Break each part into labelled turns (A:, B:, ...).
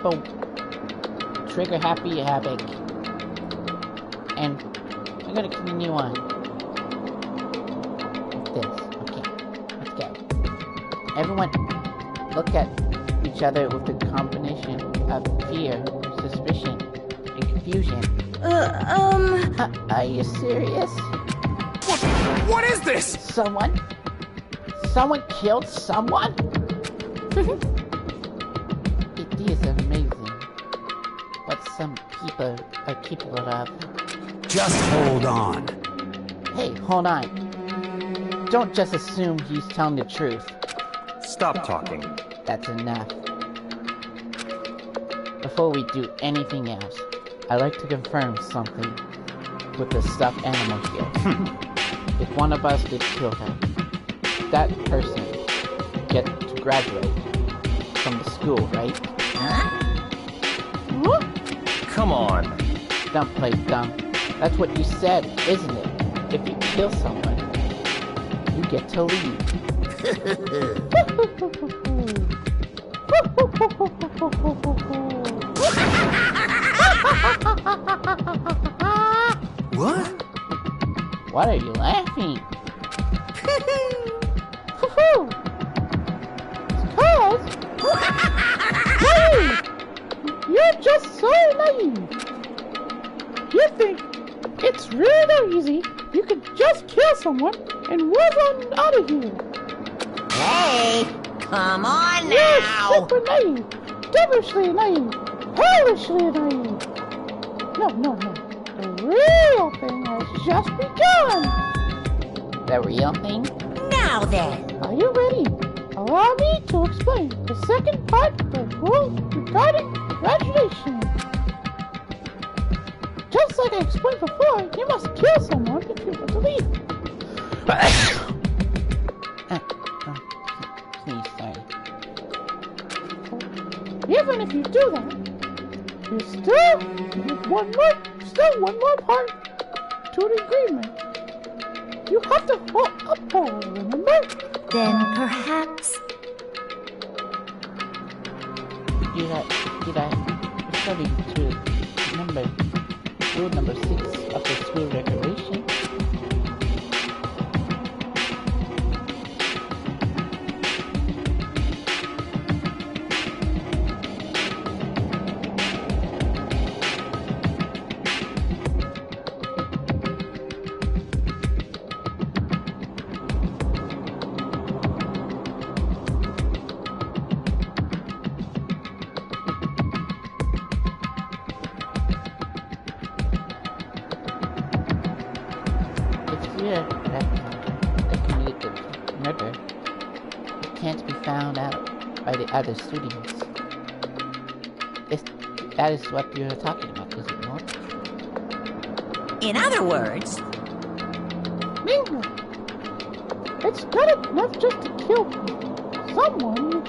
A: Boom. Trigger happy havoc. And I'm gonna continue on with this. Okay, let's go. Everyone, look at each other with the combination of fear, suspicion, and confusion. Are you serious?
B: What is this?
A: Someone killed someone? It is amazing what some people are capable of.
B: Just hold on.
A: Hey, hold on. Don't just assume he's telling the truth.
B: Stop talking.
A: That's enough. Before we do anything else, I'd like to confirm something with the stuffed animal here. If one of us did kill him, that person gets to graduate from the school, right?
C: Huh?
A: What?
B: Come on.
A: Don't play dumb. That's what you said, isn't it? If you kill someone, you get to leave.
B: What?
A: What are you laughing? Hey, you're just so naive. You think it's really easy. You could just kill someone and move on out of here.
C: Hey, come on now.
A: You're super naive. Devilishly naive. Hellishly naive. No. The real thing has just begun. The real thing?
C: Now then.
A: Are you ready? Allow me to explain the second part of the rule regarding graduation. Just like I explained before, you must kill someone if you want to leave. Please, sorry. Even if you do that, you still need one more part to the agreement. You have to uphold, remember?
C: Then perhaps...
A: Did I referring to remember rule number 6 of the school regulation? That committed the murder can't be found out by the other students. That is what you're talking about, is it not?
C: In other words...
A: Bingo! It's not enough just to kill someone.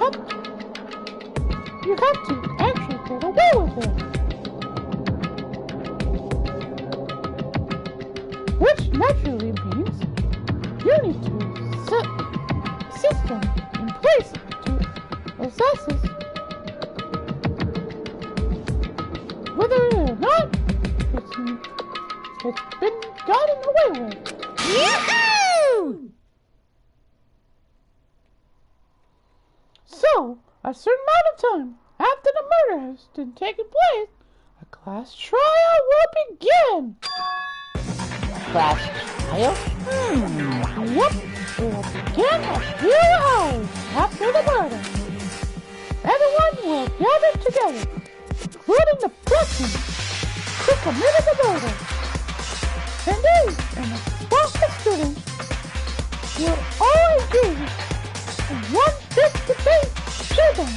A: You have to actually get away with it. Which naturally means you need to set a system in place to assess this, whether or not it's been gotten away with.
C: Yahoo!
A: So, a certain amount of time after the murder has been taken place, a class trial will begin. Class trial? Yep, it will begin a few hours after the murder. Everyone will gather together, including the person who committed the murder. And they and the 12 students will all engage in one big debate showdown.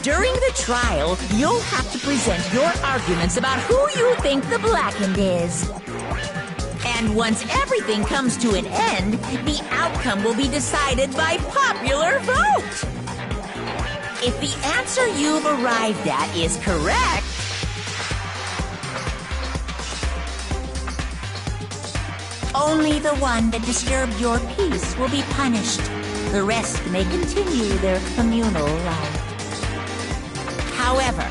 C: During the trial, you'll have to present your arguments about who you think the blackened is. And once everything comes to an end, the outcome will be decided by popular vote. If the answer you've arrived at is correct, only the one that disturbed your peace will be punished. The rest may continue their communal life. However,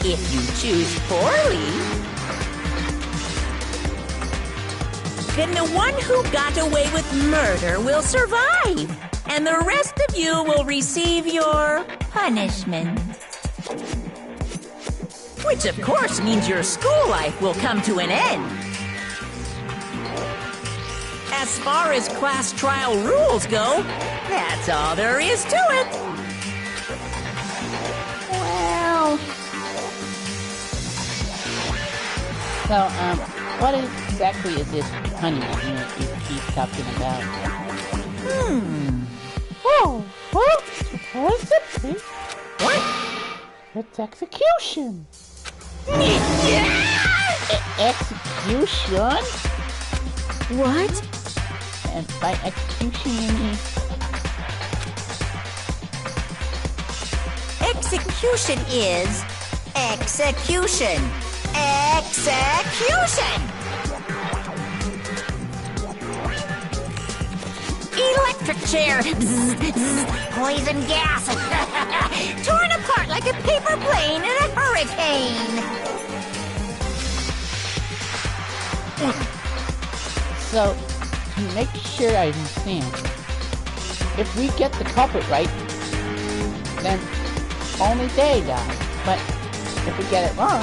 C: if you choose poorly, then the one who got away with murder will survive, and the rest of you will receive your punishment. Which, of course, means your school life will come to an end. As far as class trial rules go, that's all there is to it.
A: Well... So, what exactly is this punishment you keep talking about? Oh, well, very simply,
C: What?
A: it's execution. Execution?
C: What?
A: And by execution you mean...
C: Execution is execution. Execution! Electric chair. Bzz, bzz, poison gas. Torn apart like a paper plane in a hurricane.
A: So, to make sure I understand, if we get the culprit right, then only they die. But if we get it wrong,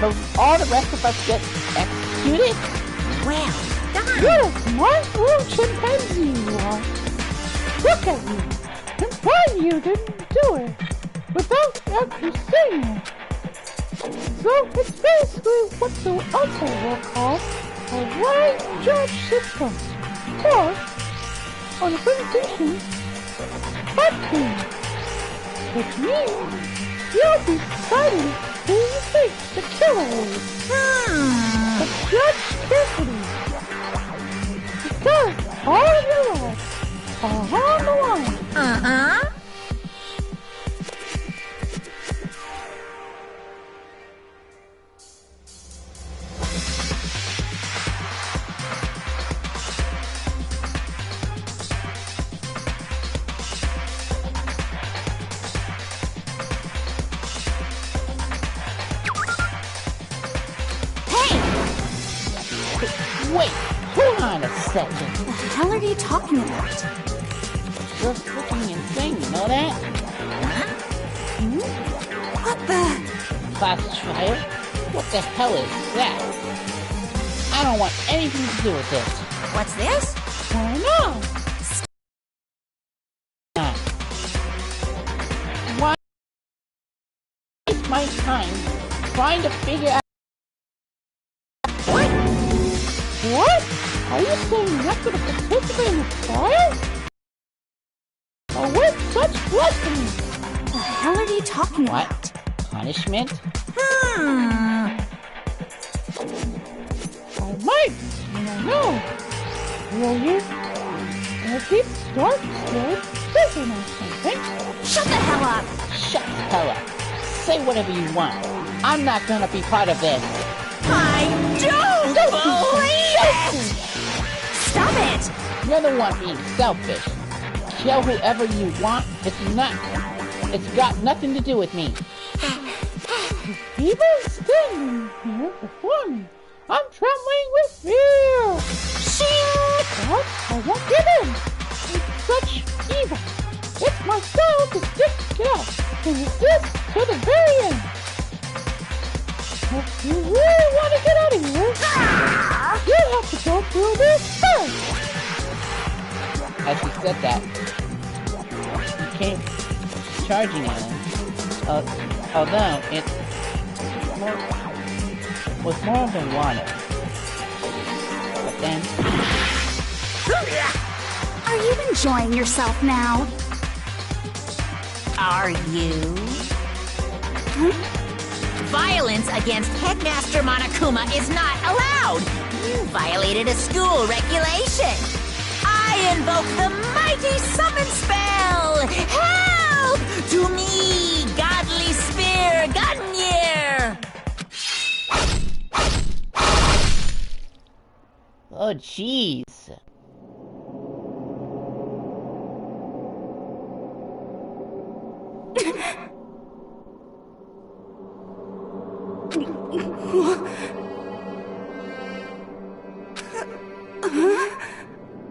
A: but all the rest of us get executed?
C: Well done.
A: You're a smart little chimpanzee, you are. Look at you. And why you didn't do it without actually saying it. So it's basically what the other will call a right judge system. Or, on a presentation, budgeting. Which means you'll be deciding who you think the killer is. But judge carefully. Because all of your lives are on the line.
C: Uh-huh.
A: Wait, hold on a second.
D: What the hell are you talking about?
A: You're freaking insane, you know that?
D: What the...
A: Class trial? What the hell is that? I don't want anything to do with this.
C: What's this?
A: Why not? Why waste my time trying to figure out... What? Are you saying you're not going to participate in the trial? Oh, what's such blasphemy?
D: What the hell are you talking
A: What?
D: about?
A: Punishment?
C: Hmm.
A: I might. I don't know. Will you? And keep dark, scared, thinking of something.
C: Shut the hell up.
A: Shut the hell up. Say whatever you want. I'm not going to be part of this.
C: I don't believe it! Stop it!
A: You're the one being selfish. Kill whoever you want. It's got nothing to do with me. People standing here before me. I'm trembling with fear. But I won't give in. It's such evil. It's my style to stick it out and resist to the very end. If you really want to get out of here, you have to go through this first. As he said that, he came charging at him. Although it was more than water. But then...
D: Are you enjoying yourself now?
C: Are you? Violence against Headmaster Monokuma is not allowed. You violated a school regulation. I invoke the mighty summon spell. Help! To me, godly spear, Gunyear!
A: Oh, jeez.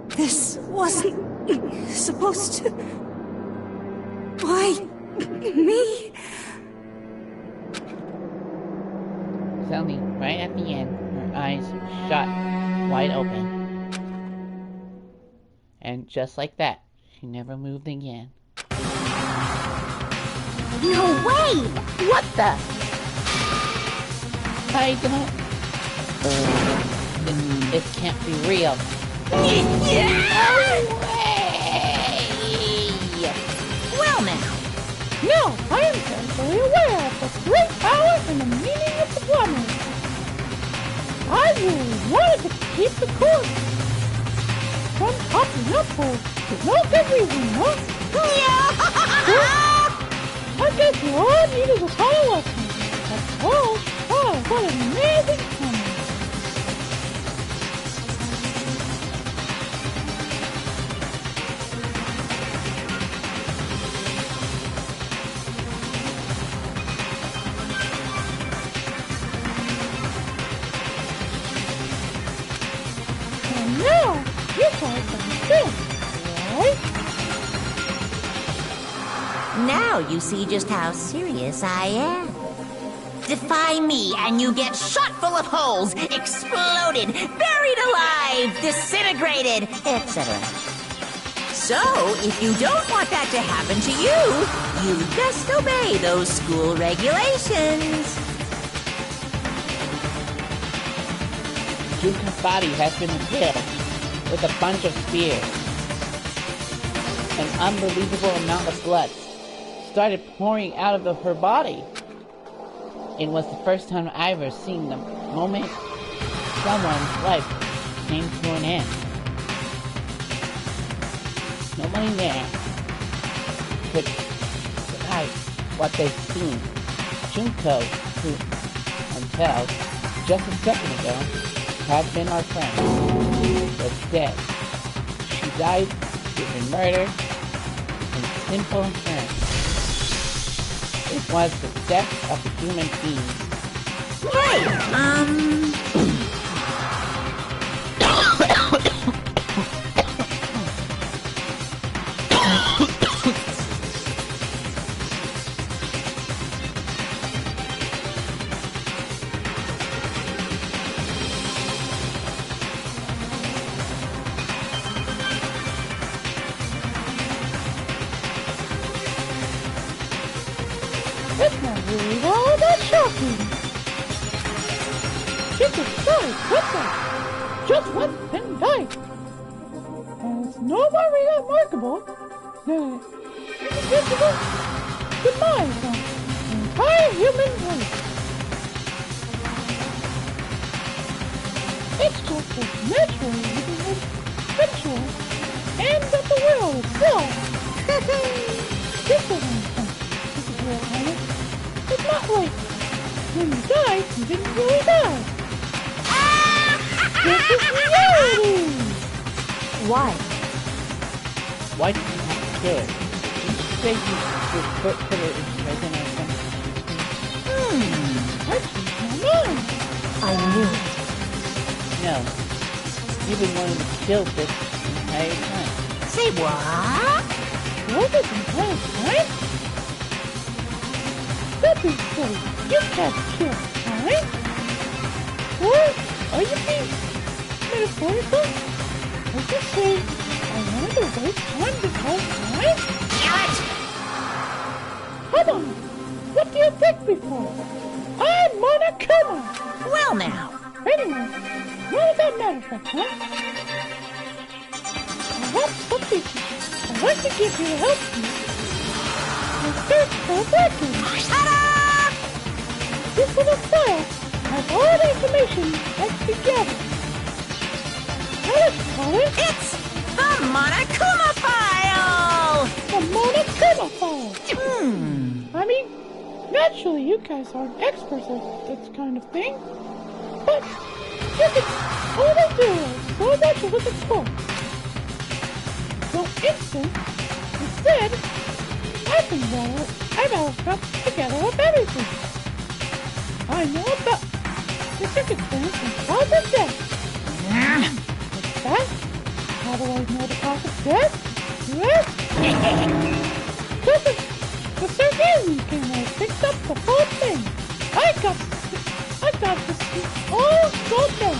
D: This wasn't supposed to... Why me?
A: Suddenly, right at the end, her eyes shot wide open. And just like that, she never moved again.
D: No way!
A: What the? I don't... This can't be real. No way!
C: Well now,
A: No, I am totally aware of the great power and the meaning of the plumber. I really wanted to keep the course from popping up for no good reason, huh? I guess you all needed to follow us. That's all. Oh, what an amazing plumber. And now, you guys understand, right?
C: now you see just how serious I am. Defy me and you get shot full of holes, exploded, buried alive, disintegrated, etc. So, if you don't want that to happen to you, you just obey those school regulations.
A: Junka's body has been killed with a bunch of spears. An unbelievable amount of blood started pouring out of her body. It was the first time I ever seen the moment someone's life came to an end. Nobody there could deny what they've seen. Junko, who until just a second ago had been our friend, was dead. She died due to murder in simple terms. It was the death of a human being.
C: Hey,
A: It's not really all that shocking. She just died quickly. Just went and died. And it's no more remarkable than an invisible demise on the entire human race. It's just as natural as the ritual and of the world itself. This isn't it's not like when you died, you didn't really die. This is reality.
D: Why?
A: Why did you have to kill her? Did you say you would put her in prison or something? I changed my mind.
D: I knew it.
A: No. You've been wanting to kill this entire time.
C: say what?
A: Kill this entire time? Don't be silly. You can't kill time. Or are you being metaphorical? Are you saying I wanted to waste time this whole time?
C: Damn it!
A: Come on. What do you think before? I'm Monokuma.
C: Well now,
A: Anyway, what does that matter for, huh? I want something. I'd like to give you help me. My search for a record.
C: shut up!
A: This little file has all the information that's been gathered. How do you call it?
C: It's the Monokuma file!
A: The Monokuma file.
C: Hmm.
A: I mean, naturally you guys aren't experts at this kind of thing. But you can only do so much with the book. So instead, I think that I've come together with everything. I know about the circumstance and cause of death. What's that? How do I know the cause of death? Yes? The Sargassian came and picked up the whole thing. I got this all go down.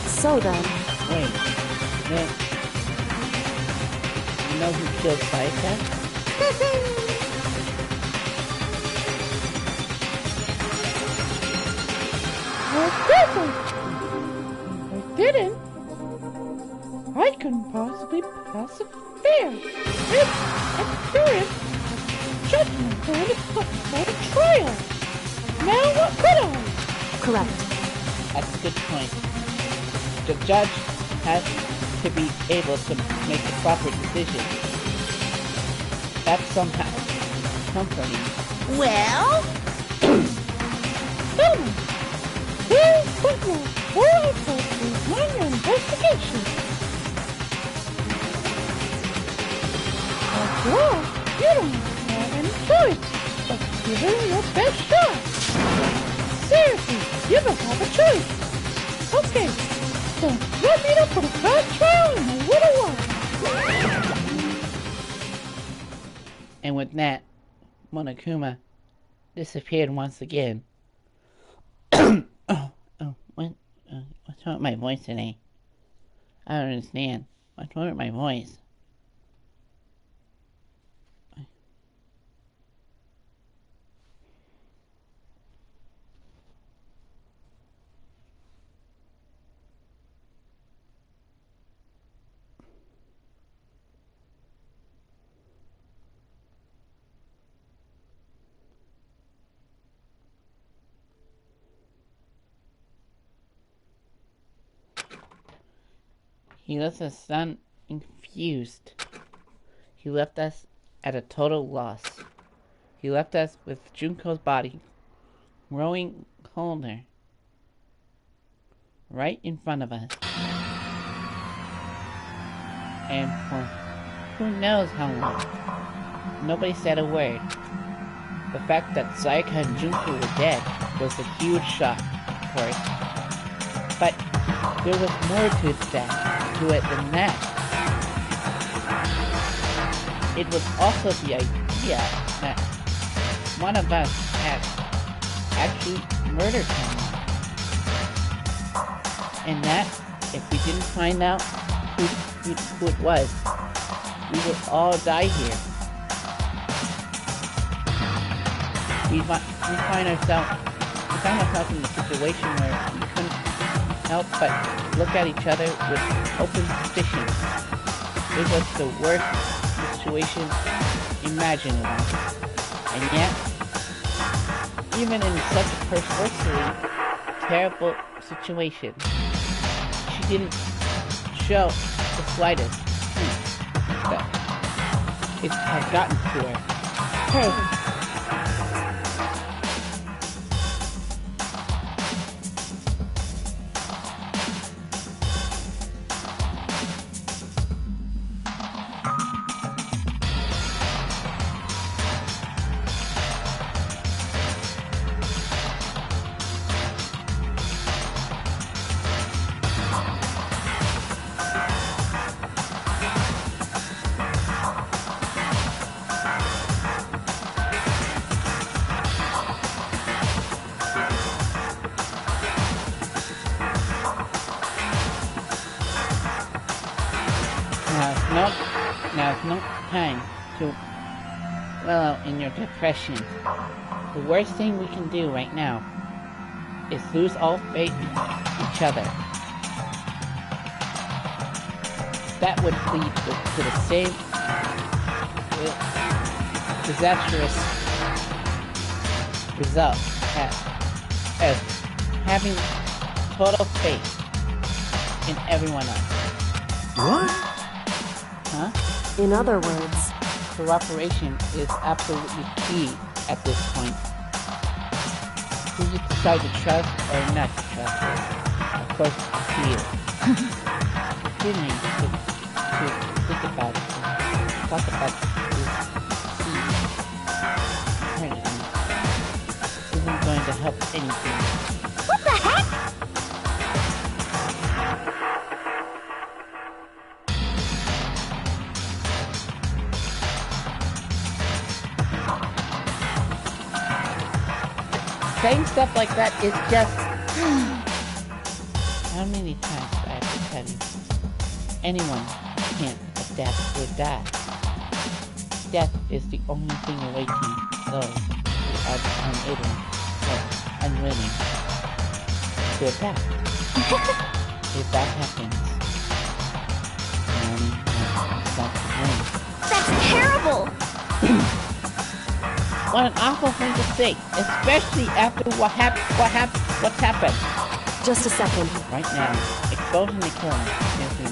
D: So then,
A: Wait, then, you know who killed Psycho? If I didn't, I couldn't possibly pass a fair, accurate judgment for the trial. Now what could I?
D: correct.
A: That's a good point. The judge has to be able to make the proper decision. That's somehow comforting.
C: Well,
A: So, here's what your full report is on your investigation. After all, you don't have any choice but to give it your best shot. Seriously, you don't have a choice. Okay, so let me know for the first trial in a little while. And with that, Monokuma disappeared once again. What's wrong with my voice today? I don't understand. What's wrong with my voice? He left us confused. He left us at a total loss. He left us with Junko's body growing colder right in front of us. And for who knows how long, nobody said a word. The fact that Sayaka and Junko were dead was a huge shock, of course. But there was more to it than that. It was also the idea that one of us had actually murdered someone. And that if we didn't find out who it was, we would all die here. We found ourselves in a situation where we couldn't help but look at each other with open suspicion. It was the worst situation imaginable. And yet, even in such a perversely terrible situation, she didn't show the slightest hint that it had gotten to her. Now's no time to wallow in your depression. The worst thing we can do right now is lose all faith in each other. That would lead to the same disastrous result as having total faith in everyone else.
B: What?
A: Huh?
D: In other words,
A: Cooperation is absolutely key at this point. who you decide to trust or not to trust is, of course, up to you. You need to think about it and talk about this eternity isn't going to help anything.
C: What the heck?
A: Saying stuff like that is just... How many times do I have to tell you? Anyone can't adapt or die. Death is the only thing awaiting those who are unable or unwilling to adapt. If that happens, you only have yourself to blame.
C: That's terrible!
A: What an awful thing to say, especially after what's happened.
D: Just a second.
A: Right now, exposing the killing is the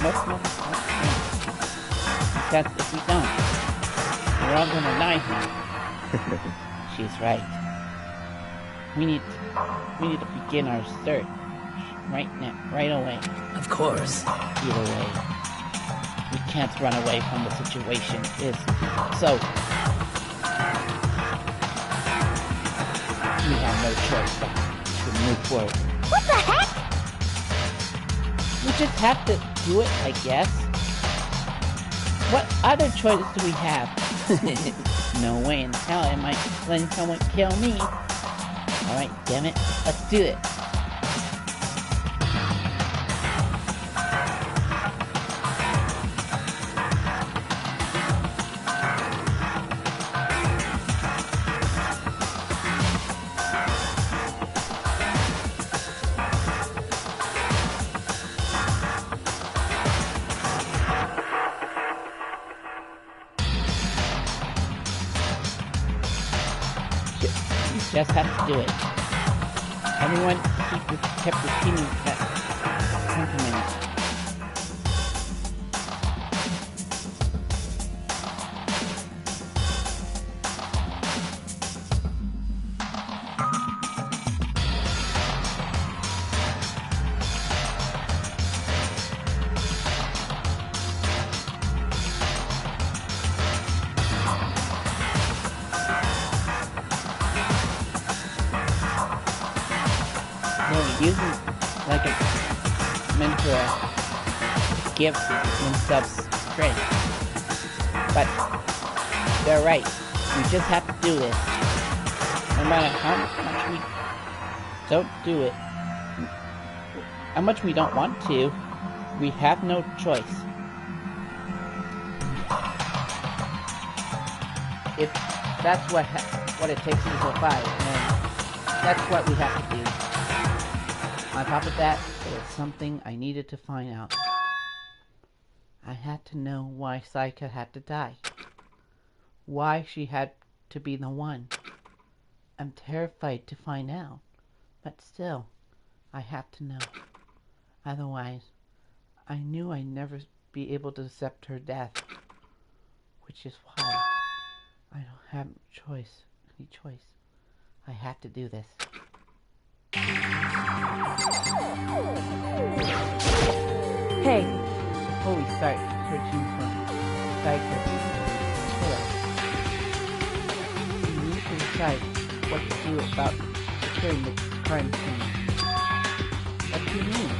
A: most important thing. Because if we don't, we're all gonna die here. She's right. We need to begin our search right now, right away.
C: Of course.
A: Either way, we can't run away from the situation. So we have no choice but to move forward.
C: What the heck?
A: We just have to do it, I guess. What other choices do we have? No way in hell am I letting someone kill me. Alright, damn it. Let's do it. Just have to do it. Everyone kept repeating that sentiment. Using like a mentor to give themselves strength. But they're right. We just have to do this. No matter how much we don't do it, how much we don't want to, we have no choice. If that's what it takes to survive, then that's what we have to do. On top of that, there was something I needed to find out. I had to know why Saika had to die. Why she had to be the one. I'm terrified to find out. But still, I have to know. Otherwise, I knew I'd never be able to accept her death. Which is why I don't have any choice. I have to do this.
D: Hey,
A: Before we start searching for Saika killer, we need to decide what to do about securing the crime scene. What do you mean?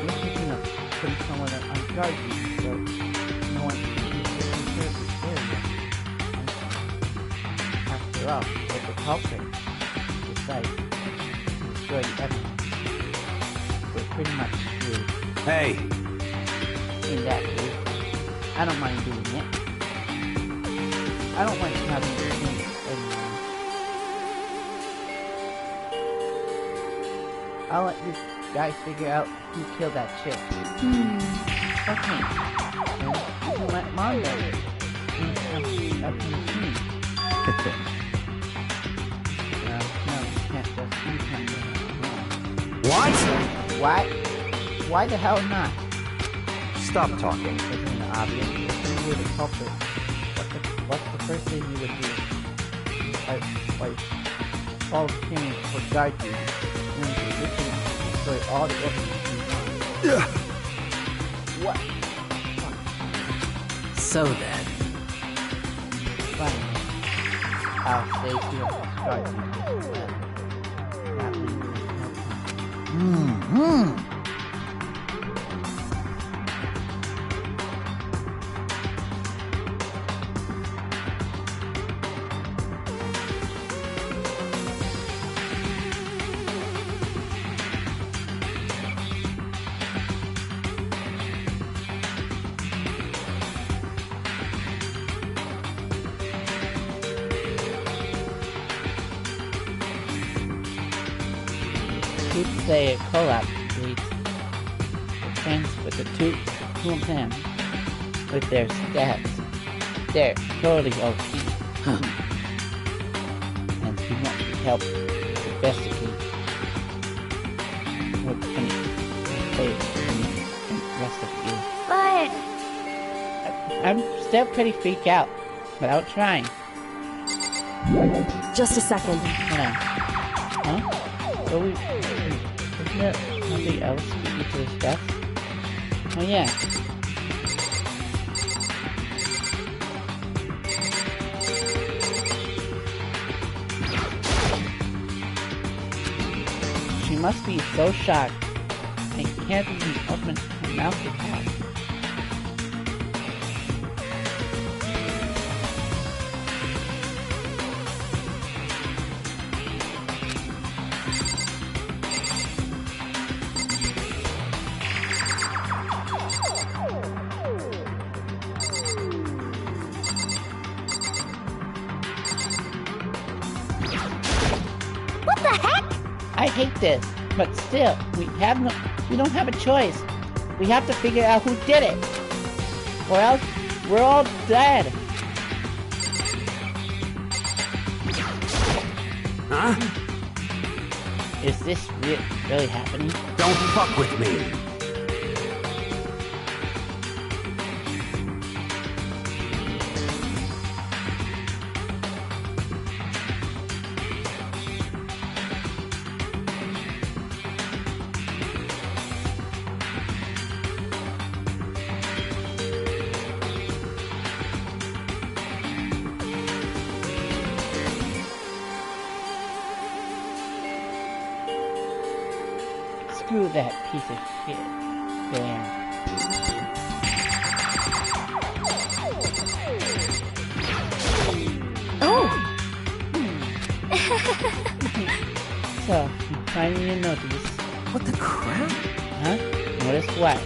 A: We're thinking of putting someone on guard duty so no one can secure the area. After all, if the culprit decides to destroy the evidence, we're pretty much screwed.
B: Hey,
A: In that case, I don't mind doing it. I don't like having to change anyone. I'll let you guys figure out who killed that chick. Okay. And you can let Mom know. Up to me. No, you can't just
B: what?
A: Why? Why the hell not?
B: Stop talking.
A: Isn't it obvious? If we were the culprit, what's the first thing you would do? Like follow the chain or guide you. And then you can destroy all the evidence you want. What?
B: So then.
A: Fine. I'll stay here and guide you this way. That means there's no time. People say a collab creates the chance with the two men with their stats. They're totally OP. And he wants to help investigate what can say the rest of you.
E: But
A: I'm still pretty freaked out, but I'll try.
D: Just a second.
A: Huh? Well, isn't there something else we need to discuss? Oh yeah. She must be so shocked. I can't even open her mouth to talk.
E: what the heck?
A: I hate this, but still, we don't have a choice. We have to figure out who did it, or else we're all dead.
B: Huh?
A: Is this really happening?
B: Don't fuck with me.
A: Screw that piece of shit. There.
E: Oh,
A: So, you finally noticed.
B: What the crap?
A: Huh? Notice what?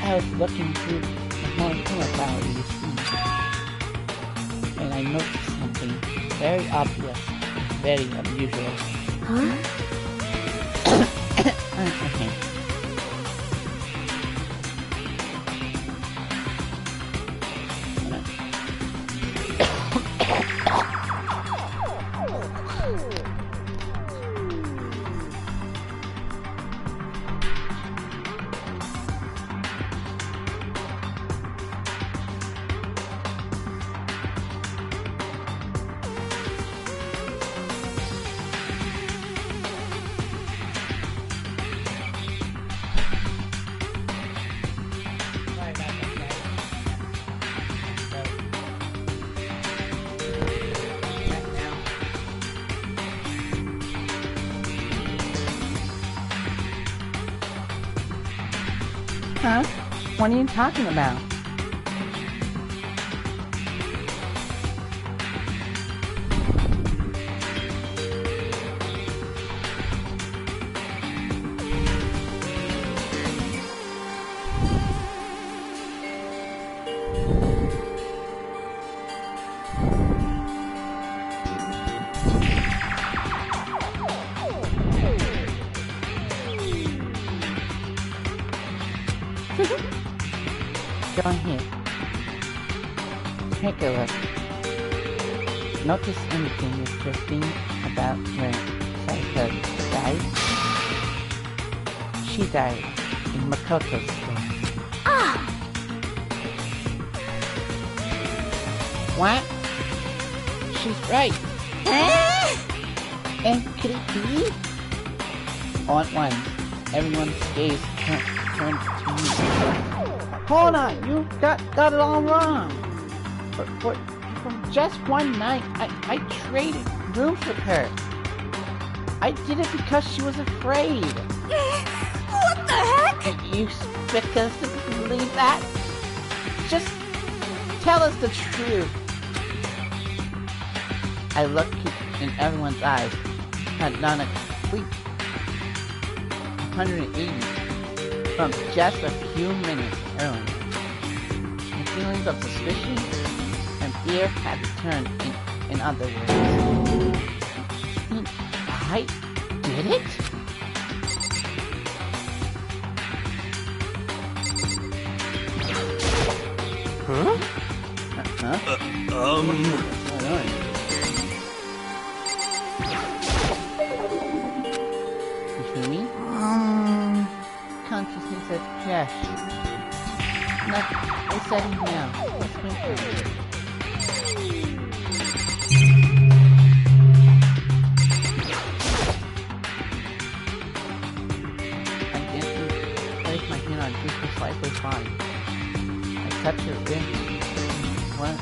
A: I was looking through the whole file you see. And I noticed something very obvious, very unusual.
E: huh?
A: Okay. Huh? What are you talking about? Go ahead. Take a look. Notice anything interesting about where Saika died? She died in Makoto's store.
E: Ah,
A: What? She's right. And could it be? All at once, everyone's gaze turned to me. Hold on, you got it all wrong. For just one night, I traded rooms with her. I did it because she was afraid.
E: What the heck?
A: You expect us to believe that? Just tell us the truth. I looked in everyone's eyes. Had done a complete 180 from just a few minutes earlier. My feelings of suspicion and fear had returned in other words. I did it?
B: Huh?
A: Huh? What's going on? You feel me? Consciousness says Josh. Not resetting now. Let's wait for it. I gently placed my hand on Drew's lifeless body. I touched her wrist. What?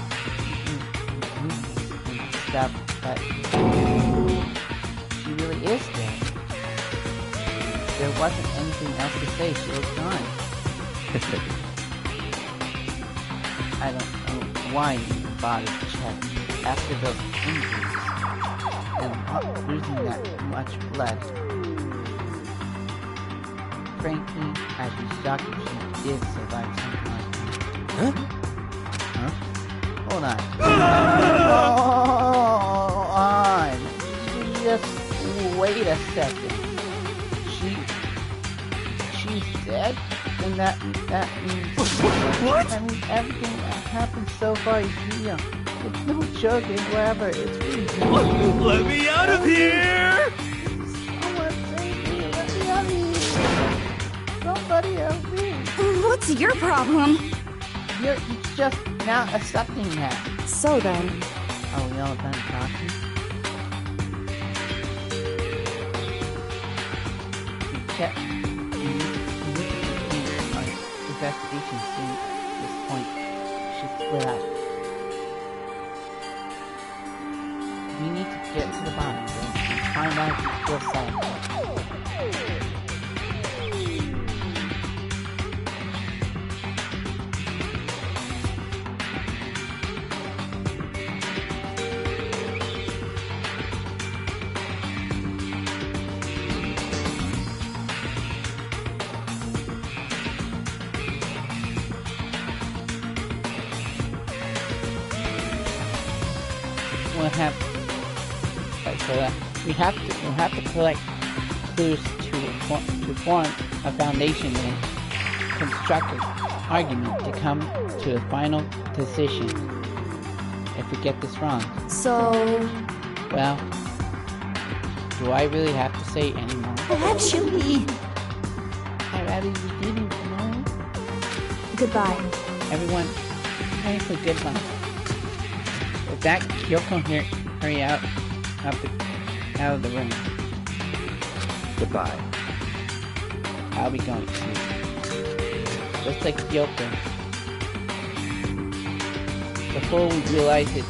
A: And stuff, but she really is dead. There wasn't anything else to say. She was gone. I don't know why you bought a check after those injuries and losing that much blood. Frankly, I'd be shocked if she did survive something like that.
B: Huh?
A: Huh? Hold on. Hold on. Just wait a second. She's dead? Then that means...
B: What?
A: That means everything that happened so far is real. It's no joke, it's whatever. It's really real.
B: Let me out of here!
A: Someone save me. Let me out of here. Somebody help me.
E: What's your problem?
A: You're just now accepting that.
D: So then,
A: Are we all done talking? You check. You need to continue our investigation soon. At this point, should split up. We need to get to the bottom of it and find out if you feel safe. We have to collect clues to form a foundation and constructive argument to come to a final decision. If we get this wrong,
D: so...
A: well, do I really have to say anymore?
E: Actually...
A: I'd rather you didn't know.
D: Goodbye.
A: Everyone, time for goodbye. With that, Kyoko hurry out of the room.
B: Goodbye.
A: I'll be going too. Just like Kyoko. Before we realize it,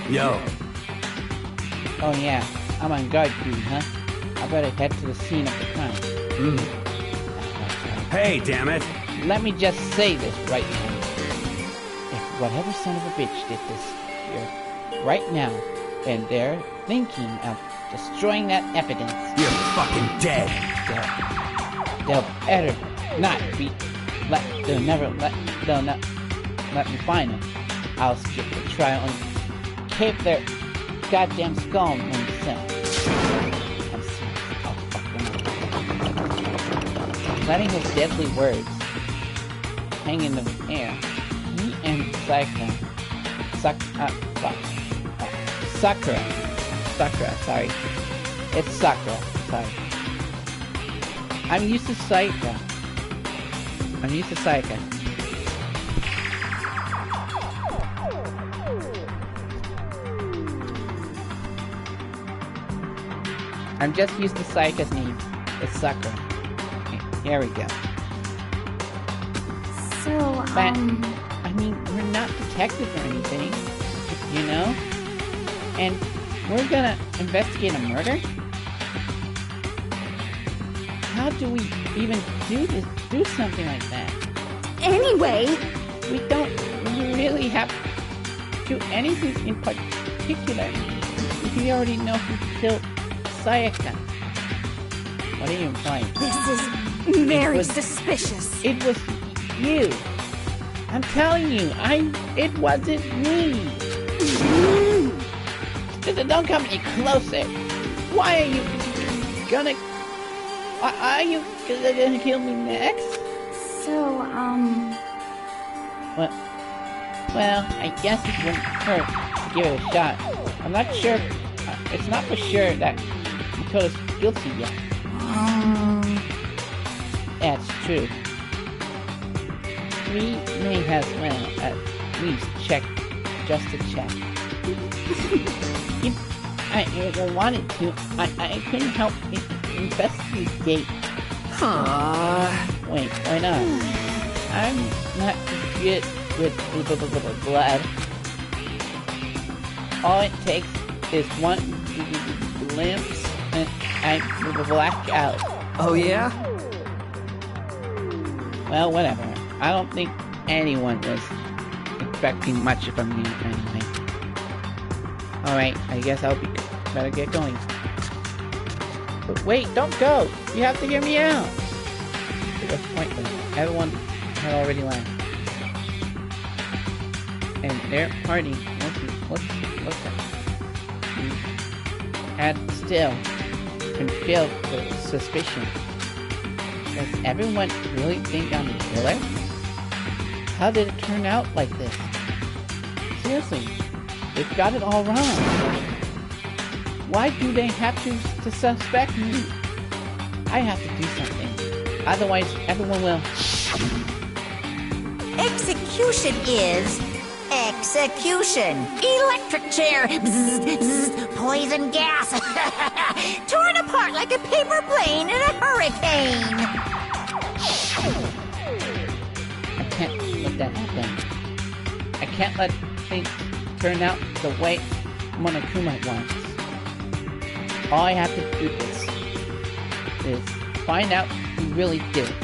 B: Yo.
A: oh yeah, I'm on guard duty, huh? I better head to the scene of the crime.
B: Hey, damn it.
A: Let me just say this right now. If whatever son of a bitch did this here, right now, and they're thinking of destroying that evidence,
B: You're fucking dead.
A: they'll better not be, they'll not let me find them. I'll skip the trial and keep their goddamn skull in the cell. I'm serious. I'll fuck them up. Letting his deadly words hang in the air, he and Sakura, sorry. It's Sakura, sorry. I'm used to Sakura. I'm used to Sayaka. I'm just used to Sayaka's name. It's Sakura. Okay, here we go.
E: So,
A: But, I mean, we're not detectives or anything, you know? And we're gonna investigate a murder? How do we even do something like that?
E: anyway,
A: We don't really have to do anything in particular. We already know who killed Sayaka. What are you implying?
E: this is very
A: was-
E: suspicious.
A: It was you. I'm telling you, it wasn't me. Don't come any closer. Why are you gonna kill me next?
E: So,
A: Well, I guess it wouldn't hurt to give it a shot. I'm not sure. It's not for sure that Makoto's guilty yet. That's true. We may as well at least check, just to check. If I wanted to, I couldn't help investigate. Wait, why not? I'm not good with blood. All it takes is one glimpse and I black out.
B: Oh yeah?
A: Well, whatever. I don't think anyone was expecting much from me anyway. Alright, I guess better get going. But wait, don't go! You have to hear me out! It was pointless. Everyone had already left. And their party look had still been filled with suspicion. Does everyone really think I'm the killer? How did it turn out like this? Seriously, they've got it all wrong. Why do they have to suspect me? I have to do something. Otherwise, everyone will...
C: Execution is execution. Electric chair. Bzz, bzz, poison gas. Torn apart like a paper plane in a hurricane.
A: I can't let that happen. I can't let things turn out the way Monokuma wants. All I have to do is find out who really did it.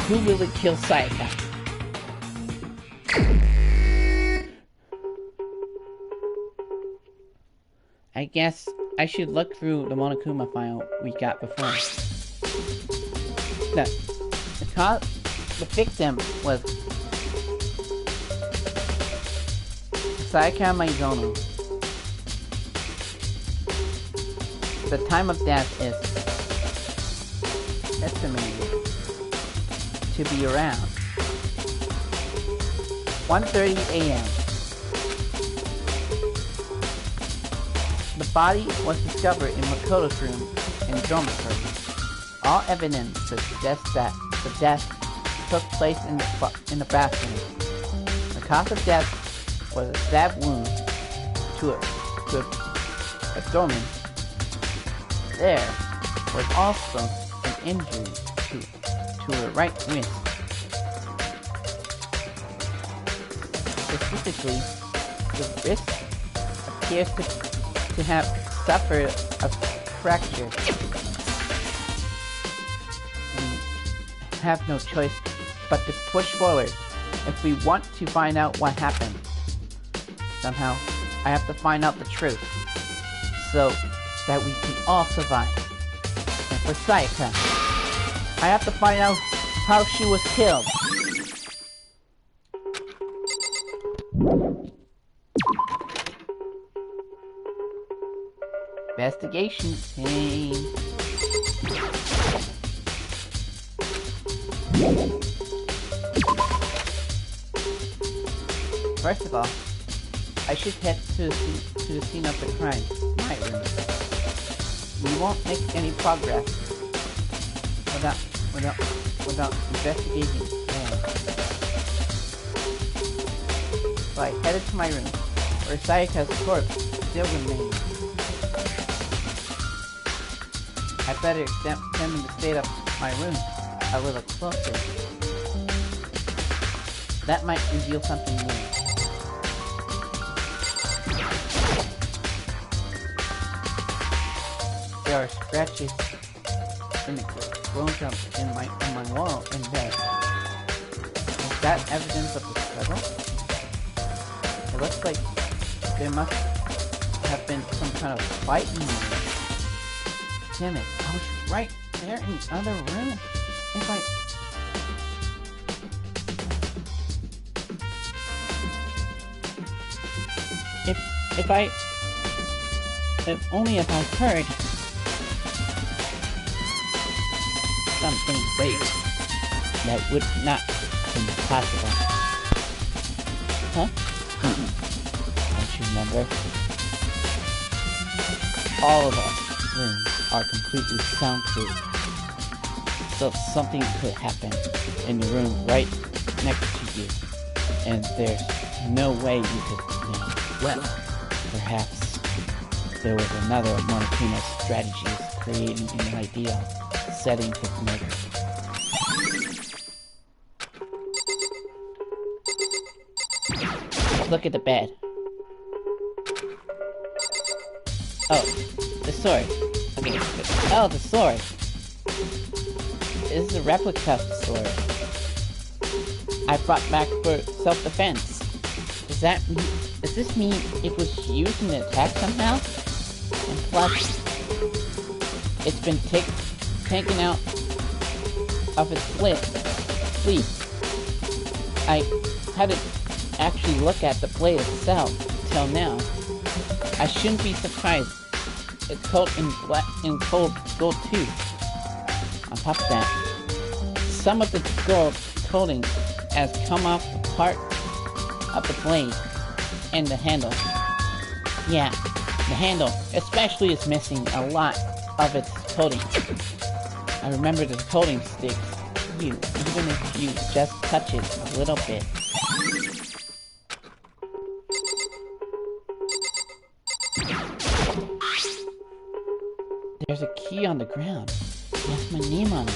A: Who really killed Sayaka? I guess I should look through the Monokuma file we got before. The victim was Sayaka Maizono. The time of death is estimated to be around 1:30 a.m. The body was discovered in Makoto's room in dormitory. All evidence suggests that the death took place in the bathroom. The cause of death was a stab wound to a abdomen. There was also an injury to her right wrist. Specifically, the wrist appears to have suffered a fracture. We have no choice but to push forward if we want to find out what happened. Somehow, I have to find out the truth, so that we can all survive. And for Sayaka, I have to find out how she was killed. Investigation team. First of all, I should head to the scene of the crime, my room. We won't make any progress without without investigating more. So I headed to my room, where Sayaka's corpse still remained. I better examine the state of my room a little closer. That might reveal something new. There are scratches in the grown up on my wall and bed. Is that evidence of the struggle? It looks like there must have been some kind of fight in there. Damn it, I was right there in the other room. If only if I heard something great, that would not have been possible. Huh? Don't you remember? All of our rooms are completely soundproof. So something could happen in the room right next to you, and there's no way you could know. Well, perhaps there was another of Monokuma's strategies creating an ideal setting for the murder. Let's look at the bed. Oh, the sword. Okay, oh, the sword. This is a replica of the sword I brought back for self-defense. Does this mean it was used in an attack somehow? And plus, it's been taken out of its sleeve. I hadn't actually looked at the blade itself till now. I shouldn't be surprised. It's coated in cold gold too. On top of that, some of the gold coating has come off the part of the blade and the handle. Yeah, the handle especially is missing a lot of its coating. I remember the coating sticks you, even if you just touch it a little bit. There's a key on the ground. It has my name on it.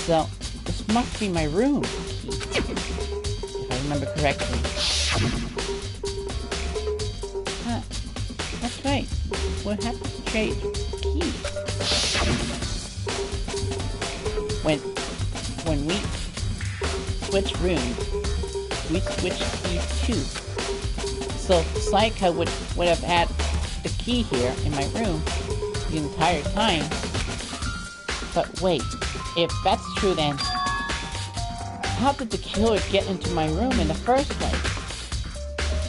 A: So, this must be my room key, if I remember correctly. Huh. That's right. What happens to trade keys? When we switch rooms, we switch keys too. So, Sayaka would have had the key here in my room the entire time. But wait, if that's true then, how did the killer get into my room in the first place?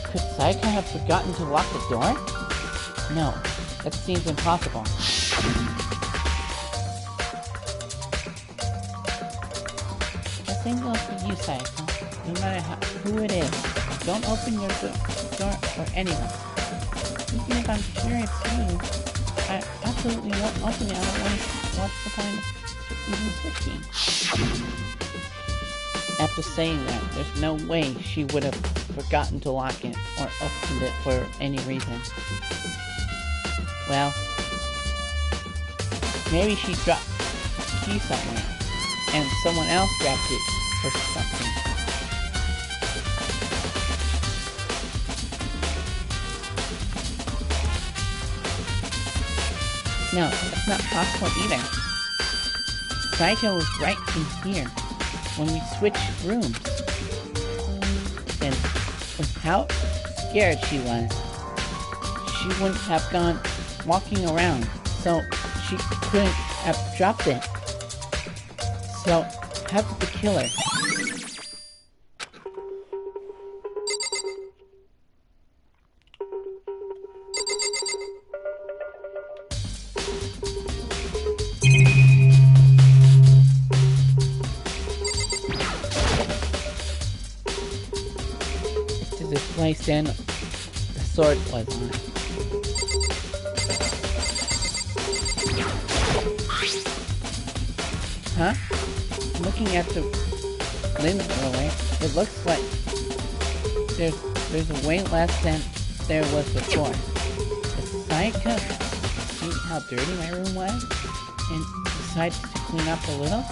A: Could Sayaka have forgotten to lock the door? No, that seems impossible. The same goes for you, Sayaka. No matter who it is, don't open your door for anyone. Even if I'm sure it's you, I absolutely won't open it. Otherwise, what's the point of even switching? After saying that, there's no way she would have forgotten to lock it or opened it for any reason. Well, maybe she dropped the key somewhere, and someone else grabbed it for something. No, that's not possible either. Saito was right in here when we switched rooms. And with how scared she was, she wouldn't have gone walking around, so she couldn't have dropped it. So, how did the killer? Place in the sword was on it. Huh? looking at the limbs earlier, it looks like there's a way less than there was before. The psychic see how dirty my room was and decided to clean up a little.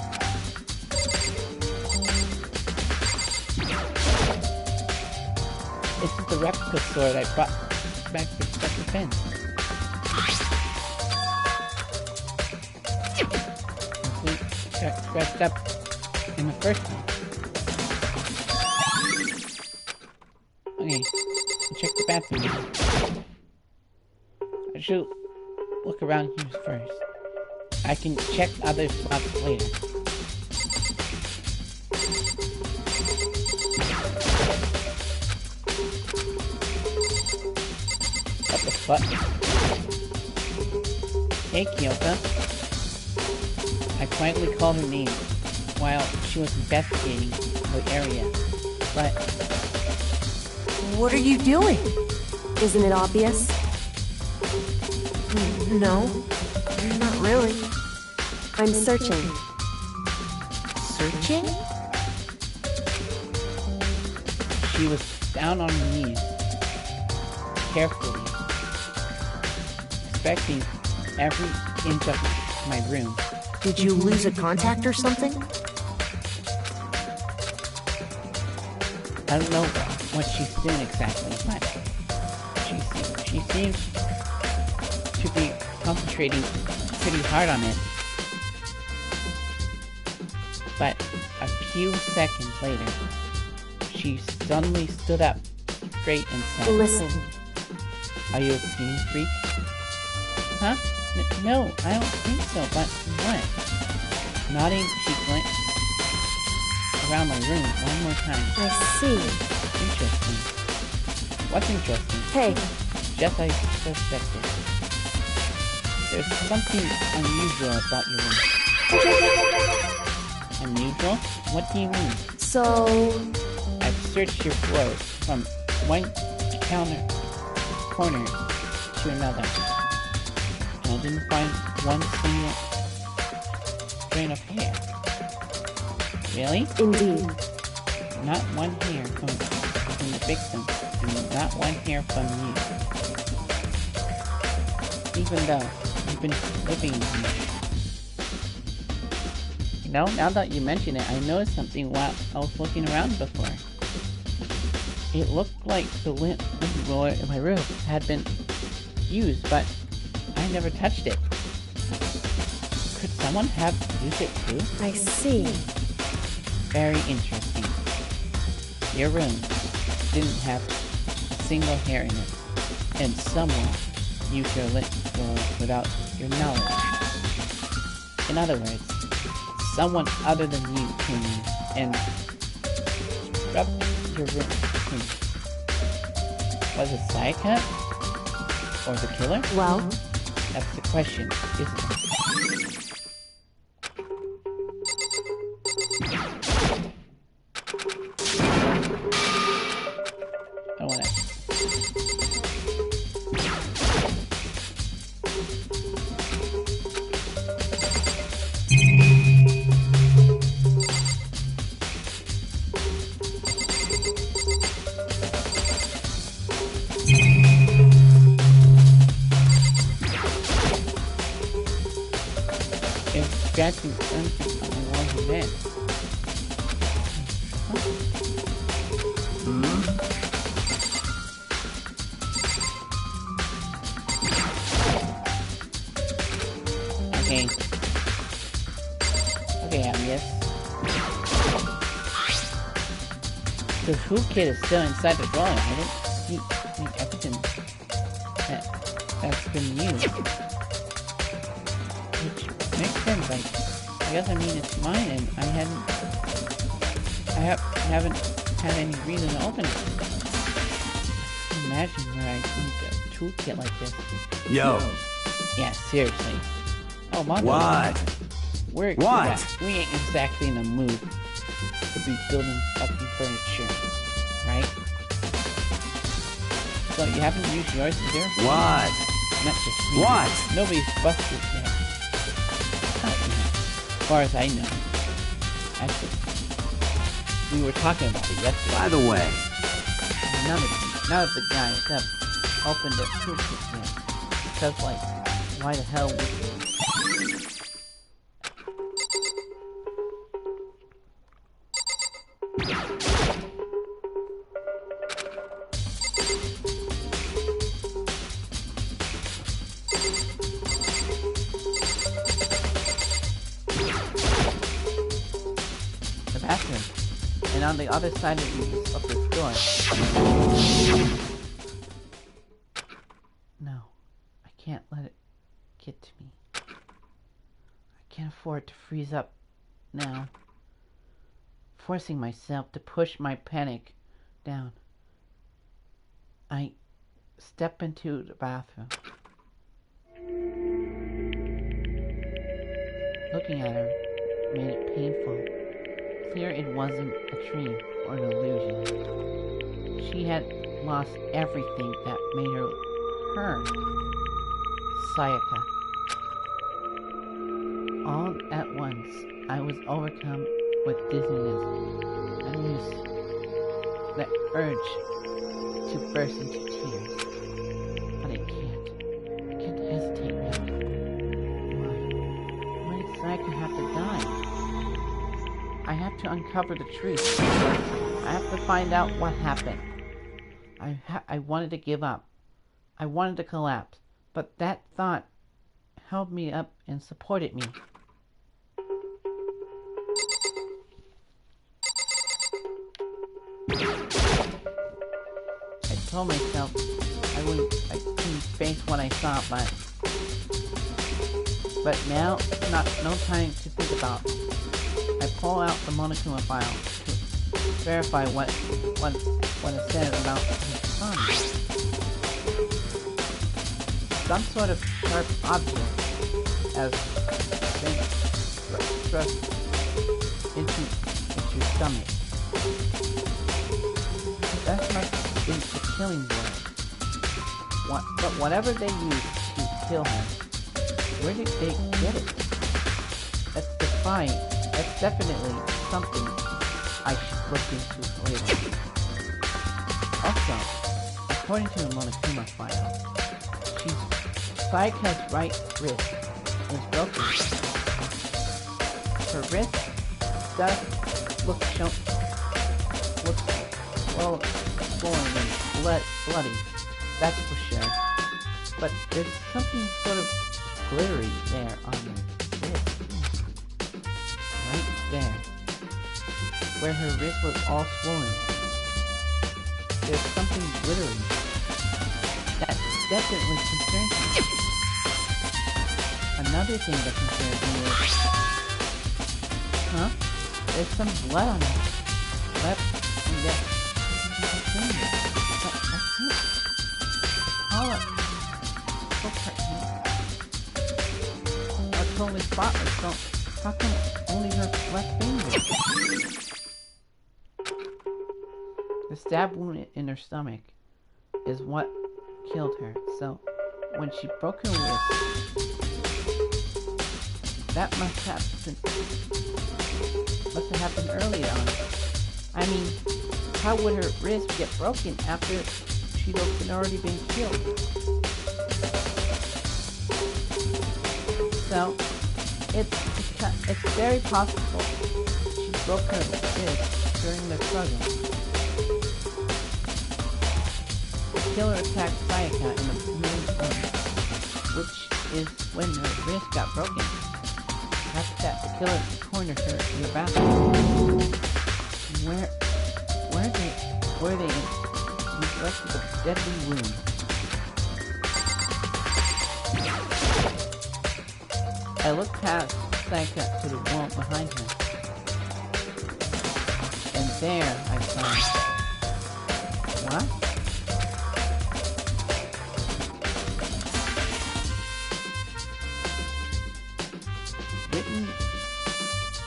A: This is the replica sword I brought back to protect the fence. We got scratched up in the first one. Okay, check the bathroom. I should look around here first. I can check other spots later. What the fuck? Hey, Kyoka. I quietly called her name while she was investigating the area, but...
C: What are you doing?
D: Isn't it obvious?
C: No, not really.
D: I'm searching.
C: Searching?
A: She was down on her knees, carefully, inspecting every inch of my room.
C: Did you lose a contact or something?
A: I don't know what she's doing exactly, but she seems to be concentrating pretty hard on it. But a few seconds later, she suddenly stood up straight and said,
D: Listen.
A: "Are you a clean freak?" Huh? No, I don't think so, but what? Nodding, she glanced around my room one more time.
D: I see.
A: Interesting. What's interesting?
D: Hey,
A: Just as I suspected. There's something unusual about your room. Unusual? What do you mean?
D: so...
A: I've searched your floors from one corner to another. And I didn't find one single strand of hair. Really?
D: Indeed.
A: Not one hair from the victim, and not one hair from you. Even though you've been living here. You know, now that you mention it, I noticed something while I was looking around before. It looked like the lint roller in my room had been used, but I never touched it. Could someone have used it too?
D: I see.
A: Very interesting. Your room didn't have a single hair in it, and someone used your lint roller without your knowledge. In other words, someone other than you came in and scrubbed your room clean. Was it Sayaka? Or the killer?
D: Well,
A: That's the question, isn't it? I wanna... It's scratching something on the wall of the bed. Okay. Okay, obvious. The toolkit is still inside the drawer. I didn't see any evidence that's been used. Which makes sense. I guess it's mine, and I haven't had any reason to open it. Imagine where I think a toolkit like this.
B: Yo,
A: Yeah, seriously. Oh, Mongo.
B: what?
A: We ain't exactly in a mood to be building fucking furniture, right? So you haven't used yours either?
B: What?
A: Not just me.
B: What?
A: Nobody's busted yet. Not yet. As far as I know. I Actually, we were talking about it yesterday.
B: By the way,
A: None of the guys have opened their toolkit yet. Because, like, why the hell would they? The bathroom. And on the other side of the door. No, I can't let it get to me. I can't afford to freeze up now. Forcing myself to push my panic down. I step into the bathroom. Looking at her made it painful. Clear it wasn't a dream or an illusion. She had lost everything that made her Sayaka. All at once, I was overcome with dizziness and loose. The urge to burst into tears. But I can't. I can't hesitate now. Why did Sayaka have to die? I have to uncover the truth. I have to find out what happened. I wanted to give up. I wanted to collapse. But that thought held me up and supported me. I told myself I couldn't face what I saw, but now no time to think about. I pull out the Monokuma file to verify what it says about his son. Some sort of sharp object has been thrust into your stomach. That must have been the killing blow. But whatever they used to kill him, where did they get it? That's definitely something I should look into later. Also, according to the Monokuma file, Sayaka's right wrist is broken. Her wrist does look swollen and bloody, that's for sure. But there's something sort of glittery there on her wrist. Right there, where her wrist was all swollen. There's something glittery. That definitely concerns me. Another thing that concerns me is... There's some blood on it. Left and left. That's it. All are totally spotless, so how come only her left finger? The stab wound in her stomach is what killed her, so when she broke her wrist, that must have happened early on. I mean, how would her wrist get broken after she'd already been killed? So, it's very possible she broke her wrist during the struggle. The killer attacked Sayaka in the main room, which is when her wrist got broken. After that, the killer cornered her in the bathroom. Where they inflicted the deadly wound. I looked past Sayaka to the wall behind her, and there I saw... What?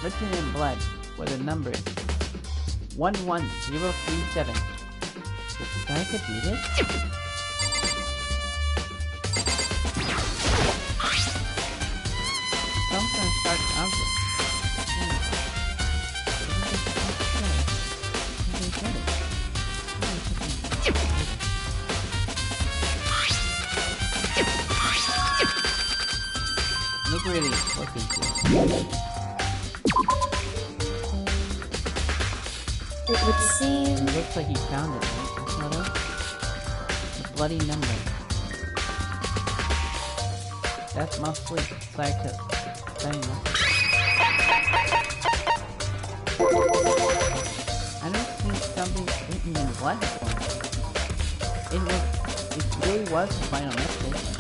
A: Written in blood were the numbers 11037. Did Sayaka do this? Some kind of sharp object.
D: It would seem...
A: It looks like he found it, right? This photo? The bloody number. That's mostly scientists saying that. I don't see something written in blood before. It really was the final message.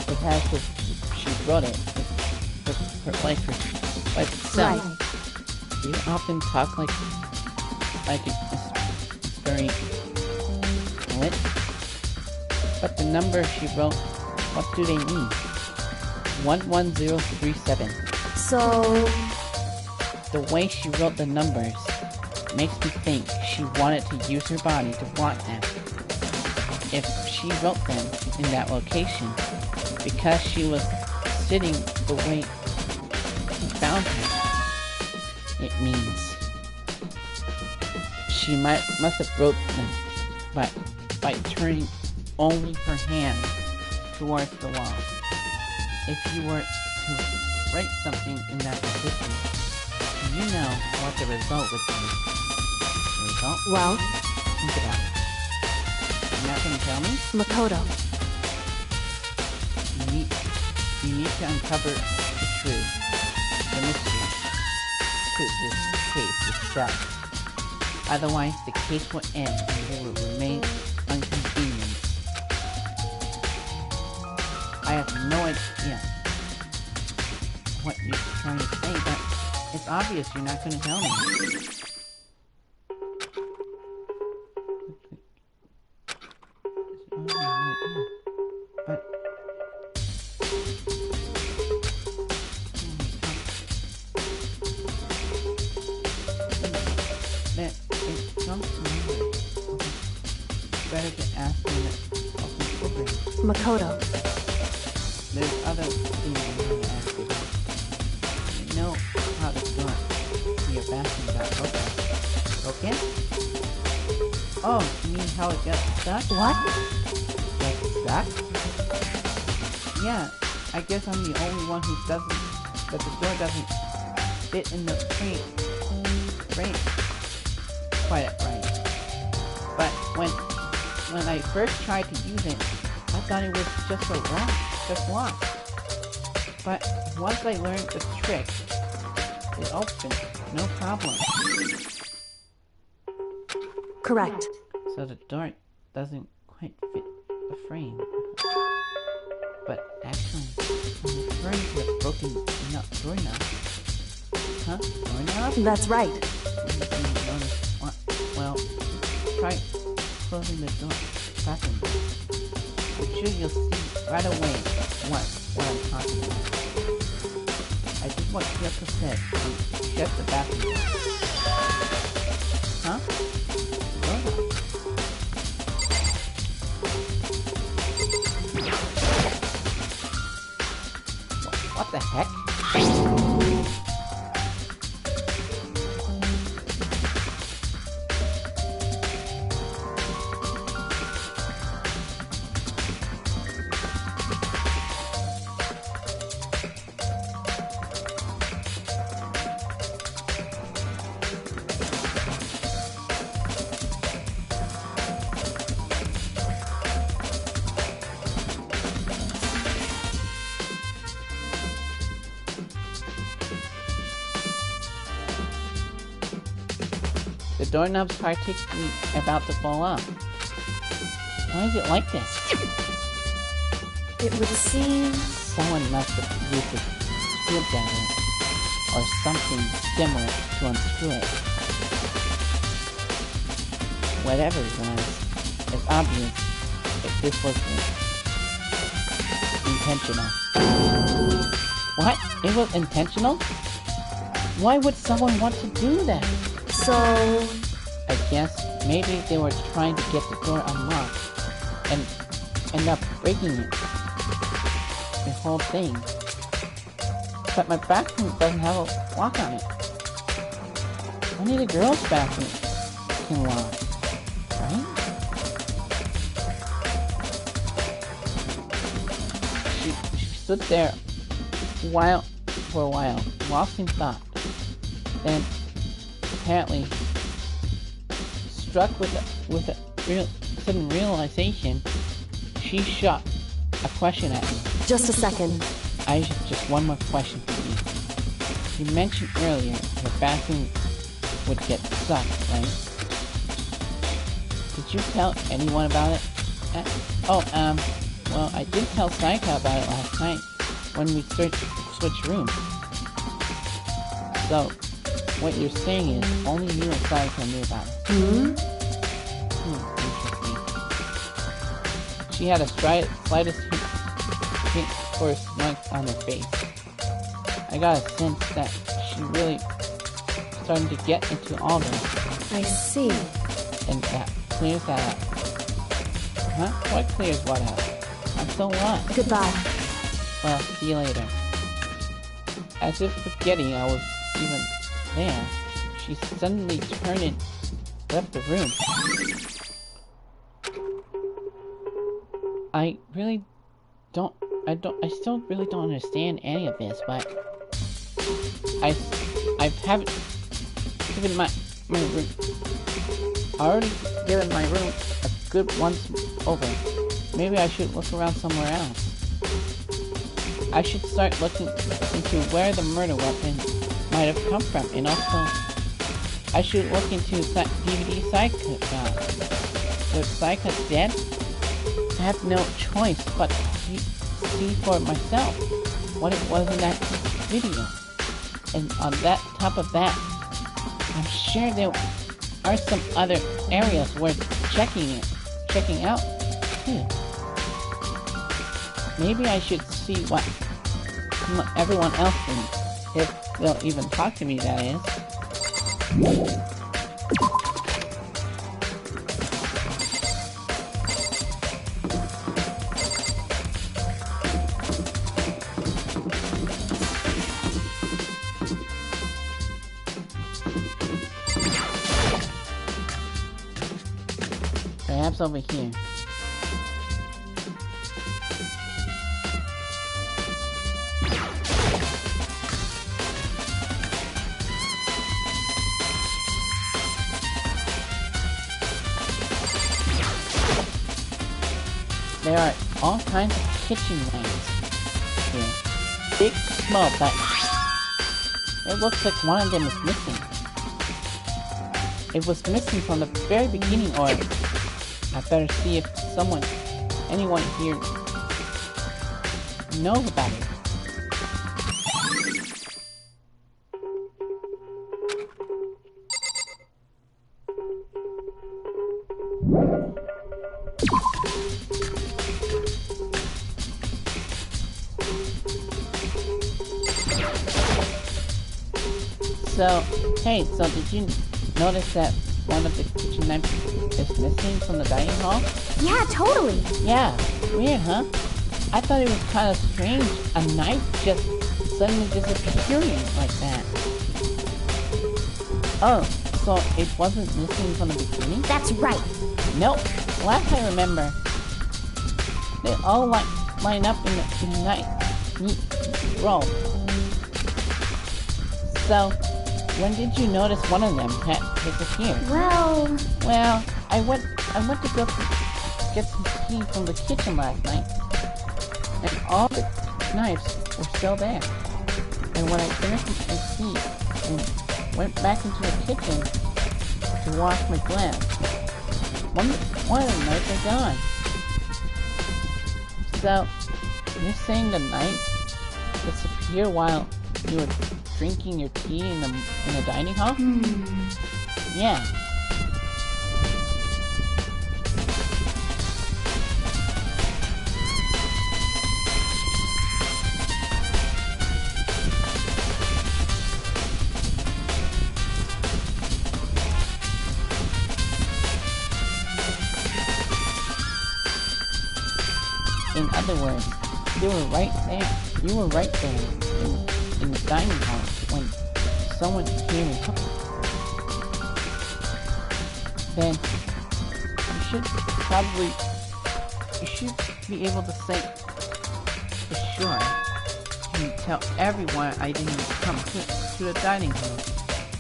A: It has this, she wrote it, her life itself.
D: Right.
A: You often talk like it's very fluent, but the number she wrote, what do they mean? 11037.
D: So...
A: The way she wrote the numbers makes me think she wanted to use her body to block them. If she wrote them in that location, because she was sitting the way he found her, it means she must have wrote them by turning only her hand towards the wall. If you were to write something in that position, you know what the result would be. The result?
D: Well,
A: Think about it. You're not going to tell me?
D: Makoto.
A: You need to uncover the truth, the mystery to this case itself. Otherwise, the case will end and it will remain inconvenient. I have no idea what you're trying to say, but it's obvious you're not going to tell me. But that it comes to me. Better to ask them that program.
D: Makoto.
A: There's other things I want to ask you about. You know how to start your bathroom.program. Okay? Oh, you mean how it got stuck?
D: What?
A: Like stuck? Yeah, I guess I'm the only one who that the door doesn't fit in the frame quite right. But when I first tried to use it, I thought it was just locked. But once I learned the trick, it opened, no problem.
D: Correct.
A: So the door doesn't quite fit the frame. But actually, I'm referring to the broken doorknob. Huh? Doorknob?
D: That's right.
A: Well, try closing the door. Bathroom door. I'm sure you'll see right away what I'm talking about. I did what Kyoko said and shut the bathroom door. Huh? Doorknob. What the heck? The doorknob's practically about to fall off. Why is it like this?
D: It would seem...
A: Someone must have used a screwdriver or something similar to unscrew it. Whatever it was, it's obvious that this was intentional. What? It was intentional? Why would someone want to do that?
D: So...
A: I guess maybe they were trying to get the door unlocked, and end up breaking it. The whole thing. But my bathroom doesn't have a lock on it. Only the girls' bathroom can lock, right? She stood there for a while, lost in thought. Then, apparently, struck with a sudden realization, she shot a question at me.
D: Just a second.
A: I have just one more question for you. You mentioned earlier your bathroom would get sucked, right? Did you tell anyone about it? Well, I did tell Saika about it last night when we switched rooms. So, what you're saying is only you and Saika knew about it. Interesting. She had a slightest hint for a smile on her face. I got a sense that she really starting to get into all this.
D: I see.
A: And that clears that up. Huh? What clears what up? I'm so lost.
D: Goodbye.
A: Well, see you later. As if forgetting I was even there, she suddenly turned and left the room. I still really don't understand any of this, but I haven't given my room. I already given my room a good once over. Maybe I should look around somewhere else. I should start looking into where the murder weapon might have come from, and also I should look into DVD Psycho. If Psycho's dead, I have no choice but to see for myself what it was in that video. And on top of that, I'm sure there are some other areas worth checking out too. Maybe I should see what everyone else thinks, if they'll even talk to me, that is. Perhaps over here. There are all kinds of kitchen lamps here. Big, small, but it looks like one of them is missing. It was missing from the very beginning, or I better see if anyone here knows about it. So did you notice that one of the kitchen knives is missing from the dining hall?
E: Yeah, totally.
A: Yeah, weird, huh? I thought it was kind of strange, a knife just suddenly disappearing like that. Oh, so it wasn't missing from the beginning?
E: That's right.
A: Nope. Last I remember, they all line up in the neat row. So, when did you notice one of them had disappeared?
E: Well,
A: I went to go get some tea from the kitchen last night, and all the knives were still there. And when I finished my tea and went back into the kitchen to wash my glass, one of the knives are gone. So, you're saying the knife disappeared while you were drinking your tea in the dining hall? Yeah. other words, they were right there. You were right there in the dining hall when someone came and took it. Then you should be able to say for sure and tell everyone I didn't come to the dining hall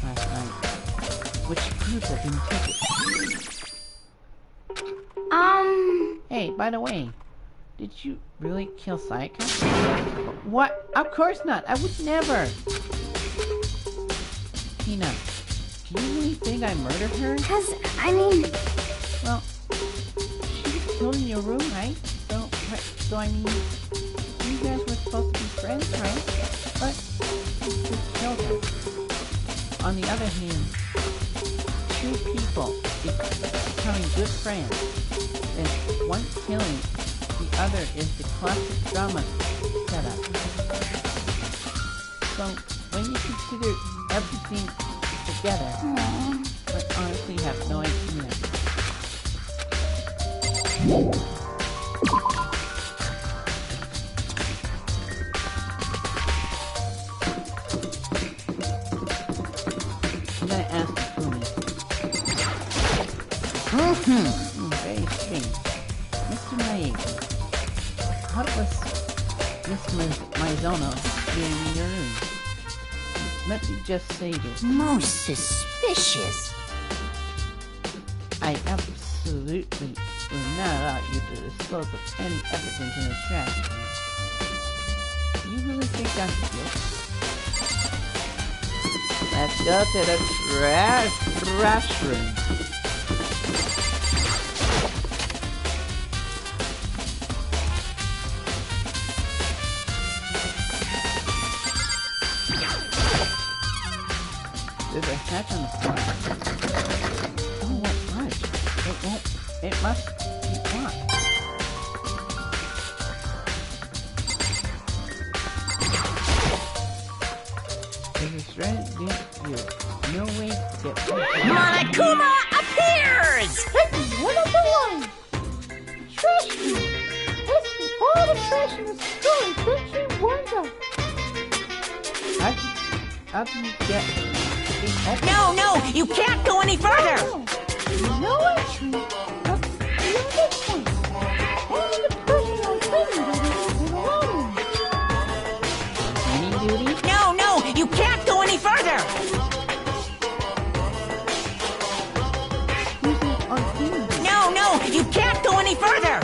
A: last night, which proves I didn't take it. Hey, by the way, did you really kill Sayaka? What? Of course not. I would never. Tina, do you really think I murdered her? Well, she was killed in your room, right? So I mean, you guys were supposed to be friends, right? But you just killed her. On the other hand, two people becoming good friends, then one killing the other is the classic drama setup. So when you consider everything together, I honestly have no idea. I'm gonna ask Fumi. Very strange. Mr. Naive, how was Miss Mizono being in your room? Let me just say this.
C: Most suspicious.
A: I absolutely will not allow you to dispose of any evidence in the trash. You really think I'm guilty? Let's go to the trash room. There's a hatch on the floor. Oh, what fudge? It must be locked. There's a shredded dent here. No way to get rid of it.
C: Monokuma appears!
A: Hey, what of the line? Trash room! Let's do all the trash in the store and don't you wonder? How do you get...
C: No, you can't go any further!
A: No entry. Beyond this point. Only the personal thing that is alone. Any duty?
C: No, you can't go any further!
A: Using on duty.
C: No, you can't go any further!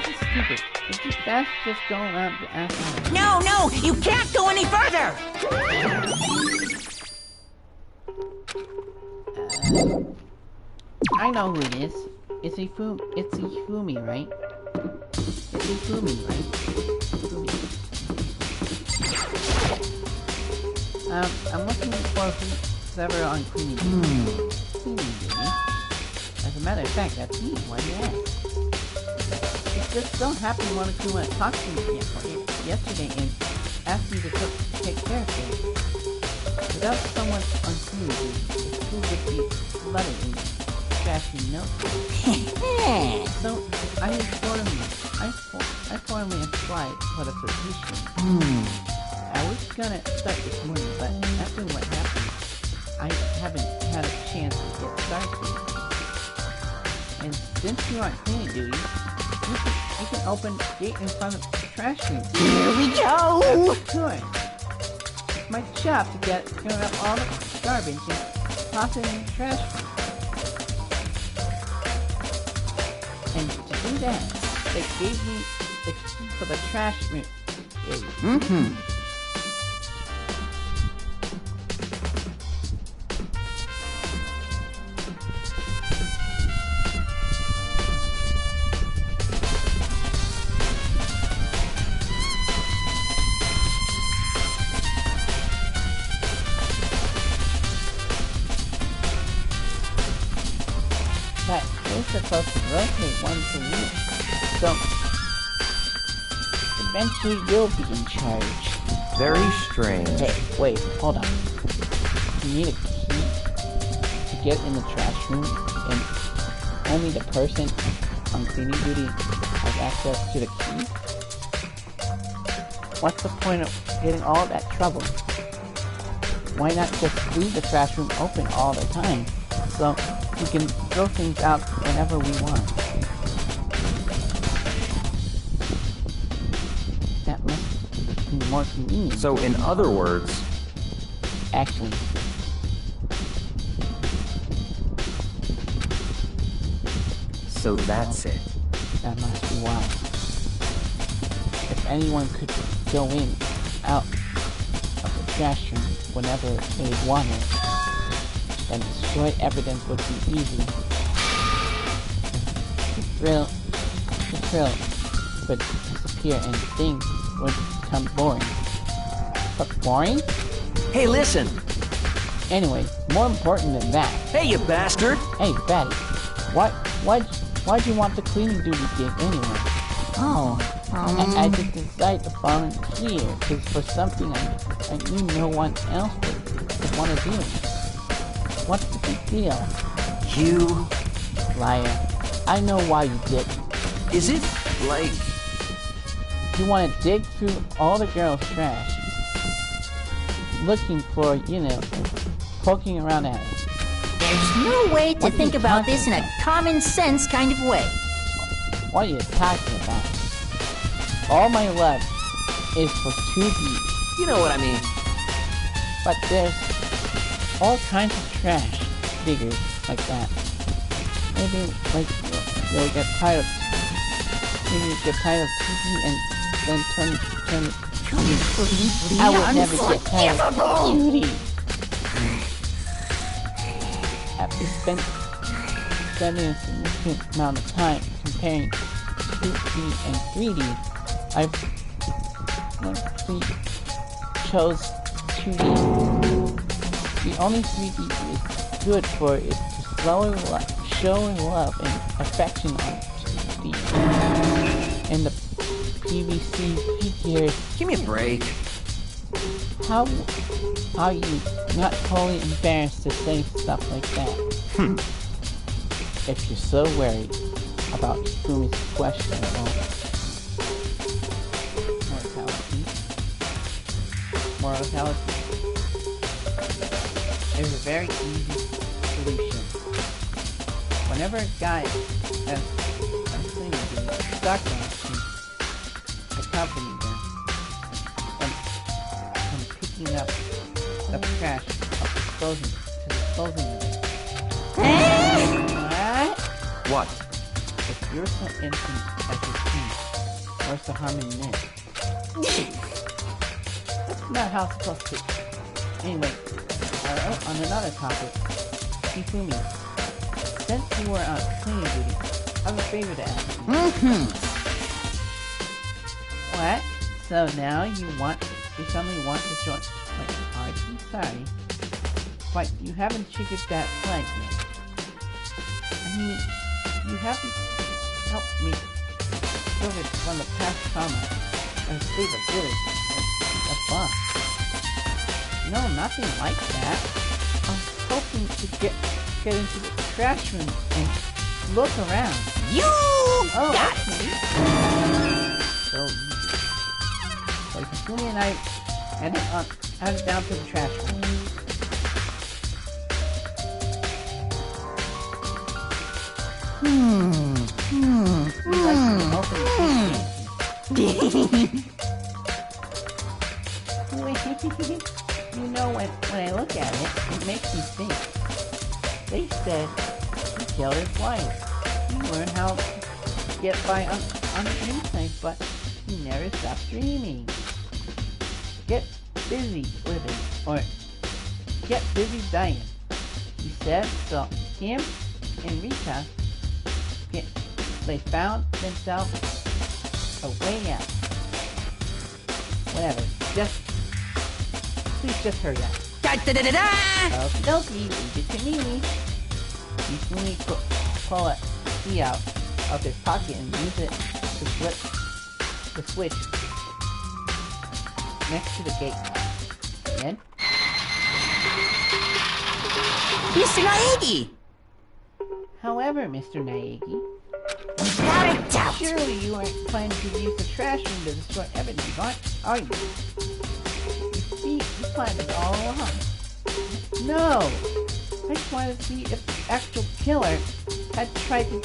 A: This is stupid. It's just best just go around to ask them.
C: No, you can't go any further!
A: I know who it is. It's Ifumi, right? It's Ifumi, right? Ifumi. I'm looking for whoever on cleaning duty. As a matter of fact, that's me. Why do you ask? It just so happened Monokuma talked to me yesterday and asked me to take care of things. Without someone on cleaning duty, the school would be flooded in trashy notes. So I formally applied for the position. I was gonna start this morning, but after what happened, I haven't had a chance to get started. And since you're on cleaning duty, you can open the gate in front of the trash room.
C: Here we go!
A: Good. It's my job to get up all the garbage and toss it in the trash room. And to do that, they gave me the key for the trash room. But they're supposed to rotate once a week. So eventually you'll be in charge.
B: Very strange.
A: Hey, wait, hold on. You need a key to get in the trash room, and only the person on cleaning duty has access to the key? What's the point of getting all that trouble? Why not just leave the trash room open all the time, so we can throw things out whenever we want? That must be more convenient.
B: So in other words,
A: Actually,
B: so that's it.
A: that must be why. If anyone could go in, out of the trash room whenever they wanted, then destroy evidence would be easy. The thrill would disappear and things would become boring. But boring?
F: Hey, listen!
A: Anyway, more important than that.
F: Hey, you bastard!
A: Hey, Betty, why'd you want the cleaning duty gig anyway?
C: Oh,
A: I just decided to volunteer because for something I knew no one else would want to do. What's the big deal?
F: You...
A: Liar. I know why you did.
F: Is it, like...
A: You want to dig through all the girls' trash, looking for, poking around at it.
C: there's no way to
A: What are
C: think
A: you
C: about
A: talking
C: this in a
A: about?
C: common sense kind of way.
A: What are you talking about? All my love is for 2D,
F: You know what I mean.
A: but there's all kinds of trash figures like that. Maybe you'll get tired of 2D and then turn it. I would never get tired of 2D. After spending a significant amount of time comparing 2D and 3D, I've mostly chose 2D. The only 3D is good for is to show love and affection on 2D. And the PVC figures.
F: Give me a break.
A: How are you not totally embarrassed to say stuff like that? If you're so worried about Fumi's questionable mortality, there's a very easy solution. Whenever a guy has a thing to be stuck on it, accompany them from picking up the trash of disposing of it. What?
B: What?
A: If you're so innocent as your team, where's the harm in this? That's not how it's supposed to. Anyway, on another topic, Hifumi, since you were on cleaning duty, I have a favor to ask you. What? So now you suddenly want to join my party? Sorry, but you haven't triggered that flag yet. I mean, you haven't helped me recover from the past trauma and save a village a boss. No, nothing like that. I was hoping to get into the trash room and look around.
C: You got it.
A: Okay. So easy. So Hifumi and I headed down to the trash room. We like to open the You know, when I look at it, it makes me think. They said he killed his wife. He learned how to get by on the inside, but he never stopped dreaming. Get busy living, or get busy dying. He said, so him and Rita, they found themselves a way out. Whatever, please just hurry up. Okie dokie, leave it to me. Hifumi pull a key out of his pocket and use it to flip the switch next to the gate. Then,
C: Mr. Naegi!
A: however, Mr. Naegi,
C: Without a doubt.
A: Surely you aren't planning to use the trash room to destroy evidence, are you? You see, you planned it all along. No! I just wanted to see if the actual killer had tried to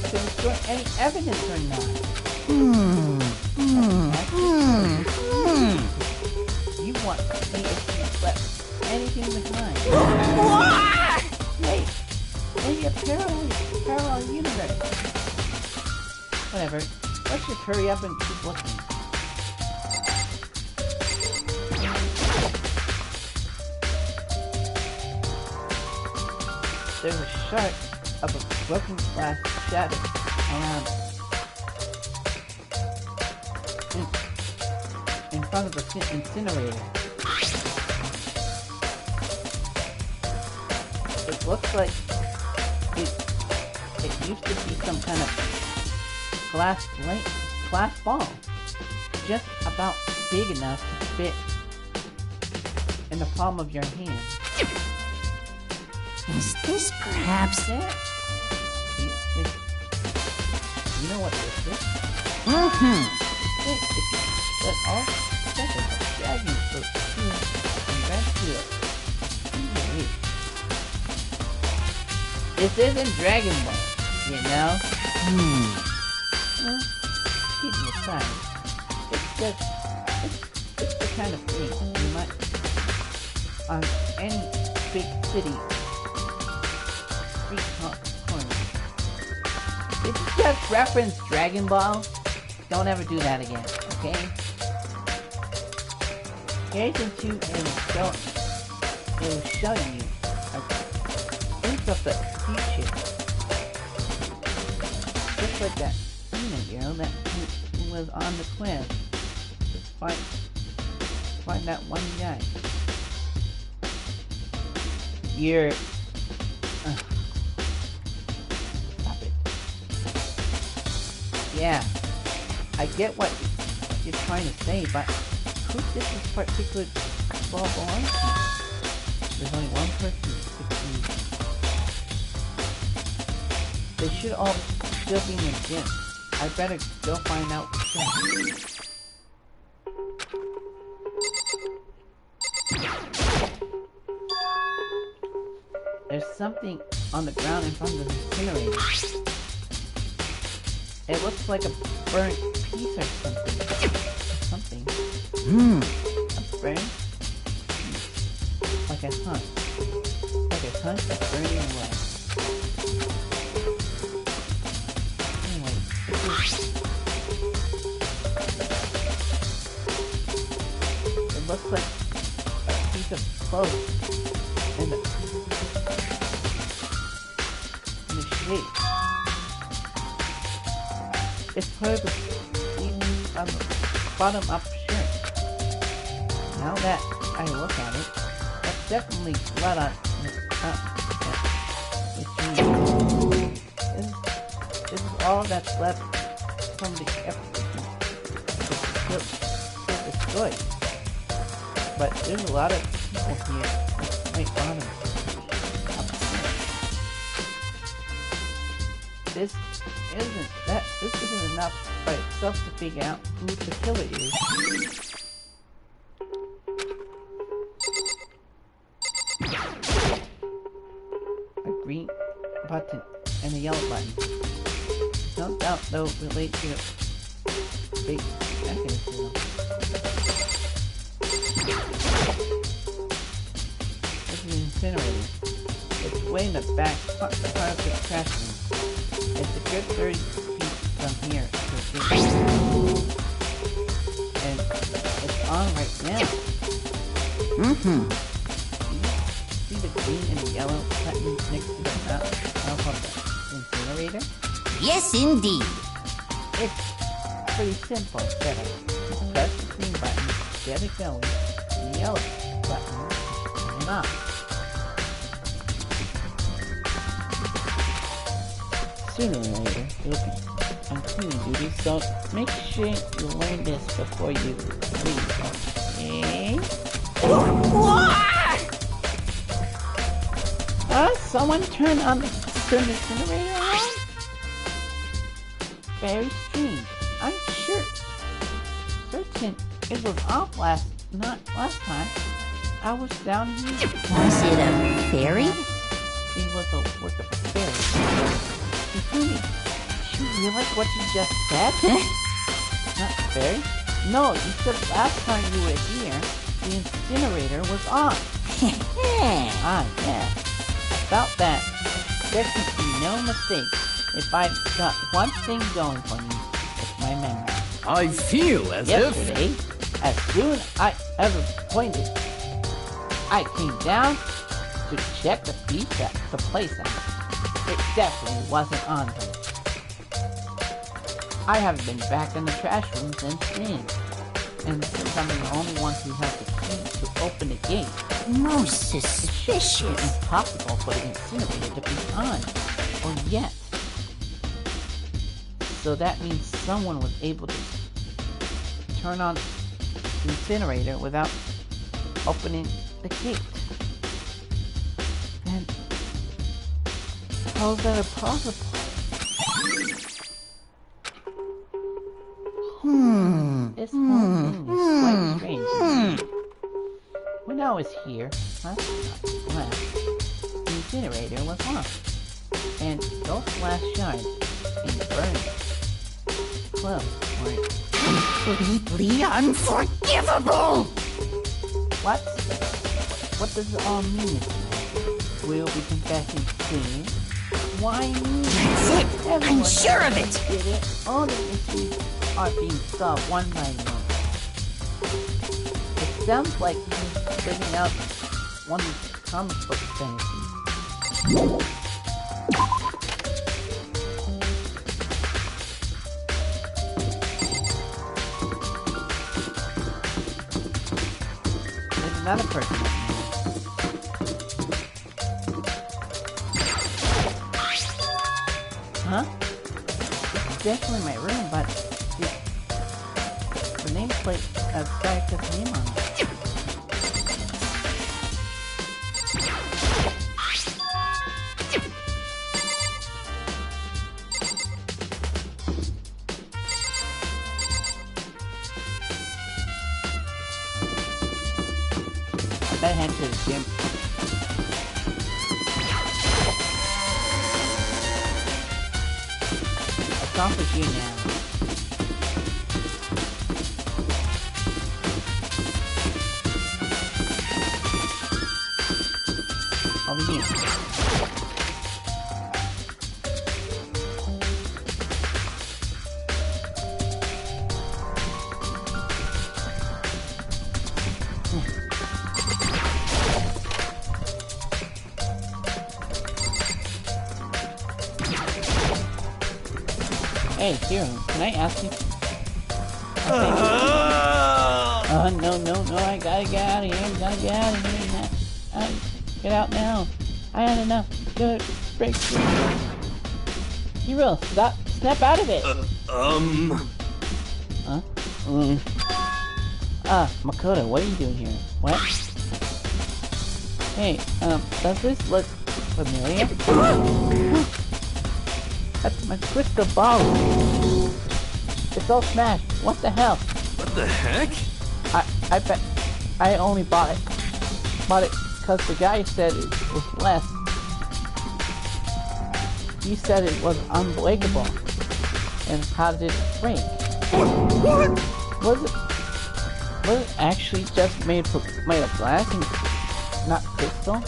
A: destroy any evidence or not. You want to see if she left anything behind. Hey, maybe a parallel universe. Whatever. Let's just hurry up and keep looking. There's a shark of a broken glass shattered around in front of the incinerator. It looks like it used to be some kind of glass ball, just about big enough to fit in the palm of your hand.
C: Is this perhaps it?
A: You know what this is? If you let all seconds of dragging for and rescue it. This isn't Dragon Ball, you know? Well, keeping aside, it's the kind of thing you might on any big city street corner. Did you just reference Dragon Ball? Don't ever do that again, okay? Here's into and it was showing you a glimpse of the future. Just like that girl that who was on the quiz. Just find that one guy. You're stop it. Yeah, I get what you're trying to say, but who did this particular ball belong to? There's only one person who could be. They should all still be in the gym. I better go find out soon. There's something on the ground in front of the incinerator. It looks like a burnt piece or something. A burnt piece. Like a hunt. Like a hunt that's burning away. Anyway, it looks like a piece of cloth in the shape. It's part of the bottom up shirt. Now that I look at it, that's definitely blood on which means this is all that's left from the episode destroyed. But there's a lot of people here with my bottom up shirt. This isn't enough by itself to figure out who the killer is. A green button and a yellow button. No doubt they'll relate to the big mechanism. This is an incinerator. It's way in the back part of the trash room. It's a good 30 feet from here to here. And it's on right now. See the green and the yellow buttons next to the mouth of the incinerator?
C: Yes, indeed.
A: It's pretty simple setup. Press the green button, get it going, and the yellow button, turn it off. Sooner or later, you'll be on cleaning duty, so make sure you learn this before you leave, okay? Someone turned the incinerator on? very strange. I'm certain it was off last time. I was down here.
C: Was it a fairy?
A: It was a work of a fairy. Did you realize what you just said? Not fairy? No, you said last time you were here, the incinerator was on. Ah, yeah. About that, there can be no mistake. If I've got one thing going for me, it's my memory.
B: I feel as
A: Yesterday, as soon as I ever pointed, I came down to check the place out. It definitely wasn't on here. I haven't been back in the trash room since then. And since I'm the only one who has the key to open the gate,
C: Most
A: it's
C: suspicious.
A: impossible for the incinerator to be on, or yet. So that means someone was able to turn on the incinerator without opening the gate. And how is that possible? This whole thing is quite strange. When I was here last the incinerator was on, and those glass shards in the burning clothes were
C: Completely unforgivable!
A: What does it all mean? We'll be confessing sin. Why me?
C: That's it! I'm
A: Everyone
C: sure of
A: else
C: it!
A: did it. All the issues are being solved one by one. It sounds like he's living out one of the comic book fantasies. There's another person. Huh? It's definitely my room, but the nameplate has Sayaka's name on it. I better head to the gym. Accomplish you now. Over here. Hey, Hero, can I ask you? No, I gotta get out of here, now. Get out now. I had enough. Good, break free. Hero, snap out of it. Huh? Makoto, what are you doing here? What? Hey, does this look familiar? That's my crystal ball. It's all smashed. What the hell?
B: What the heck?
A: I bet I only bought it because the guy said it was less. He said it was unbreakable. And how did it break?
B: What?
A: Was it actually just made of glass and not crystal?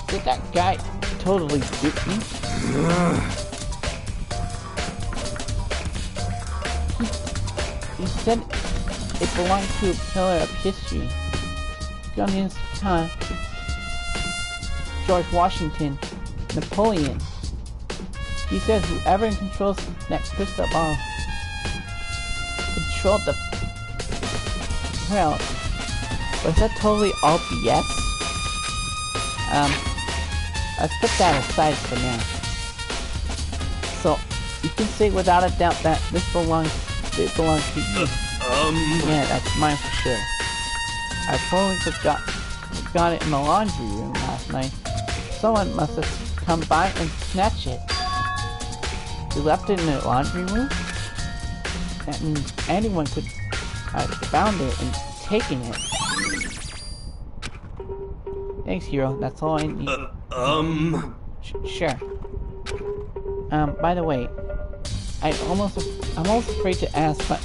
A: Did that guy totally dupe me? He said it belonged to a pillar of history. Genghis Khan, George Washington, Napoleon. He said whoever controls that crystal ball controlled the... Well, was that totally all BS? Let's put that aside for now. So, you can say without a doubt that it belongs to you. Yeah, that's mine for sure. I totally forgot it in the laundry room last night. Someone must have come by and snatch it. You left it in the laundry room? That means anyone could have found it and taken it. Thanks, Hero. That's all I need. Sure. By the way, I'm almost afraid to ask, but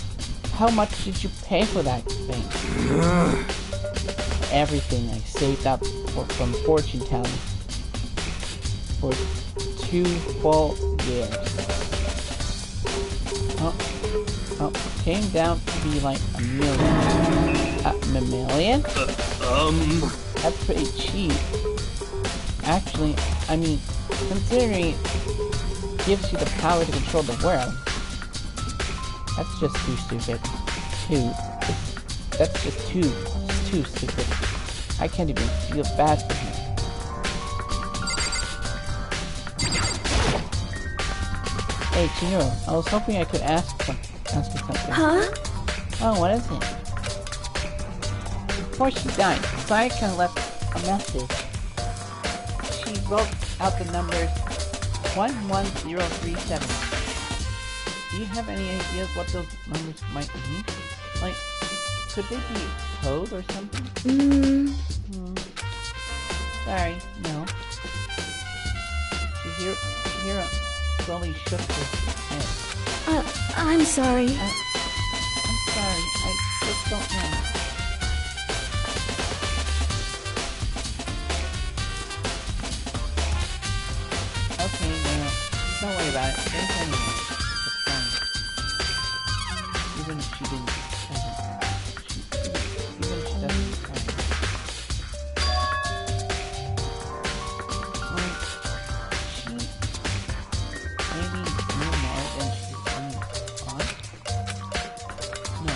A: how much did you pay for that thing? Everything I saved up from fortune telling for 2 full years. Oh, came down to be like $1 million. $1 million? That's pretty cheap. Actually, I mean, considering it gives you the power to control the world. That's just too stupid. That's just too stupid. I can't even feel bad for him. Hey, Chihiro, I was hoping I could ask you something.
E: Huh?
A: Oh, what is it? Before she died, Sayaka left a message. She wrote out the numbers 11037. Do you have any ideas what those numbers might mean? Like, could they be code or something? Sorry, no. Chihiro slowly shook her head.
E: I'm sorry.
A: I'm sorry, I just don't know. Okay, no, don't worry about it. Don't tell me. Even if she didn't, even if she doesn't try. Well, she maybe knew more than she was letting on. No,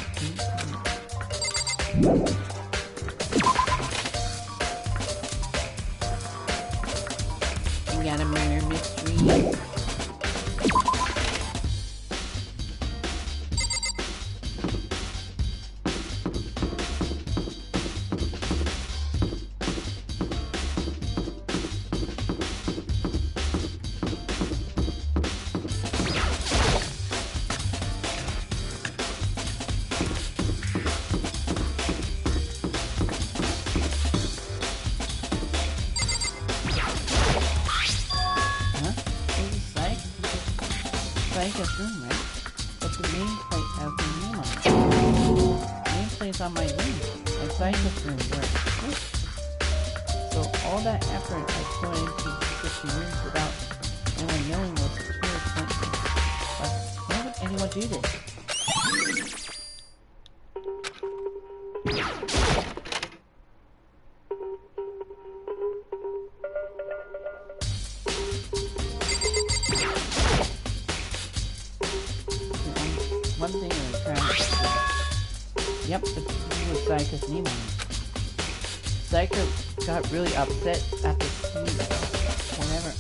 A: you got a murder mystery. Sayaka's room, right? But the nameplate has the name on it. Nameplate's on my room, and Sayaka's room where So all that effort I put into 50 rooms without anyone knowing was pure coincidence. But why would anyone do this? One thing in the trash. Yep, the TV was Sayaka's name on it. Sayaka got really upset after seeing whatever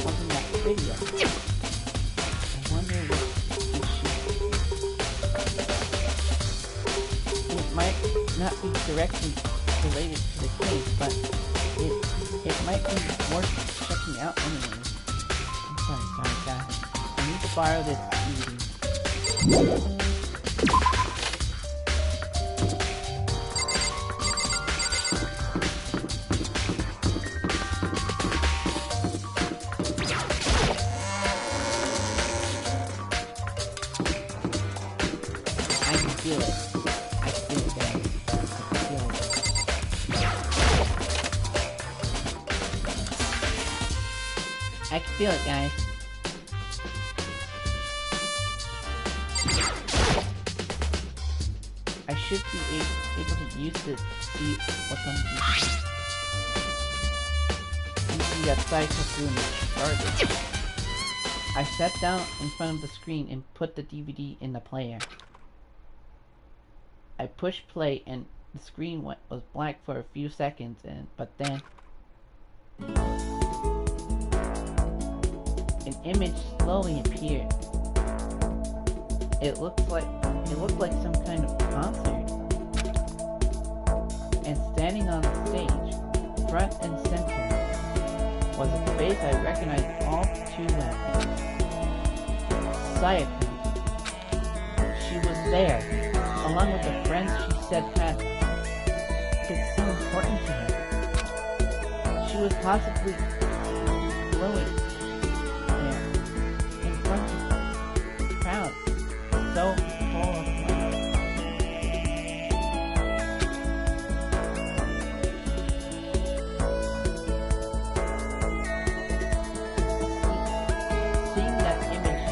A: was in that video. I wonder what it might not be directly related to the case, but it might be worth checking out anyways. I'm sorry, Sayaka. I need to borrow this DVD. I can feel it. I can feel it, guys. I can feel it. I can feel it, guys. I should be able to use this to see what's on the DVD. DVD that Sayaka's room started. I sat down in front of the screen and put the DVD in the player. I pushed play and the screen was black for a few seconds, but then an image slowly appeared. It looked like some kind of concert. And standing on the stage, front and center, was a face I recognized all too well. Sayaka. She was there, along with the friends she said had been so important to her. She was possibly glowing there, in front of the crowd, so full of life. Seeing that image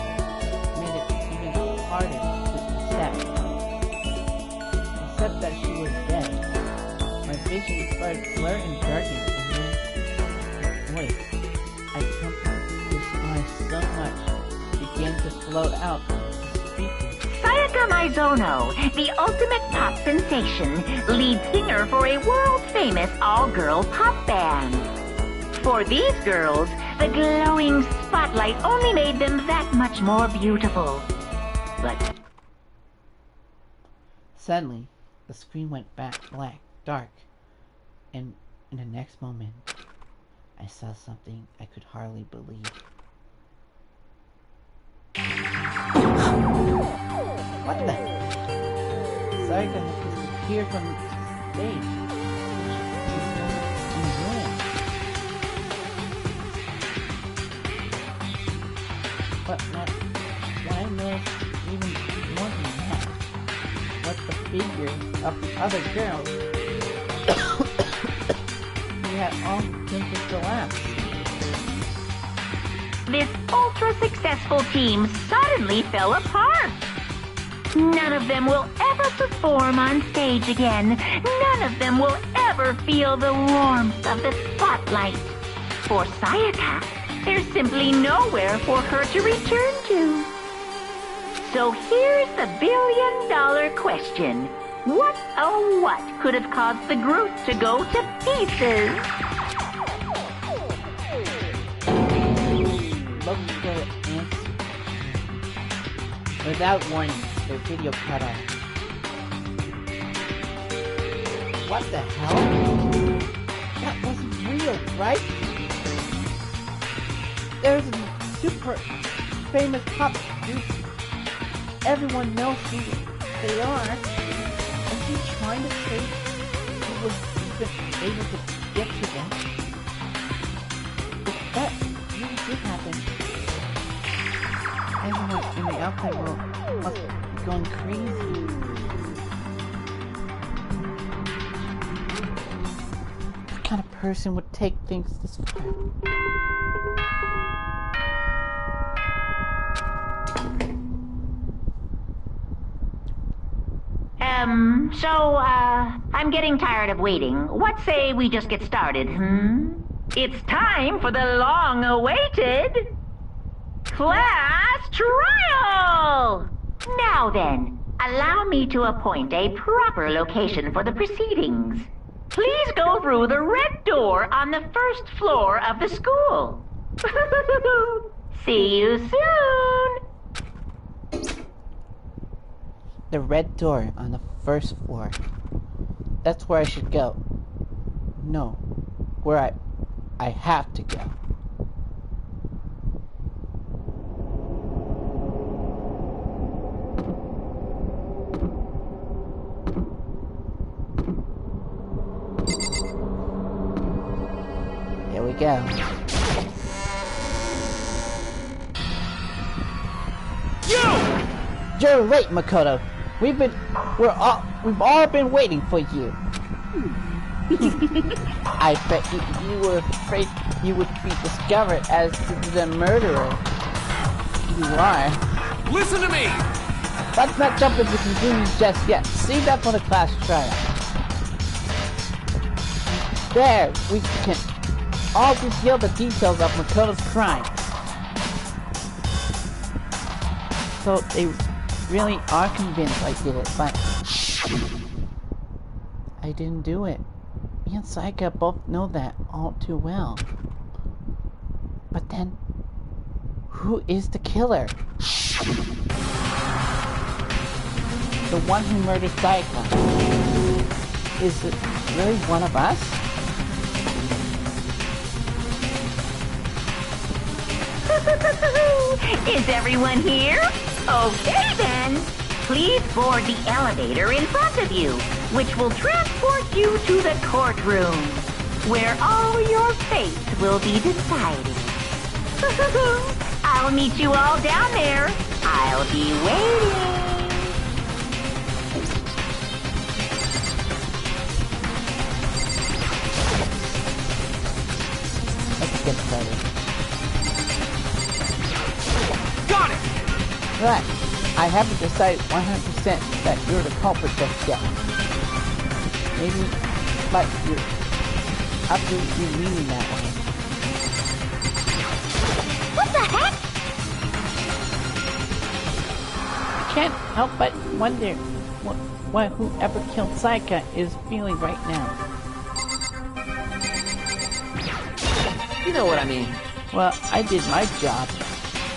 A: made it even harder to accept. Except that she was dead. My vision started blur and darkening, and then her voice, I despise so much, began to float out, speaking.
C: Sayaka Maizono, the ultimate pop sensation, lead singer for a world-famous all-girl pop band. For these girls, the glowing spotlight only made them that much more beautiful. But
A: Suddenly, the screen went back black, dark, and in the next moment, I saw something I could hardly believe. What the? Sayaka had disappeared from the stage. She was in ruins. But what I noticed even more than that was the figures of the other girls who had all simply collapsed.
C: this ultra-successful team suddenly fell apart. None of them will ever perform on stage again. None of them will ever feel the warmth of the spotlight. For Sayaka, there's simply nowhere for her to return to. So here's the billion-dollar question. What, oh what, could have caused the group to go to pieces?
A: Look for the answer. Without warning, their video cut off. What the hell? That wasn't real, right? There's a super famous pop group. Everyone knows who they are. Is he trying to say he was even able to get to them? If that really did happen, everyone in the outside world must be going crazy. What kind of person would take things this far?
C: I'm getting tired of waiting. What say we just get started, It's time for the long-awaited class trial! Now then, allow me to appoint a proper location for the proceedings. Please go through the red door on the first floor of the school. See you soon!
A: The red door on the first floor. That's where I should go. No, where I have to go. Here we go. You're late, Makoto. We've all been waiting for you. I bet you were afraid you would be discovered as the murderer. You are.
B: Listen to me!
A: Let's not jump into conclusions just yet. Save that for the class trial. There, we can all reveal the details of Makoto's crime. So they really are convinced I did it, but I didn't do it. Me and Sayaka both know that all too well. But then, who is the killer? The one who murdered Sayaka. Is it really one of us?
C: Is everyone here? Okay then. Please board the elevator in front of you, which will transport you to the courtroom, where all your fates will be decided. I'll meet you all down there. I'll be waiting.
A: Let's get started.
B: Got it!
A: Right. I haven't decided 100% that you're the culprit just yet. Maybe, but you're absolutely leaning that way.
E: What the heck?
A: I can't help but wonder what whoever killed Saika is feeling right now.
F: You know what I mean.
A: Well, I did my job.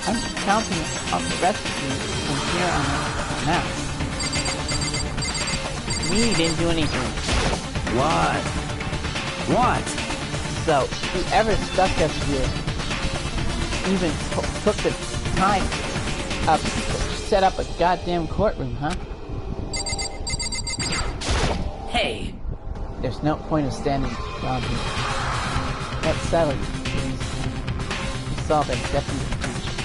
A: I'm counting on the rest of you from here on out. We didn't do anything.
B: What? What?
A: So, whoever stuck us here even took the time to set up a goddamn courtroom, huh?
F: Hey!
A: There's no point of standing around here. Let's settle it, please. Solve a definite future.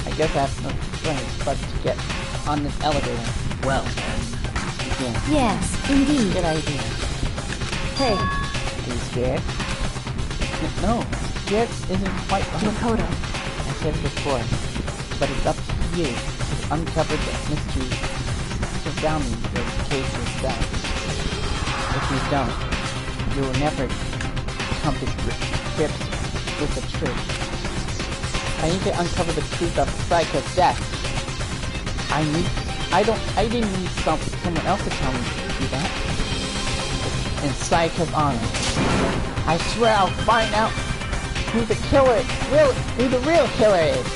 A: I guess I have no choice but to get on this elevator.
F: Well,
A: Yeah,
E: Yes, indeed.
A: good idea.
E: Hey,
A: Are you scared? No, scared isn't quite right.
E: Makoto.
A: I said it before, but it's up to you to uncover the mystery surrounding this case yourself. If you don't, you will never come to grips with the truth. I need to uncover the truth of Saika's death. I didn't need someone else to tell me to do that. In Saika's honor. I swear I'll find out who the real killer is.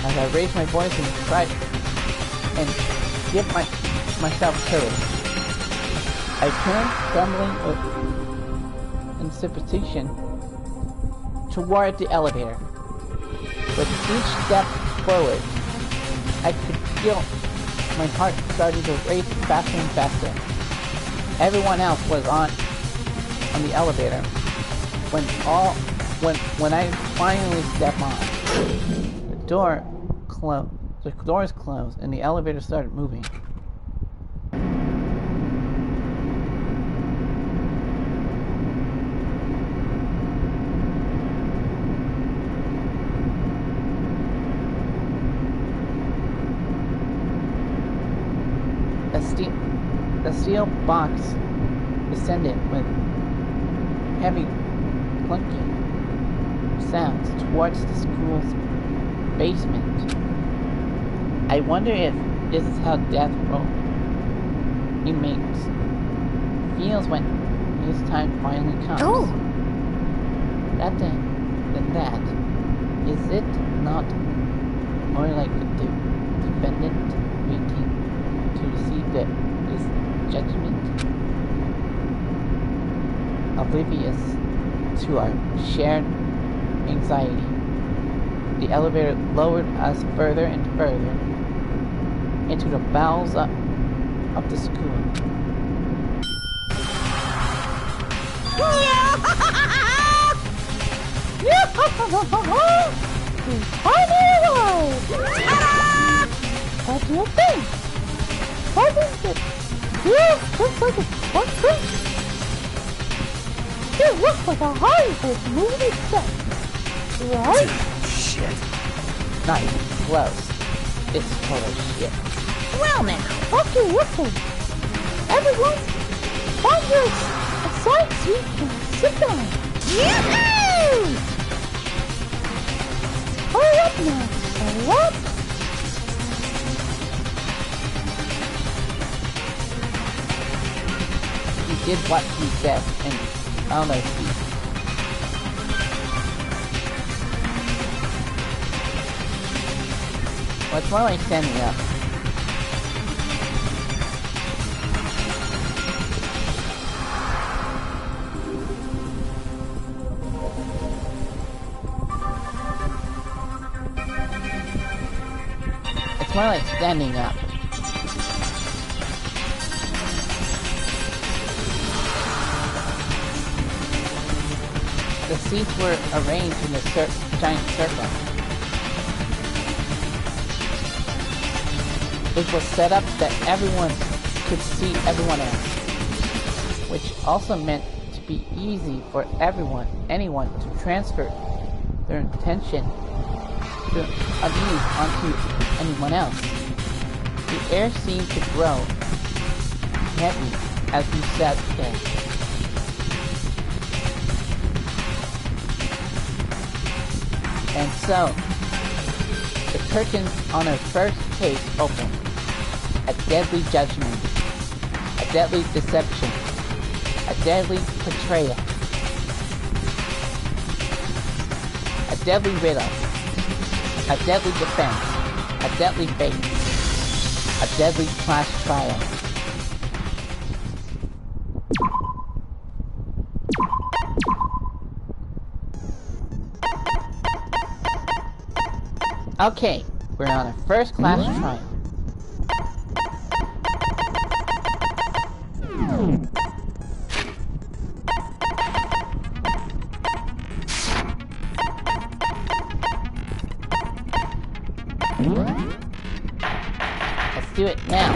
A: As I raise my voice and try and give myself courage. I turn, trembling with anticipation, toward the elevator. With each step forward, I could feel my heart starting to race faster and faster. Everyone else was on the elevator when I finally step on. The doors closed and the elevator started moving. The steel box descended with heavy clunking sounds towards the school's basement. I wonder if this is how death row inmates feels when his time finally comes.
E: Oh!
A: Than that, is it not more like the defendant waiting to receive his judgment? Oblivious to our shared anxiety, the elevator lowered us further and further into the bowels of the school. What do you think? Doesn't it feel just like a portrait? It looks like a Hollywood movie set, right?
F: Shit.
A: Not even close. It's total shit.
C: Well now,
A: Okay. Everyone, find your assigned seat and sit down.
C: Yahoo!
A: Hurry up now. Hurry up. He did what he said and found our seat. Well, it's more like standing up. more like standing up. The seats were arranged in a giant circle. It was set up that everyone could see everyone else, which also meant to be easy for anyone to transfer their intention of you onto anyone else. The air seemed to grow heavy as we sat there. And so, the curtains on our first case opened. A deadly judgment, a deadly deception, a deadly betrayal, a deadly riddle, a deadly defense, a deadly fate, a deadly class trial. Okay, we're on a first class trial. Let's do it now.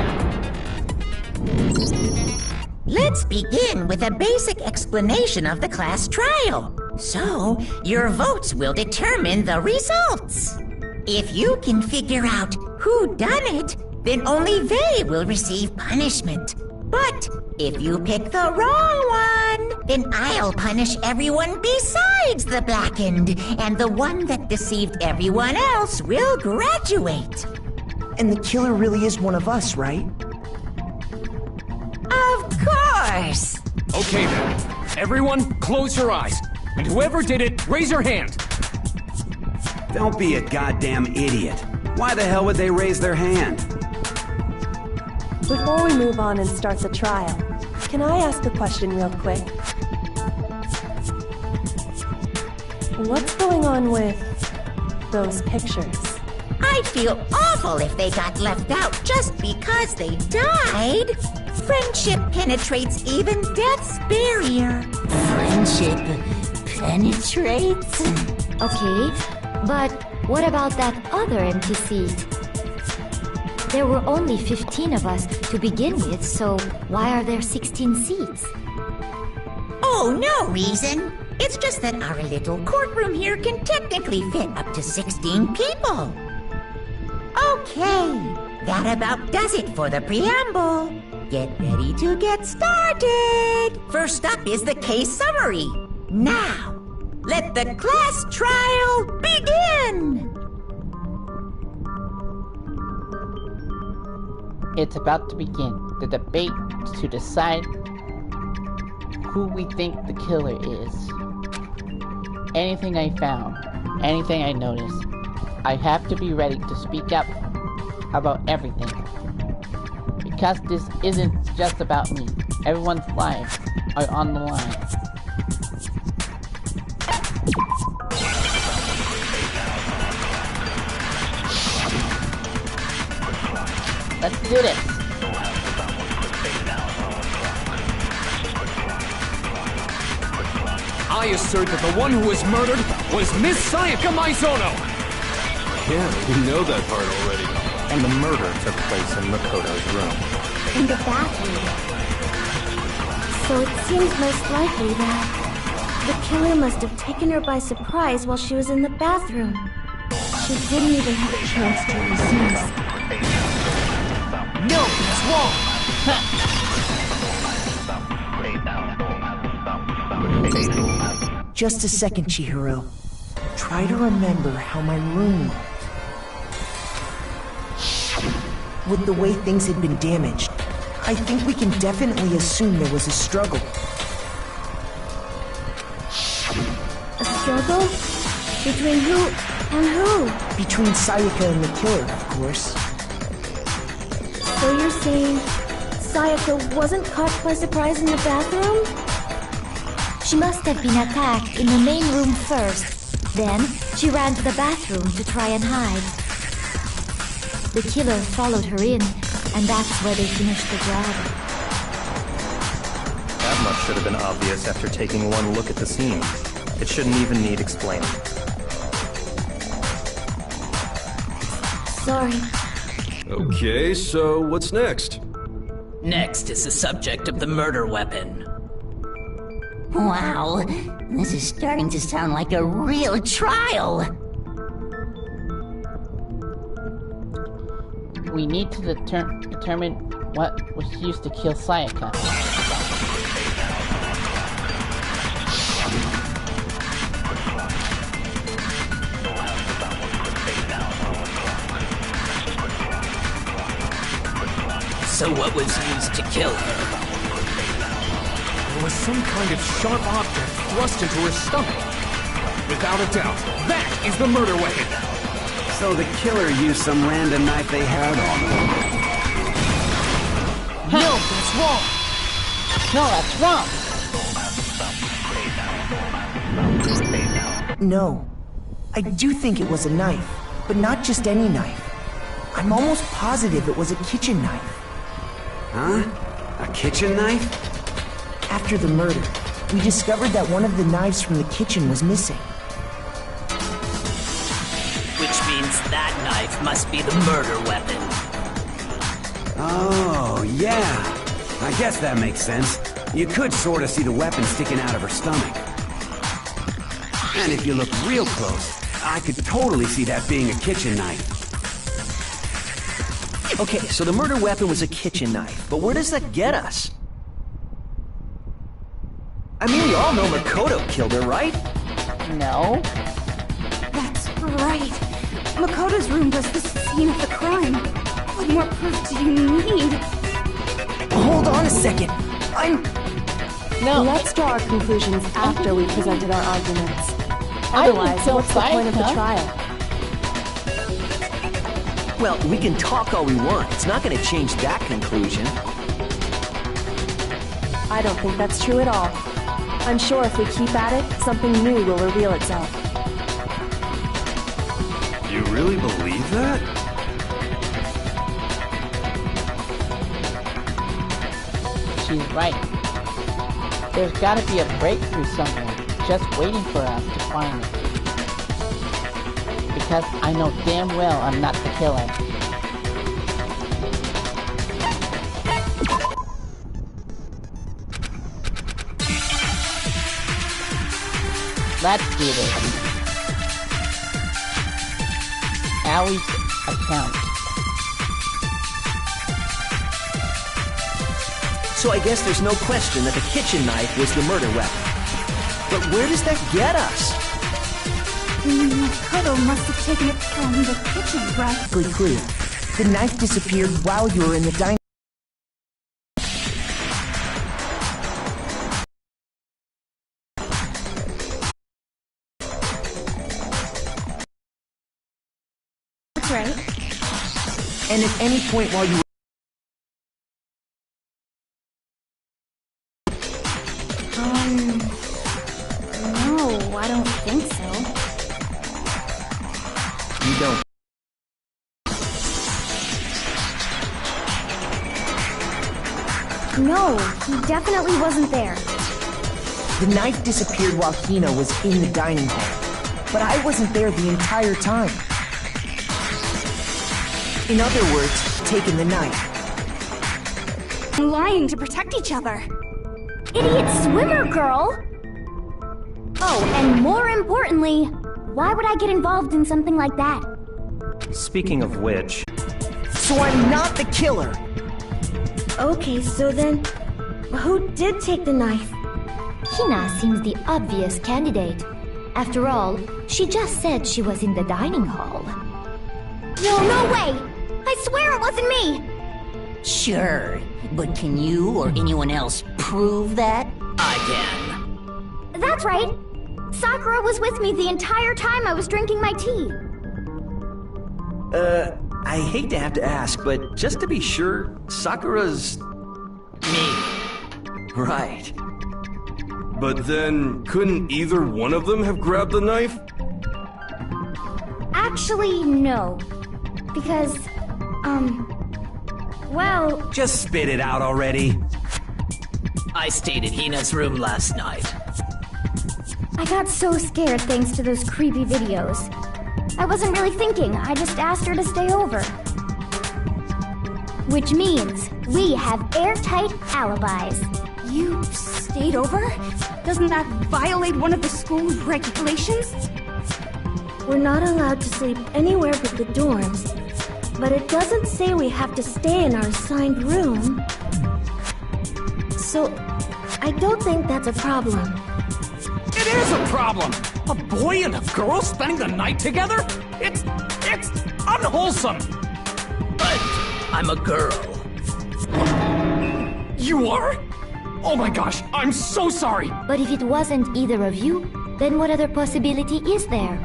C: Let's begin with a basic explanation of the class trial. So, your votes will determine the results. If you can figure out who done it, then only they will receive punishment. But if you pick the wrong one, then I'll punish everyone besides the blackened, and the one that deceived everyone else will graduate.
G: And the killer really is one of us, right?
C: Of course!
F: Okay then. Everyone, close your eyes. And whoever did it, raise your hand.
B: Don't be a goddamn idiot. Why the hell would they raise their hand?
D: Before we move on and start the trial, can I ask a question real quick? What's going on with those pictures?
C: I'd feel awful if they got left out just because they died. Friendship penetrates even death's barrier.
E: Friendship penetrates? Okay, but what about that other empty seat? There were only 15 of us to begin with, so why are there 16 seats?
C: Oh, no reason. It's just that our little courtroom here can technically fit up to 16 people. Okay, that about does it for the preamble. Get ready to get started. First up is the case summary. Now, let the class trial begin.
A: It's about to begin. The debate to decide who we think the killer is. Anything I found, anything I noticed, I have to be ready to speak up about everything. Because this isn't just about me. Everyone's lives are on the line. Let's do this.
F: I assert that the one who was murdered was Miss Sayaka Maizono.
H: Yeah, we know that part already. And the murder took place in Makoto's room.
E: In the bathroom. So it seems most likely that the killer must have taken her by surprise while she was in the bathroom. She didn't even have a chance to resist.
F: No, it's wrong.
G: Just a second, Chihiro. Try to remember how my room looked. With the way things had been damaged, I think we can definitely assume there was a struggle.
E: A struggle? Between who and who?
G: Between Sayaka and the killer, of course.
E: So you're saying Sayaka wasn't caught by surprise in the bathroom? She must have been attacked in the main room first. Then, she ran to the bathroom to try and hide. The killer followed her in, and that's where they finished the job.
H: That much should have been obvious after taking one look at the scene. It shouldn't even need explaining.
E: Sorry.
I: Okay, so what's next?
J: Next is the subject of the murder weapon.
C: Wow, this is starting to sound like a real trial.
A: We need to determine what was used to kill Sayaka.
J: So what was used to kill her?
F: There was some kind of sharp object thrust into her stomach. Without a doubt, that is the murder weapon.
B: So the killer used some random knife they had on them.
A: No, that's wrong. No, that's wrong.
G: No. I do think it was a knife, but not just any knife. I'm almost positive it was a kitchen knife.
B: Huh? A kitchen knife?
G: After the murder, we discovered that one of the knives from the kitchen was missing.
J: Which means that knife must be the murder weapon.
B: Oh, yeah. I guess that makes sense. You could sort of see the weapon sticking out of her stomach. And if you look real close, I could totally see that being a kitchen knife.
K: Okay, so the murder weapon was a kitchen knife, but where does that get us? I mean, we all know Makoto killed her, right?
A: No.
E: That's right. Makoto's room was the scene of the crime. What more proof do you need?
G: Hold on a second.
A: No.
D: Let's draw our conclusions after we've presented our arguments.
A: I didn't
D: Otherwise,
A: kill
D: what's the point of the
A: Sayaka.
D: trial?
K: Well, we can talk all we want. It's not going to change that conclusion.
D: I don't think that's true at all. I'm sure if we keep at it, something new will reveal itself.
I: You really believe that?
A: She's right. There's gotta be a breakthrough somewhere, just waiting for us to find it. Because I know damn well I'm not the killer. Let's do this. Allie's account.
K: So I guess there's no question that the kitchen knife was the murder weapon. But where does that get us?
E: Makoto must have taken it from the kitchen, right?
G: Perfectly clear. The knife disappeared while you were in the dining.
E: That's right.
G: And at any point while you were...
E: No, I don't think so.
K: You don't.
E: No, he definitely wasn't there.
G: The knife disappeared while Hina was in the dining hall. But I wasn't there the entire time. In other words, taking the knife.
E: Lying to protect each other. Idiot swimmer girl! Oh, and more importantly, why would I get involved in something like that?
H: Speaking of which,
G: So I'm not the killer!
E: Okay, so then, who did take the knife? Hina seems the obvious candidate. After all, she just said she was in the dining hall. No way! I swear it wasn't me!
C: Sure, but can you or anyone else prove that?
J: I can.
E: That's right! Sakura was with me the entire time I was drinking my tea.
K: I hate to have to ask, but just to be sure, Sakura's...
J: Me.
K: Right.
I: But then, couldn't either one of them have grabbed the knife?
E: Actually, no. Because Well...
B: Just spit it out already.
J: I stayed in Hina's room last night.
E: I got so scared thanks to those creepy videos. I wasn't really thinking, I just asked her to stay over. Which means we have airtight alibis.
L: You stayed over? Doesn't that violate one of the school's regulations?
E: We're not allowed to sleep anywhere but the dorms. But it doesn't say we have to stay in our assigned room. So, I don't think that's a problem.
F: It is a problem! A boy and a girl spending the night together? It's unwholesome!
J: But I'm a girl.
F: You are? Oh my gosh, I'm so sorry!
E: But if it wasn't either of you, then what other possibility is there?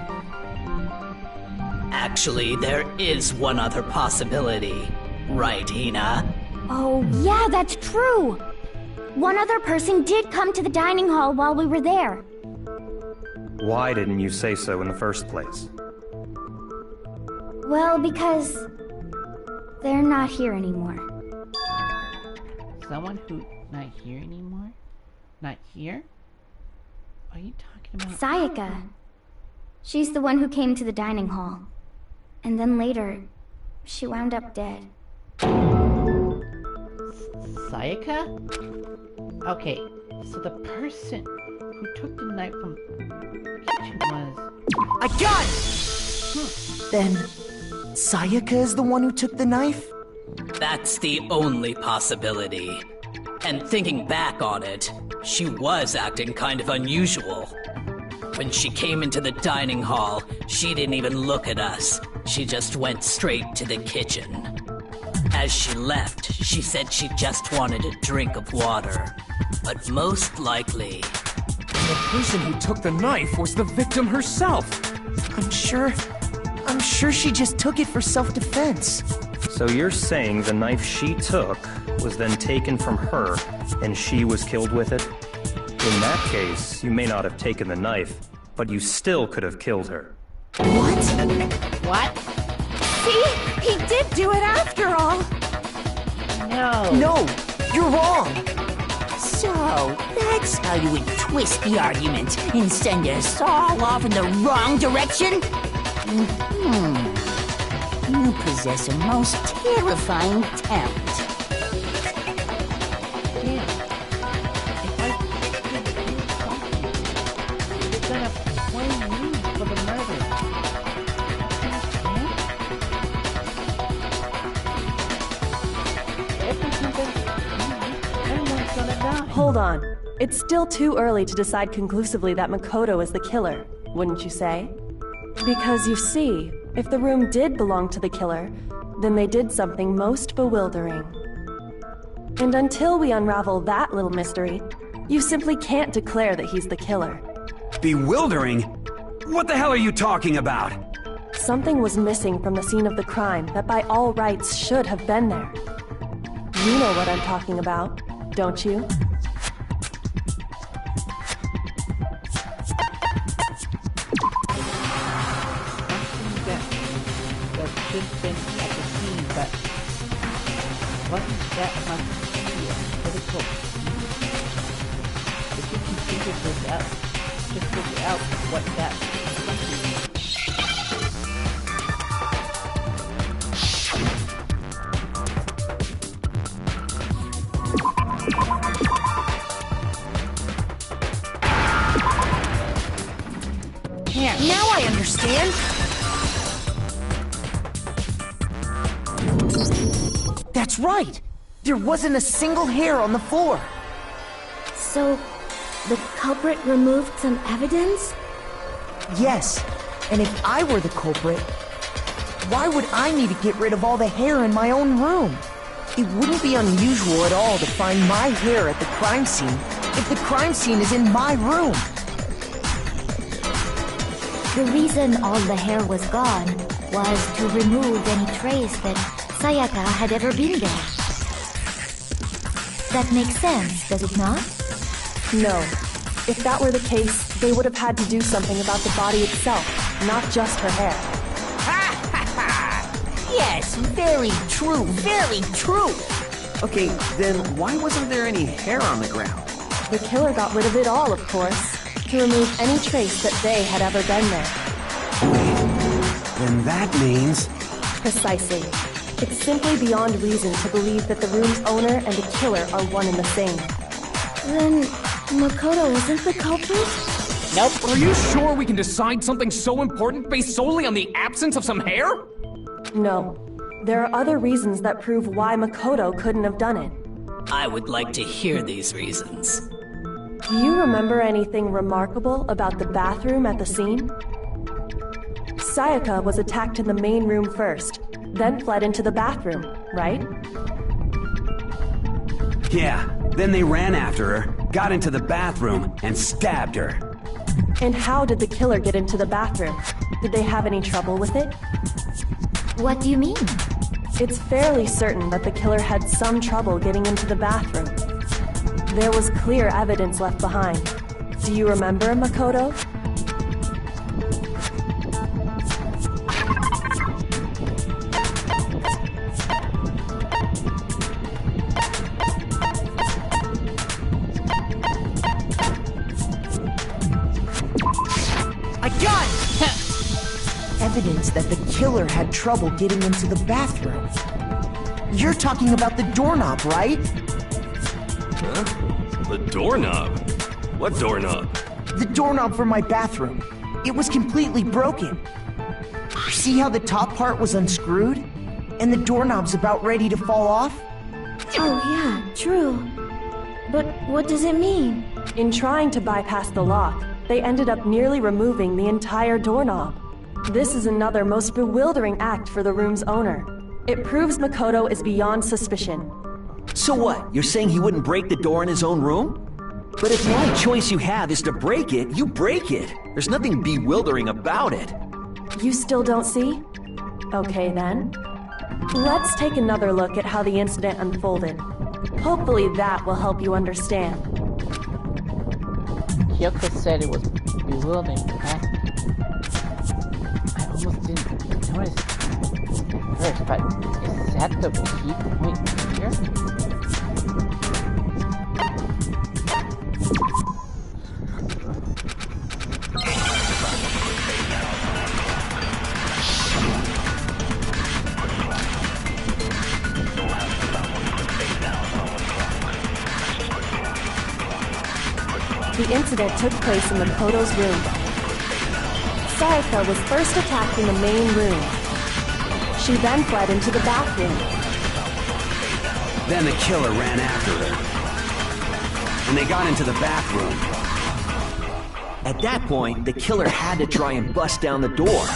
J: Actually, there is one other possibility. Right, Hina?
E: Oh, yeah, that's true! One other person did come to the dining hall while we were there.
H: Why didn't you say so in the first place?
E: Well, because... they're not here anymore.
A: Someone who's not here anymore? Not here? What are you talking about?
E: Sayaka. She's the one who came to the dining hall. And then later, she wound up dead.
A: Sayaka? Okay, so the person who took the knife from the kitchen was...
G: I got it! Then, Sayaka is the one who took the knife?
J: That's the only possibility. And thinking back on it, she was acting kind of unusual. When she came into the dining hall, she didn't even look at us. She just went straight to the kitchen. As she left, she said she just wanted a drink of water. But most likely...
F: the person who took the knife was the victim herself.
G: I'm sure she just took it for self-defense.
H: So you're saying the knife she took was then taken from her, and she was killed with it? In that case, you may not have taken the knife, but you still could have killed her.
G: What?
A: What?
L: See? He did do it after all!
G: No, you're wrong!
C: So, that's how you would twist the argument and send us all off in the wrong direction? You possess a most terrifying talent.
D: Hold on. It's still too early to decide conclusively that Makoto is the killer, wouldn't you say? Because you see, if the room did belong to the killer, then they did something most bewildering. And until we unravel that little mystery, you simply can't declare that he's the killer.
B: Bewildering? What the hell are you talking about?
D: Something was missing from the scene of the crime that by all rights should have been there. You know what I'm talking about, don't you?
A: Should have been at the scene, but wasn't that much really close. If you can figure this out, just figure out what that something is.
G: Yeah, now I understand! That's right! There wasn't a single hair on the floor!
E: So, the culprit removed some evidence?
G: Yes, and if I were the culprit, why would I need to get rid of all the hair in my own room? It wouldn't be unusual at all to find my hair at the crime scene if the crime scene is in my room.
E: The reason all the hair was gone was to remove any trace that Sayaka had ever been there. That makes sense, does it not?
D: No. If that were the case, they would have had to do something about the body itself, not just her hair.
K: Yes, very true, very true. Okay, then why wasn't there any hair on the ground?
D: The killer got rid of it all, of course, to remove any trace that they had ever been there.
B: Wait, then that means...
D: Precisely. It's simply beyond reason to believe that the room's owner and the killer are one and the same.
E: Then Makoto isn't the culprit?
F: Nope. Are you sure we can decide something so important based solely on the absence of some hair?
D: No. There are other reasons that prove why Makoto couldn't have done it.
J: I would like to hear these reasons.
D: Do you remember anything remarkable about the bathroom at the scene? Sayaka was attacked in the main room first, then fled into the bathroom, right?
B: Yeah, then they ran after her, got into the bathroom, and stabbed her.
D: And how did the killer get into the bathroom? Did they have any trouble with it?
E: What do you mean?
D: It's fairly certain that the killer had some trouble getting into the bathroom. There was clear evidence left behind. Do you remember, Makoto?
G: Evidence that the killer had trouble getting into the bathroom. You're talking about the doorknob, right?
I: Huh? The doorknob? What doorknob?
G: The doorknob for my bathroom. It was completely broken. See how the top part was unscrewed? And the doorknob's about ready to fall off?
E: Oh yeah, true. But what does it mean?
D: In trying to bypass the lock, they ended up nearly removing the entire doorknob. This is another most bewildering act for the room's owner. It proves Makoto is beyond suspicion.
K: So what? You're saying he wouldn't break the door in his own room? But if the only choice you have is to break it, you break it. There's nothing bewildering about it.
D: You still don't see? Okay then. Let's take another look at how the incident unfolded. Hopefully that will help you understand.
A: Kyoko said it was bewildering, huh? I almost didn't notice at first, but is that the key point here?
D: The incident took place in Makoto's room. Sayaka was first attacked in the main room. She then fled into the bathroom.
B: Then the killer ran after her. And they got into the bathroom.
K: At that point, the killer had to try and bust down the door,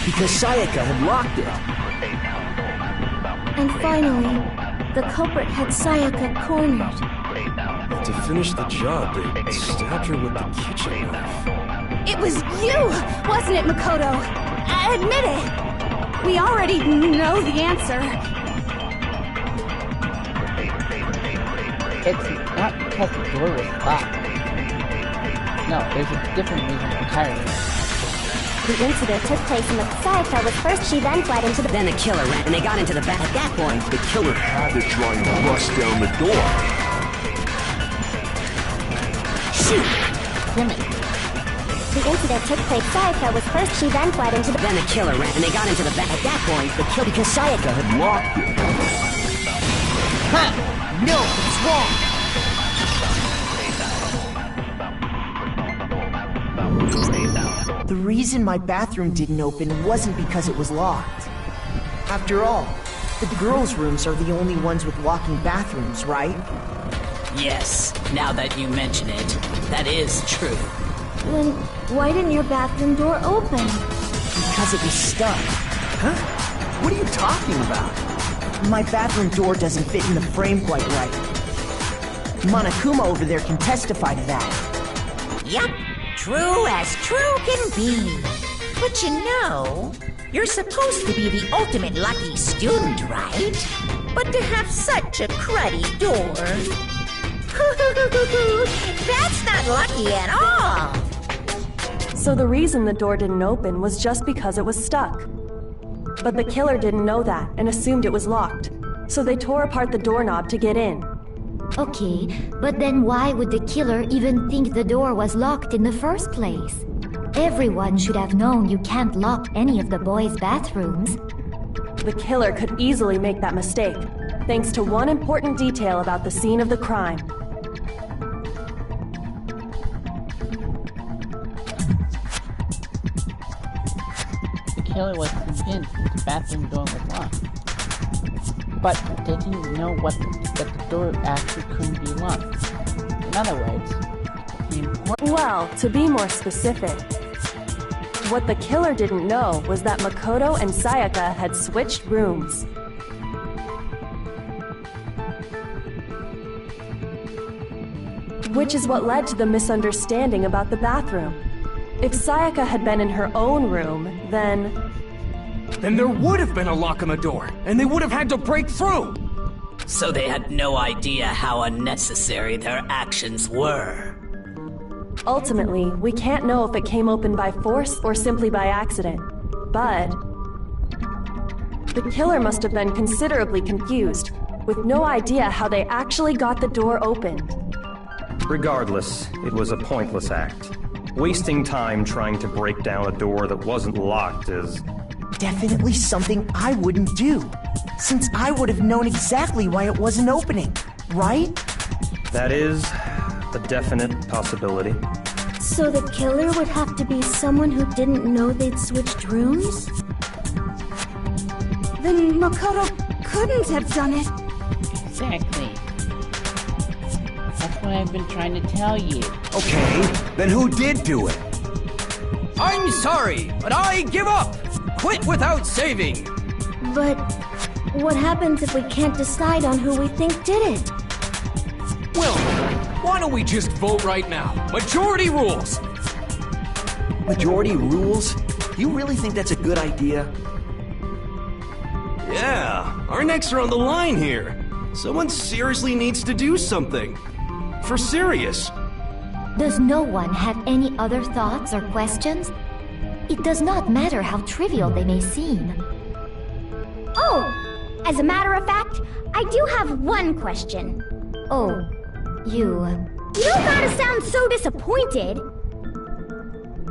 K: because Sayaka had locked it.
E: And finally, the culprit had Sayaka cornered.
I: To finish the job, they stabbed her with the kitchen knife.
L: It was you, wasn't it, Makoto? Admit it. We already know the answer.
A: It's not because the door was locked. No, there's a different reason entirely.
M: The incident took place in the Sayaka was first, she then fled into the...
K: Then the killer ran, and they got into the bath. At that point, the killer had to try and bust down the door. Shoot!
A: Damn it.
M: The incident took place, Sayaka was first, she then fled into the...
K: Then the killer ran, and they got into the bath. At that point, the killer... Because Sayaka had locked it.
A: Huh!
G: No, it's wrong! The reason my bathroom didn't open wasn't because it was locked. After all, the girls' rooms are the only ones with walking bathrooms, right?
J: Yes, now that you mention it, that is true.
E: Then why didn't your bathroom door open?
G: Because it was stuck.
K: Huh? What are you talking about?
G: My bathroom door doesn't fit in the frame quite right. Monokuma over there can testify to that.
C: Yep, true as true can be. But you know, you're supposed to be the ultimate lucky student, right? But to have such a cruddy door... That's not lucky at all!
D: So the reason the door didn't open was just because it was stuck. But the killer didn't know that and assumed it was locked. So they tore apart the doorknob to get in.
E: Okay, but then why would the killer even think the door was locked in the first place? Everyone should have known you can't lock any of the boys' bathrooms.
D: The killer could easily make that mistake, thanks to one important detail about the scene of the crime.
A: The killer was convinced that the bathroom door was locked, but they didn't know that the door actually couldn't be locked. In other words, the important...
D: Well, to be more specific, what the killer didn't know was that Makoto and Sayaka had switched rooms. Which is what led to the misunderstanding about the bathroom. If Sayaka had been in her own room, then
F: there would have been a lock on the door, and they would have had to break through!
J: So they had no idea how unnecessary their actions were.
D: Ultimately, we can't know if it came open by force or simply by accident. But the killer must have been considerably confused, with no idea how they actually got the door opened.
H: Regardless, it was a pointless act. Wasting time trying to break down a door that wasn't locked is...
G: definitely something I wouldn't do, since I would have known exactly why it wasn't opening, right?
H: That is a definite possibility.
E: So the killer would have to be someone who didn't know they'd switched rooms?
L: Then Makoto couldn't have done it.
A: Exactly. That's what I've been trying to tell you.
B: Okay, then who did do it?
F: I'm sorry, but I give up! Quit without saving!
E: But what happens if we can't decide on who we think did it?
F: Well, why don't we just vote right now? Majority rules!
K: Majority rules? You really think that's a good idea?
I: Yeah, our necks are on the line here. Someone seriously needs to do something. For serious.
E: Does no one have any other thoughts or questions? It does not matter how trivial they may seem.
M: Oh! As a matter of fact, I do have one question.
E: Oh, you
M: don't gotta sound so disappointed.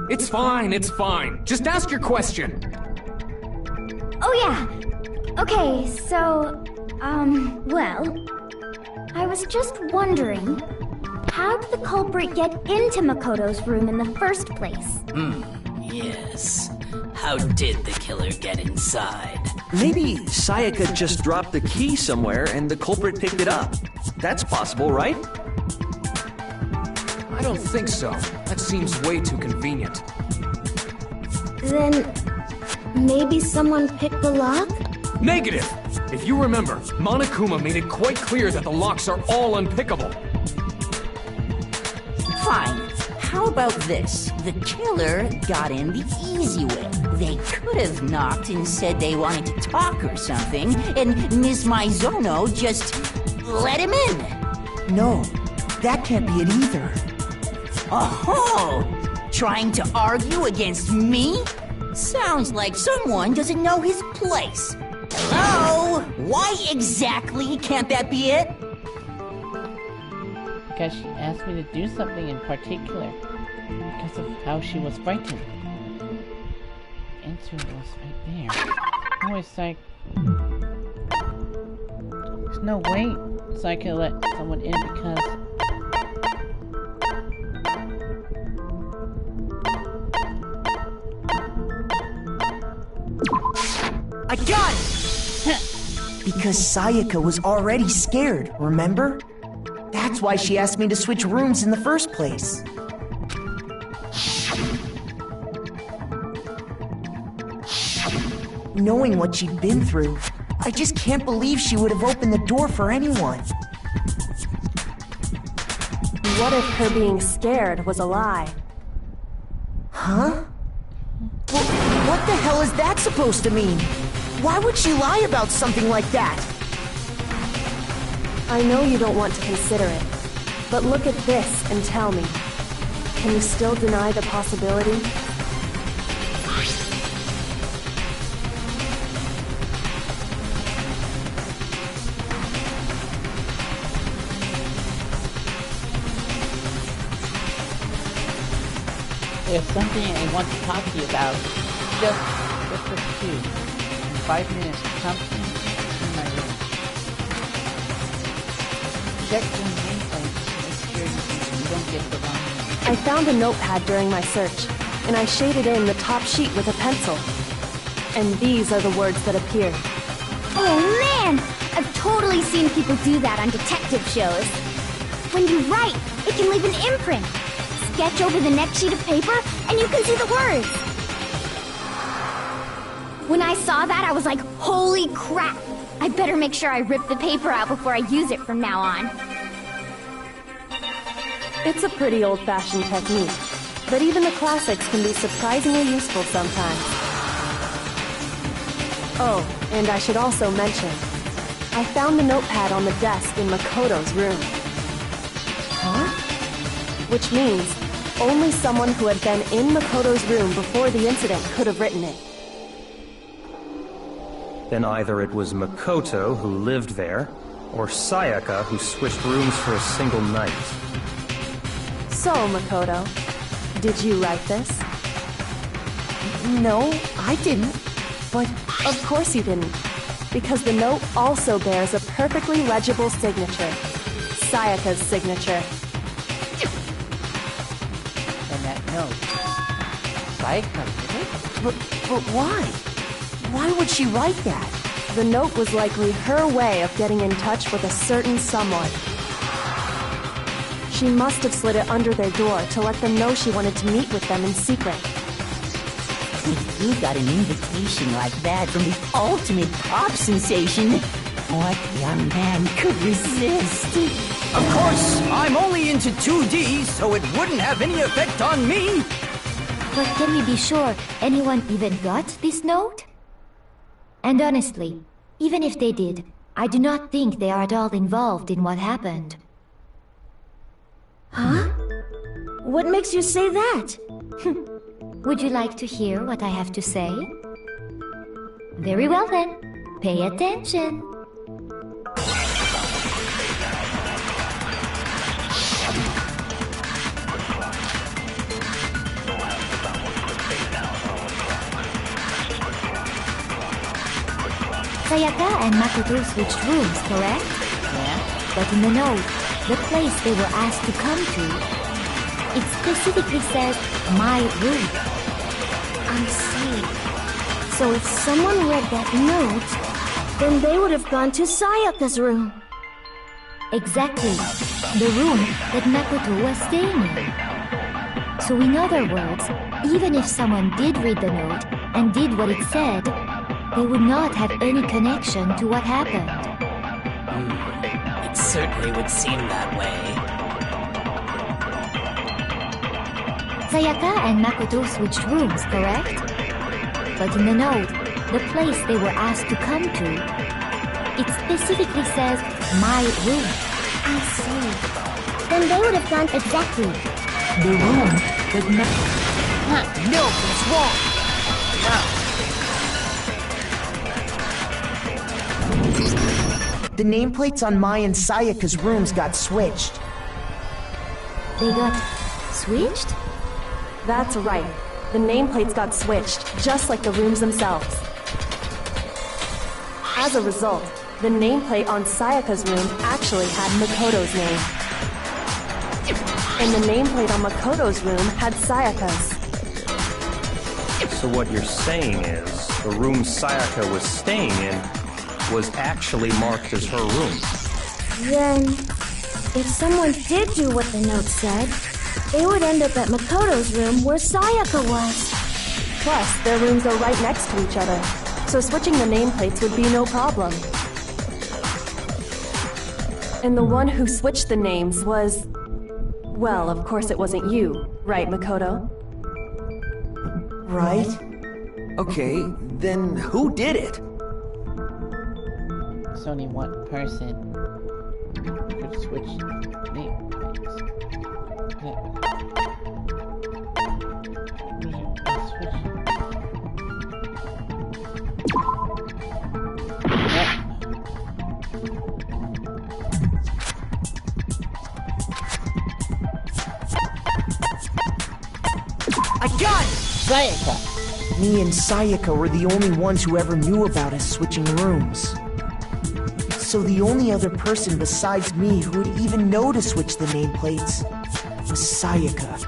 F: It's fine, it's fine. Just ask your question.
M: Oh yeah. Okay, so, well, I was just wondering, how did the culprit get into Makoto's room in the first place?
J: Yes. How did the killer get inside?
K: Maybe Sayaka just dropped the key somewhere and the culprit picked it up. That's possible, right?
F: I don't think so. That seems way too convenient.
E: Then maybe someone picked the lock?
F: Negative! If you remember, Monokuma made it quite clear that the locks are all unpickable.
N: Fine. How about this? The killer got in the easy way. They could have knocked and said they wanted to talk or something, and Ms. Maizono just let him in.
G: No, that can't be it either.
N: Oh, trying to argue against me? Sounds like someone doesn't know his place. Hello? Why exactly can't that be it?
A: Because she asked me to do something in particular. Because of how she was frightened. The answer was right there. I was like... There's no way so I could let someone in because...
G: I got it! Because Sayaka was already scared, remember? That's why she asked me to switch rooms in the first place. Knowing what she'd been through, I just can't believe she would have opened the door for anyone.
D: What if her being scared was a lie?
G: Huh? Well, what the hell is that supposed to mean? Why would she lie about something like that?
D: I know you don't want to consider it, but look at this and tell me. Can you still deny the possibility?
A: There's something I want to talk to you about. Just for 2. In 5 minutes, come to me in my room. Check your nameplate to make sure you don't get the wrong name.
D: I found a notepad during my search, and I shaded in the top sheet with a pencil. And these are the words that appear.
M: Oh man! I've totally seen people do that on detective shows. When you write, it can leave an imprint. Sketch over the next sheet of paper, and you can see the words. When I saw that, I was like, holy crap! I better make sure I rip the paper out before I use it from now on.
D: It's a pretty old-fashioned technique, but even the classics can be surprisingly useful sometimes. Oh, and I should also mention, I found the notepad on the desk in Makoto's room.
M: Huh?
D: Which means only someone who had been in Makoto's room before the incident could have written it.
H: Then either it was Makoto who lived there, or Sayaka who switched rooms for a single night.
D: So, Makoto, did you write this?
G: No, I didn't. But
D: of course you didn't, because the note also bears a perfectly legible signature. Sayaka's signature.
A: And that note. Sayaka did it?
G: But why? Why would she write that?
D: The note was likely her way of getting in touch with a certain someone. She must have slid it under their door to let them know she wanted to meet with them in secret.
N: If you got an invitation like that from the ultimate pop sensation, what young man could resist?
F: Of course, I'm only into 2D, so it wouldn't have any effect on me.
M: But can we be sure anyone even got this note? And honestly, even if they did, I do not think they are at all involved in what happened.
E: Huh? What makes you say that?
M: Would you like to hear what I have to say? Very well then, pay attention. Sayaka and Makoto switched rooms, correct?
A: Yeah.
M: But in the note, the place they were asked to come to, it specifically says, my room.
E: I see. So if someone read that note, then they would have gone to Sayaka's room.
M: Exactly. The room that Makoto was staying in. So in other words, even if someone did read the note and did what it said, they would not have any connection to what happened.
J: It certainly would seem that way.
M: Sayaka and Makoto switched rooms, correct? But in the note, the place they were asked to come to, it specifically says, my room.
E: I see. Then they would have gone
M: exactly. The room that
G: No, that's wrong. The nameplates on Mai and Sayaka's rooms got switched.
M: They got switched?
D: That's right. The nameplates got switched, just like the rooms themselves. As a result, the nameplate on Sayaka's room actually had Makoto's name. And the nameplate on Makoto's room had Sayaka's.
H: So what you're saying is, the room Sayaka was staying in was actually marked as her room.
E: Then, if someone did do what the note said, they would end up at Makoto's room where Sayaka was.
D: Plus, their rooms are right next to each other, so switching the nameplates would be no problem. And the one who switched the names was... well, of course it wasn't you, right, Makoto?
G: Right? Okay, then who did it?
A: There's only one person who could switch nameplates.
G: I got it!
A: Sayaka.
G: Me and Sayaka were the only ones who ever knew about us switching rooms. So the only other person besides me who would even know to switch the nameplates was Sayaka.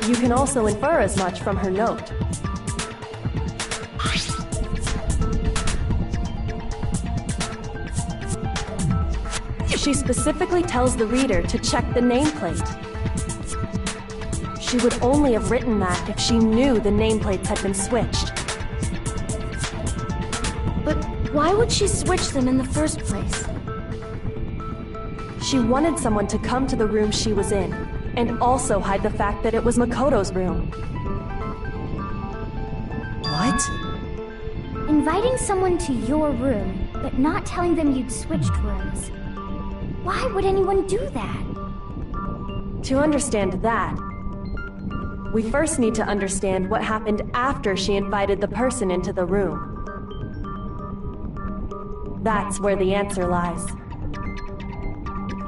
D: You can also infer as much from her note. She specifically tells the reader to check the nameplate. She would only have written that if she knew the nameplates had been switched.
E: But why would she switch them in the first place?
D: She wanted someone to come to the room she was in, and also hide the fact that it was Makoto's room.
G: What?
M: Inviting someone to your room, but not telling them you'd switched rooms. Why would anyone do that?
D: To understand that, we first need to understand what happened after she invited the person into the room. That's where the answer lies.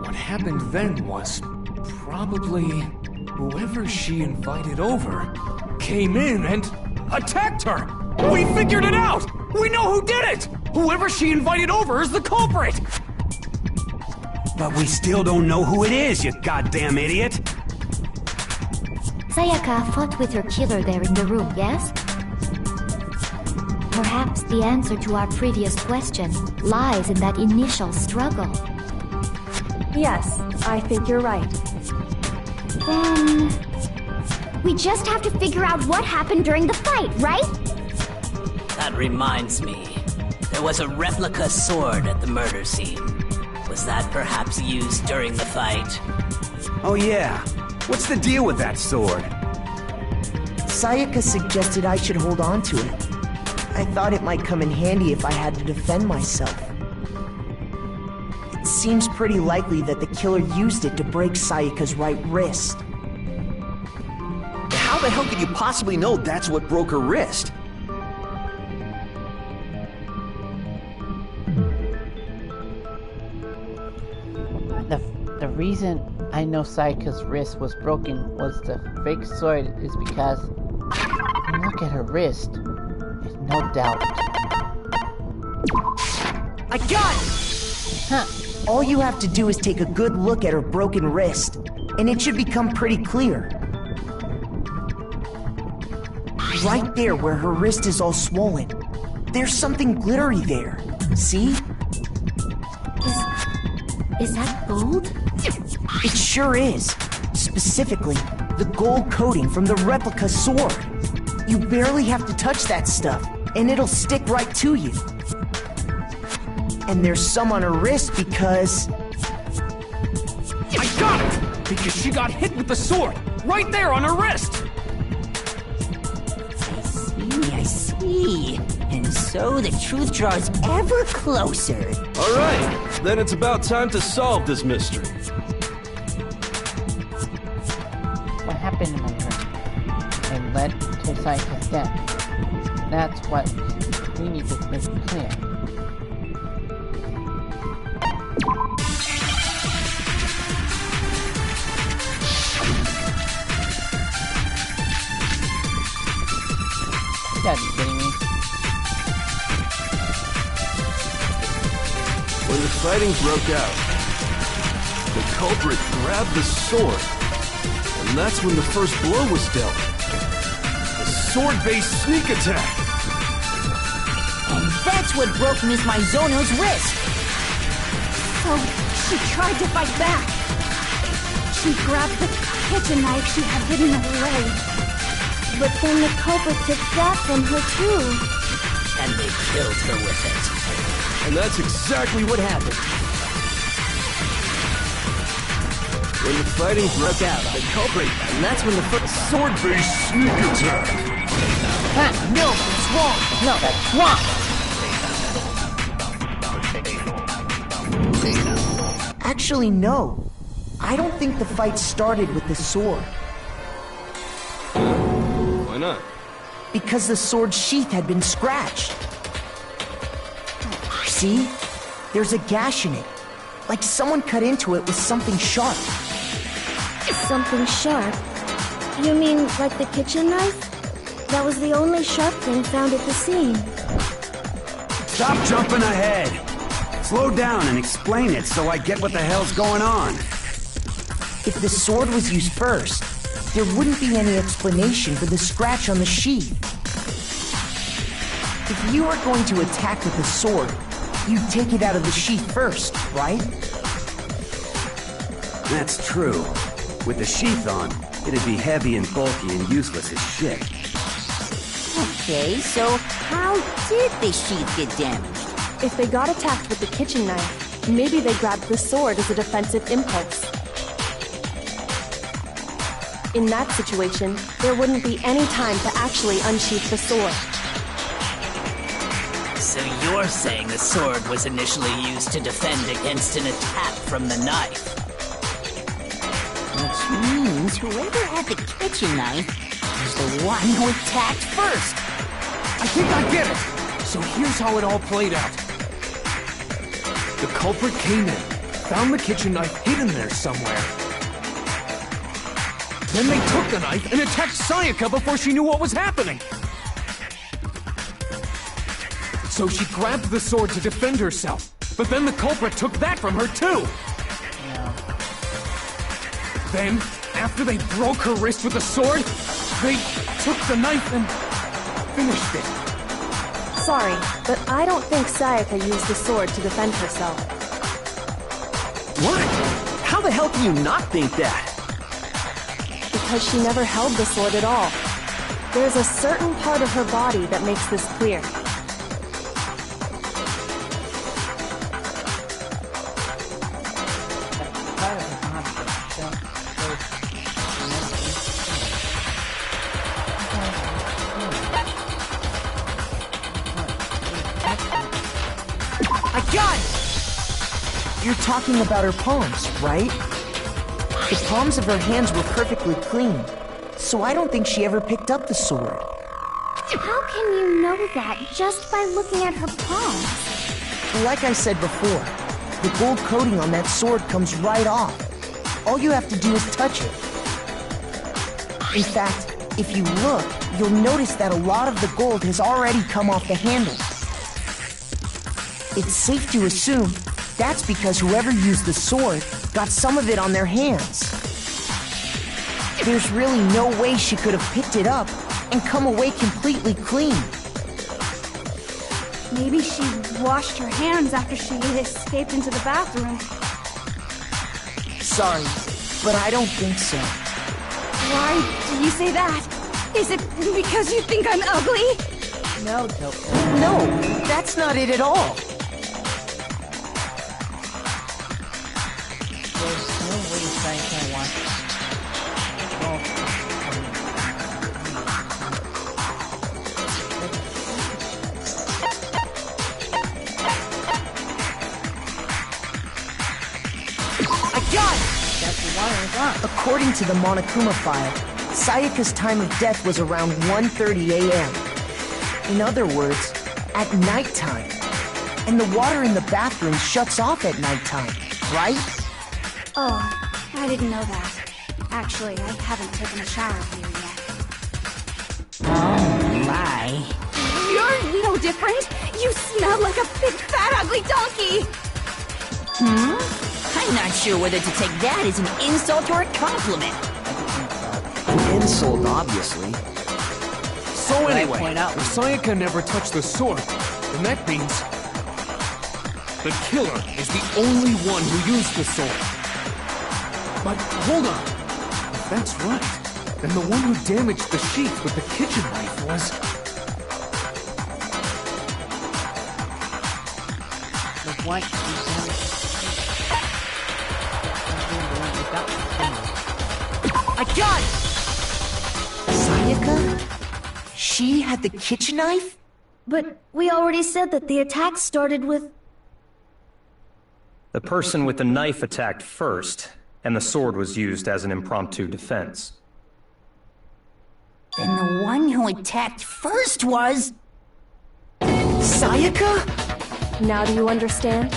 F: What happened then was probably whoever she invited over came in and attacked her. We figured it out! We know who did it! Whoever she invited over is the culprit!
B: But we still don't know who it is, you goddamn idiot!
M: Sayaka fought with her killer there in the room, yes? Perhaps the answer to our previous question lies in that initial struggle.
D: Yes, I think you're right.
M: Then... we just have to figure out what happened during the fight, right?
J: That reminds me. There was a replica sword at the murder scene. Was that perhaps used during the fight?
B: Oh yeah. What's the deal with that sword?
G: Sayaka suggested I should hold on to it. I thought it might come in handy if I had to defend myself. It seems pretty likely that the killer used it to break Sayaka's right wrist.
K: How the hell could you possibly know that's what broke her wrist?
A: The reason I know Sayaka's wrist was broken was the fake sword is because look at her wrist. There's no doubt.
G: I got it!
A: Huh.
G: All you have to do is take a good look at her broken wrist, and it should become pretty clear. Right there where her wrist is all swollen, there's something glittery there. See?
E: Is that gold?
G: It sure is. Specifically, the gold coating from the replica sword. You barely have to touch that stuff, and it'll stick right to you. And there's some on her wrist because...
F: I got it! Because she got hit with the sword! Right there on her wrist!
N: I see. And so the truth draws ever closer.
I: All right, then it's about time to solve this mystery.
A: What happened in my room and led to Sayaka's death? That's what we need to make clear. You gotta be kidding me.
I: When the fighting broke out, the culprit grabbed the sword, and that's when the first blow was dealt. A sword-based sneak attack.
N: And that's what broke Miss Maizono's wrist.
L: So, she tried to fight back. She grabbed the kitchen knife she had hidden away.
M: But then the culprit took that from her too.
J: And they killed her with it.
I: And that's exactly what happened. When the fighting broke out, the culprit, and that's when the first sword-based sneak attack.
A: No, that's wrong. No, that's wrong.
G: Actually, no. I don't think the fight started with the sword.
I: Why not?
G: Because the sword's sheath had been scratched. See? There's a gash in it. Like someone cut into it with something sharp.
E: Something sharp? You mean like the kitchen knife? That was the only sharp thing found at the scene.
B: Stop jumping ahead! Slow down and explain it so I get what the hell's going on.
G: If the sword was used first, there wouldn't be any explanation for the scratch on the sheath. If you were going to attack with the sword, you'd take it out of the sheath first, right?
B: That's true. With the sheath on, it'd be heavy and bulky and useless as shit.
N: Okay, so how did the sheath get damaged?
D: If they got attacked with the kitchen knife, maybe they grabbed the sword as a defensive impulse. In that situation, there wouldn't be any time to actually unsheath the sword.
J: So you're saying the sword was initially used to defend against an attack from the knife?
N: Which means whoever had the kitchen knife was the one who attacked first.
F: I think I get it! So here's how it all played out. The culprit came in, found the kitchen knife hidden there somewhere. Then they took the knife and attacked Sayaka before she knew what was happening. So she grabbed the sword to defend herself, but then the culprit took that from her too! Then, after they broke her wrist with the sword, they took the knife and finished it.
D: Sorry, but I don't think Sayaka used the sword to defend herself.
K: What? How the hell can you not think that?
D: Because she never held the sword at all. There's a certain part of her body that makes this clear.
G: You're talking about her palms, right? The palms of her hands were perfectly clean, so I don't think she ever picked up the sword.
M: How can you know that just by looking at her palms?
G: Like I said before, the gold coating on that sword comes right off. All you have to do is touch it. In fact, if you look, you'll notice that a lot of the gold has already come off the handle. It's safe to assume that's because whoever used the sword got some of it on their hands. There's really no way she could have picked it up and come away completely clean.
L: Maybe she washed her hands after she escaped into the bathroom.
G: Sorry, but I don't think so.
L: Why do you say that? Is it because you think I'm ugly?
G: No, no, that's not it at all. According to the Monokuma file, Sayaka's time of death was around 1:30 a.m. In other words, at nighttime. And the water in the bathroom shuts off at nighttime, right?
L: Oh, I didn't know that. Actually, I haven't taken a shower here yet.
N: Oh my.
L: You're no different! You smell like a big fat ugly donkey!
N: I'm not sure whether to take that as an insult or a compliment.
K: An insult, obviously.
F: So anyway, if Sayaka never touched the sword, then that means the killer is the only one who used the sword. But hold on. If that's right, then the one who damaged the sheath with the kitchen knife was...
A: The what?
G: I got it! Sayaka? She had the kitchen knife?
E: But we already said that the attack started with...
H: The person with the knife attacked first, and the sword was used as an impromptu defense.
N: Then the one who attacked first was...
G: Sayaka?
D: Now do you understand?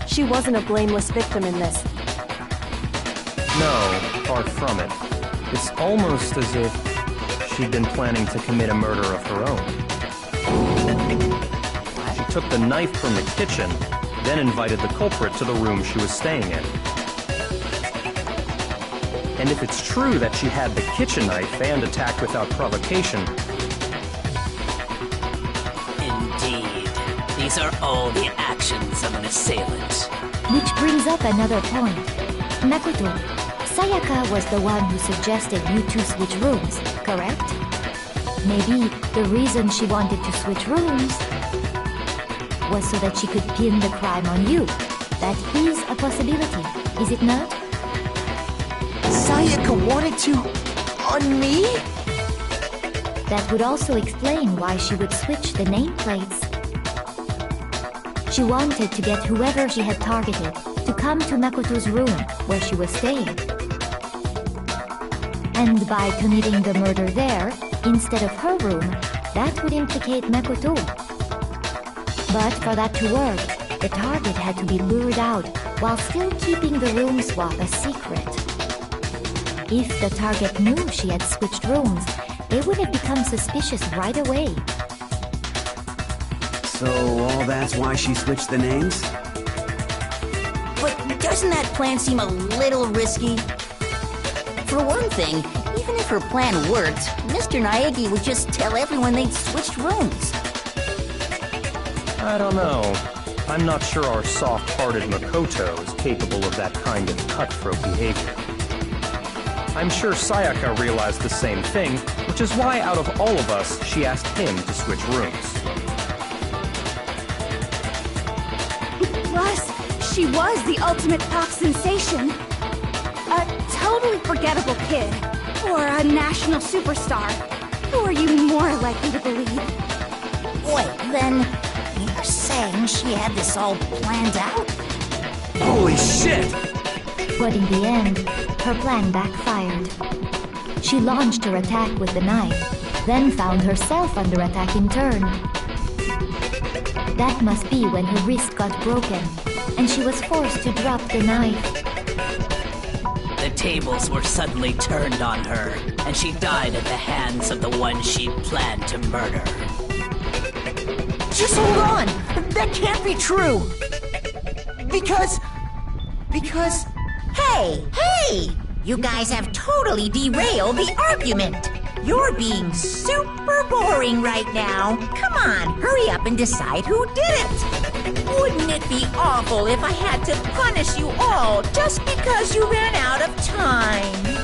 D: She wasn't a blameless victim in this.
H: No, far from it. It's almost as if she'd been planning to commit a murder of her own. She took the knife from the kitchen, then invited the culprit to the room she was staying in. And if it's true that she had the kitchen knife and attacked without provocation...
J: Indeed. These are all the actions of an assailant.
M: Which brings up another point. Makoto, Sayaka was the one who suggested you two switch rooms, correct? Maybe the reason she wanted to switch rooms was so that she could pin the crime on you. That is a possibility, is it not?
G: Sayaka wanted to... on me?
M: That would also explain why she would switch the nameplates. She wanted to get whoever she had targeted to come to Makoto's room where she was staying. And by committing the murder there, instead of her room, that would implicate Makoto. But for that to work, the target had to be lured out while still keeping the room swap a secret. If the target knew she had switched rooms, they would have become suspicious right away.
B: So all that's why she switched the names?
N: But doesn't that plan seem a little risky? For one thing, even if her plan worked, Mr. Naegi would just tell everyone they'd switched rooms.
H: I don't know. I'm not sure our soft-hearted Makoto is capable of that kind of cutthroat behavior. I'm sure Sayaka realized the same thing, which is why out of all of us, she asked him to switch rooms.
L: Plus, she was the ultimate pop sensation. A totally forgettable kid. Or a national superstar. Who are you more likely to believe?
N: Wait, then you're saying she had this all planned out?
B: Holy shit!
M: But in the end, her plan backfired. She launched her attack with the knife, then found herself under attack in turn. That must be when her wrist got broken, and she was forced to drop the knife.
J: The tables were suddenly turned on her, and she died at the hands of the one she planned to murder.
G: Just hold on! That can't be true! Because...
N: Hey! You guys have totally derailed the argument! You're being super boring right now. Come on, hurry up and decide who did it! Wouldn't it be awful if I had to punish you all just because you ran out of time?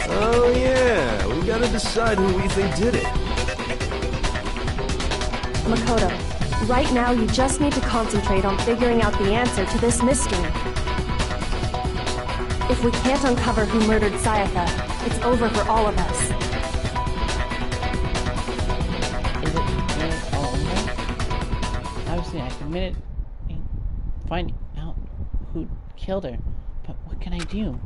I: Oh yeah, we gotta decide who we think did it.
D: Makoto, right now you just need to concentrate on figuring out the answer to this mystery. If we can't uncover who murdered Sayaka, it's over for all of us.
A: Is it really all over? Obviously, I committed finding out who killed her, but what can I do?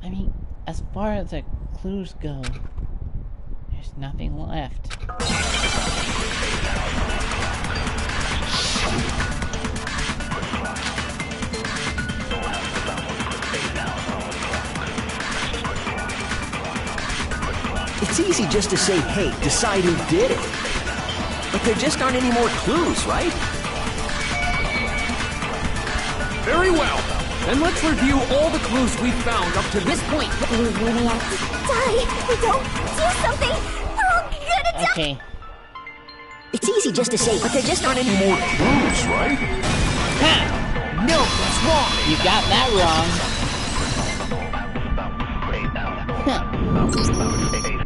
A: I mean, as far as the clues go, there's nothing left.
K: It's easy just to say, hey, decide who did it. But there just aren't any more clues, right?
F: Very well. Then let's review all the clues we've found up to this point.
E: You really have to die. Don't do something. We're all gonna die.
A: Okay.
K: It's easy just to say, but there just aren't any more clues, right?
A: Ha!
G: No, that's wrong!
A: You got that wrong.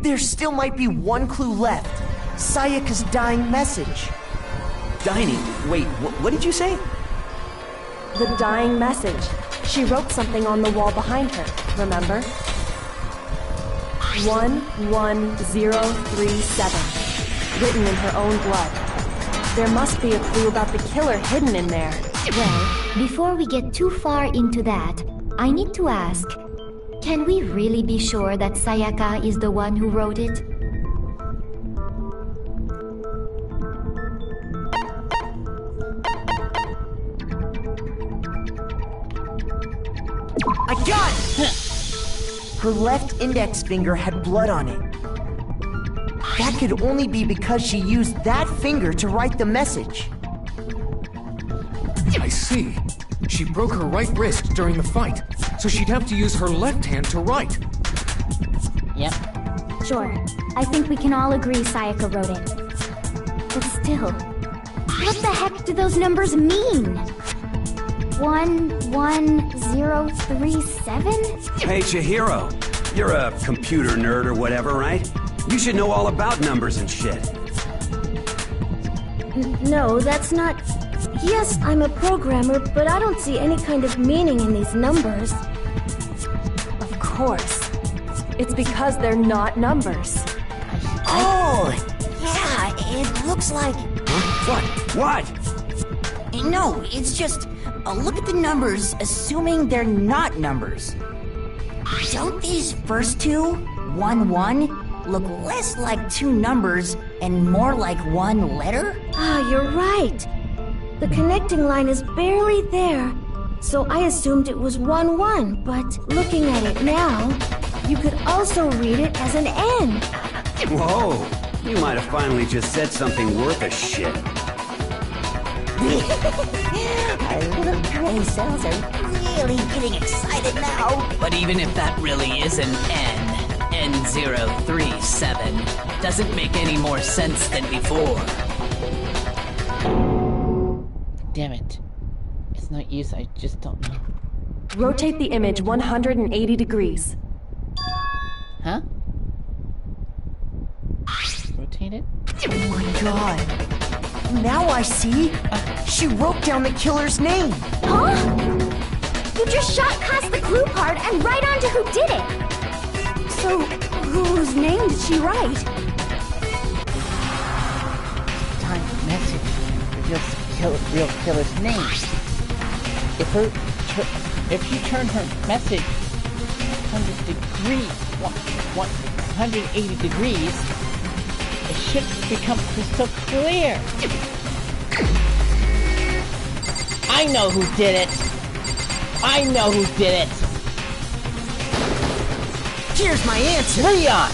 G: There still might be one clue left. Sayaka's dying message.
K: Dining? Wait, what did you say?
D: The dying message. She wrote something on the wall behind her, remember? 11037. Written in her own blood. There must be a clue about the killer hidden in there.
M: Well, before we get too far into that, I need to ask, can we really be sure that Sayaka is the one who wrote it?
G: I got it! her left index finger had blood on it. That could only be because she used that finger to write the message.
F: I see. She broke her right wrist during the fight, so she'd have to use her left hand to write.
A: Yep.
M: Sure. I think we can all agree Sayaka wrote it. But still, what the heck do those numbers mean? 11037?
B: Hey, Chihiro. You're a computer nerd or whatever, right? You should know all about numbers and shit.
E: No, that's not... Yes, I'm a programmer, but I don't see any kind of meaning in these numbers.
D: Of course. It's because they're not numbers.
N: Oh! Yeah, it looks like...
B: What? What?
N: No, it's just... look at the numbers, assuming they're not numbers. Don't these first two, 1-1, look less like two numbers and more like one letter?
E: Ah, you're right. The connecting line is barely there, so I assumed it was 1-1, but looking at it now, you could also read it as an N.
B: Whoa, you might have finally just said something worth a shit.
N: Our little brain cells are really getting excited now.
J: But even if that really is an N037, doesn't make any more sense than before.
A: Damn it. It's not use, I just don't know.
D: Rotate the image 180 degrees.
A: Huh? Rotate it?
G: Oh my god. Now I see. She wrote down the killer's name.
M: Huh? You just shot past the clue part and right onto who did it.
L: So, whose name did she write?
A: Time message. Real killer's name. If she turned her message 100 degrees, 180 degrees, it should become crystal clear. I know who did it. I know who did it.
G: Here's my answer.
A: Leon!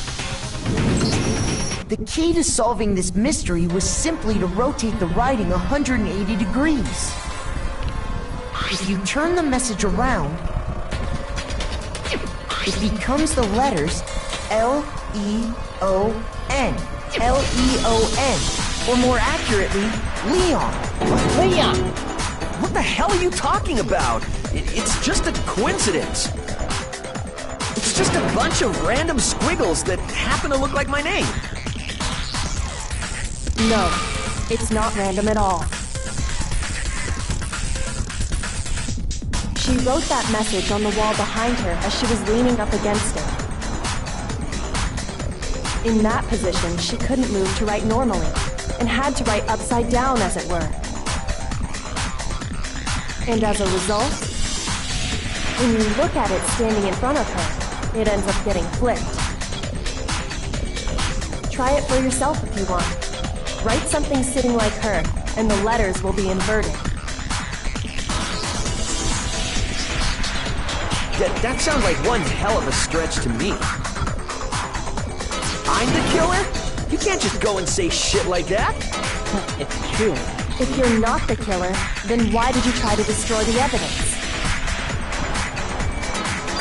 G: The key to solving this mystery was simply to rotate the writing 180 degrees. If you turn the message around, it becomes the letters L-E-O-N. L-E-O-N. Or more accurately, Leon.
A: Leon!
K: What the hell are you talking about? It's just a coincidence. It's just a bunch of random squiggles that happen to look like my name.
D: No, it's not random at all. She wrote that message on the wall behind her as she was leaning up against it. In that position, she couldn't move to write normally, and had to write upside down, as it were. And as a result, when you look at it standing in front of her, it ends up getting flipped. Try it for yourself if you want. Write something sitting like her, and the letters will be inverted.
K: That sounds like one hell of a stretch to me. I'm the killer? You can't just go and say shit like that.
A: It's true.
D: If you're not the killer, then why did you try to destroy the evidence?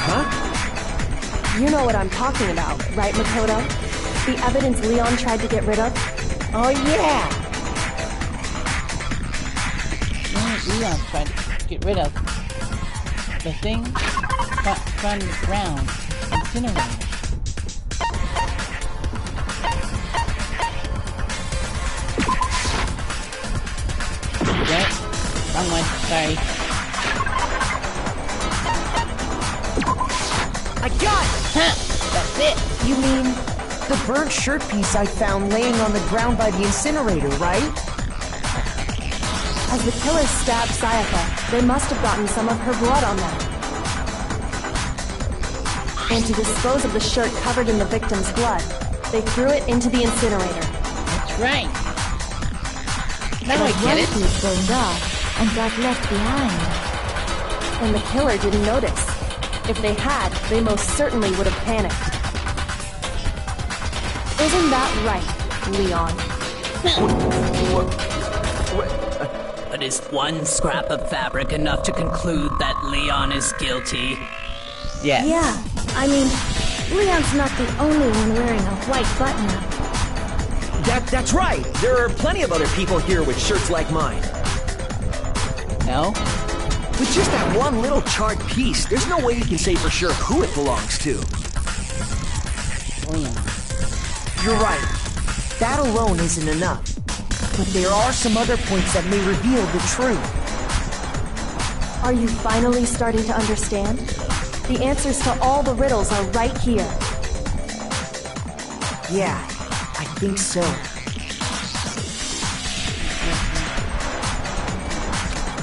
K: Huh?
D: You know what I'm talking about, right, Makoto? The evidence Leon tried to get rid of?
A: Oh, yeah! Leon tried to get rid of the thing from the ground, incinerator. Right? Wrong one, sorry.
G: I got it!
A: Huh! That's it!
G: You mean the burnt shirt piece I found laying on the ground by the incinerator, right?
D: As the killers stabbed Sayaka, they must have gotten some of her blood on them. And to dispose of the shirt covered in the victim's blood, they threw it into the incinerator.
A: That's right. Now I get it.
E: One piece burned off and got left behind.
D: And the killer didn't notice. If they had, they most certainly would have panicked. Isn't that right, Leon?
J: But is one scrap of fabric enough to conclude that Leon is guilty?
A: Yes.
E: Yeah, I mean, Leon's not the only one wearing a white button-up.
K: That's right. There are plenty of other people here with shirts like mine.
A: No?
K: With just that one little charred piece, there's no way you can say for sure who it belongs to.
A: Leon.
G: You're right. That alone isn't enough. But there are some other points that may reveal the truth.
D: Are you finally starting to understand? The answers to all the riddles are right here.
G: Yeah, I think so.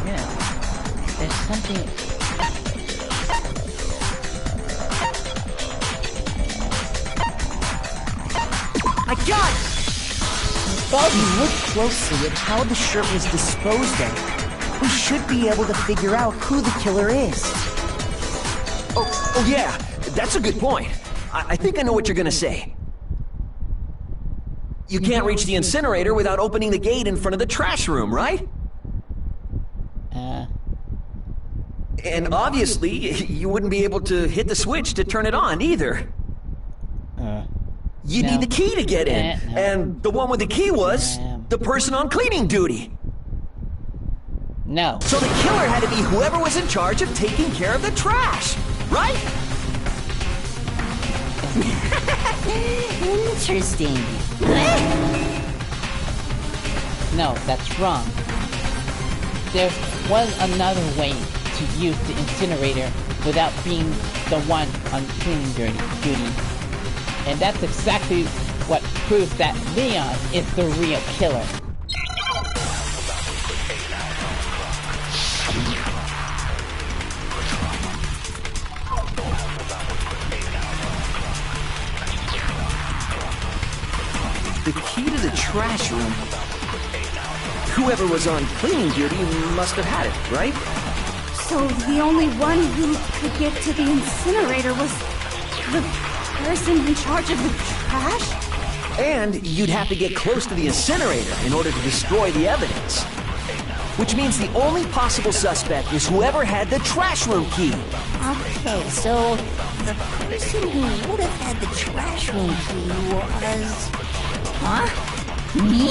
A: Yeah. There's something...
G: I got it! If you look closely at how the shirt was disposed of, we should be able to figure out who the killer is.
K: Oh yeah, that's a good point. I think I know what you're gonna say. You can't reach the incinerator without opening the gate in front of the trash room, right? And obviously, you wouldn't be able to hit the switch to turn it on either. You need the key to get in, and the one with the key was the person on cleaning duty.
A: No.
K: So the killer had to be whoever was in charge of taking care of the trash, right?
N: Interesting.
A: No, that's wrong. There was another way to use the incinerator without being the one on cleaning duty. And that's exactly what proves that Leon is the real killer.
K: The key to the trash room. Whoever was on cleaning duty must have had it, right?
L: So the only one who could get to the incinerator was the person in charge of the trash?
K: And you'd have to get close to the incinerator in order to destroy the evidence. Which means the only possible suspect is whoever had the trash room key.
N: Okay, so the person who would have had the trash room key was... Huh? Me?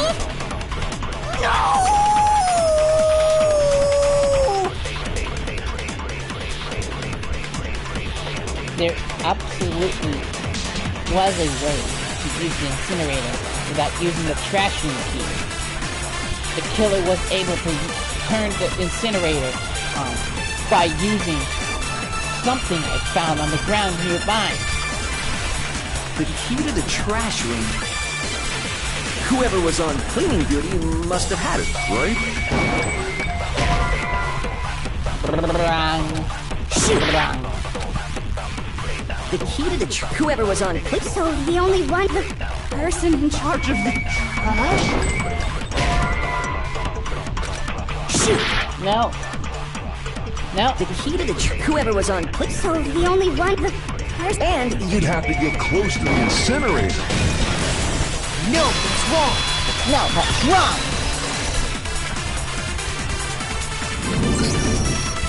N: No!
A: There absolutely was a way to use the incinerator without using the trash room key. The killer was able to turn the incinerator on by using something I found on the ground nearby.
K: The key to the trash room. Whoever was on cleaning duty must have had it, right?
N: The key to the whoever was on...
L: So the only one, the person in charge of the trash?
K: Shoot!
A: No. No.
N: The key to the whoever was on...
L: So the only one, the person...
K: And
I: you'd have to get close to the incinerator.
G: No, it's wrong!
A: No, that's wrong!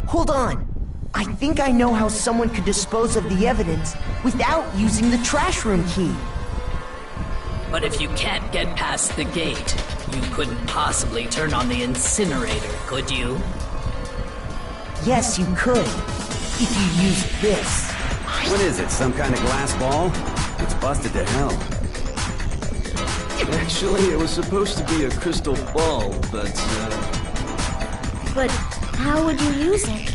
G: Hold on. I think I know how someone could dispose of the evidence without using the trash room key.
J: But if you can't get past the gate, you couldn't possibly turn on the incinerator, could you?
G: Yes, you could. If you used this.
B: What is it, some kind of glass ball? It's busted to hell.
I: Actually, it was supposed to be a crystal ball, but,
E: But how would you use it?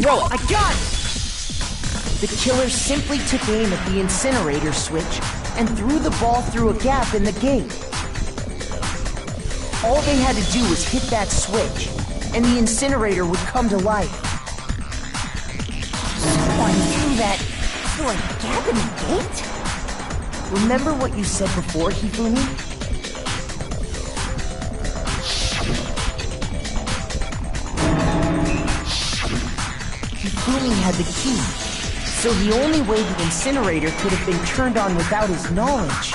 G: Roll! I got it! The killer simply took aim at the incinerator switch and threw the ball through a gap in the gate. All they had to do was hit that switch, and the incinerator would come to life.
N: Someone threw that through a gap in the gate?
G: Remember what you said before, Hifumi? Fumi had the key. So the only way the incinerator could have been turned on without his knowledge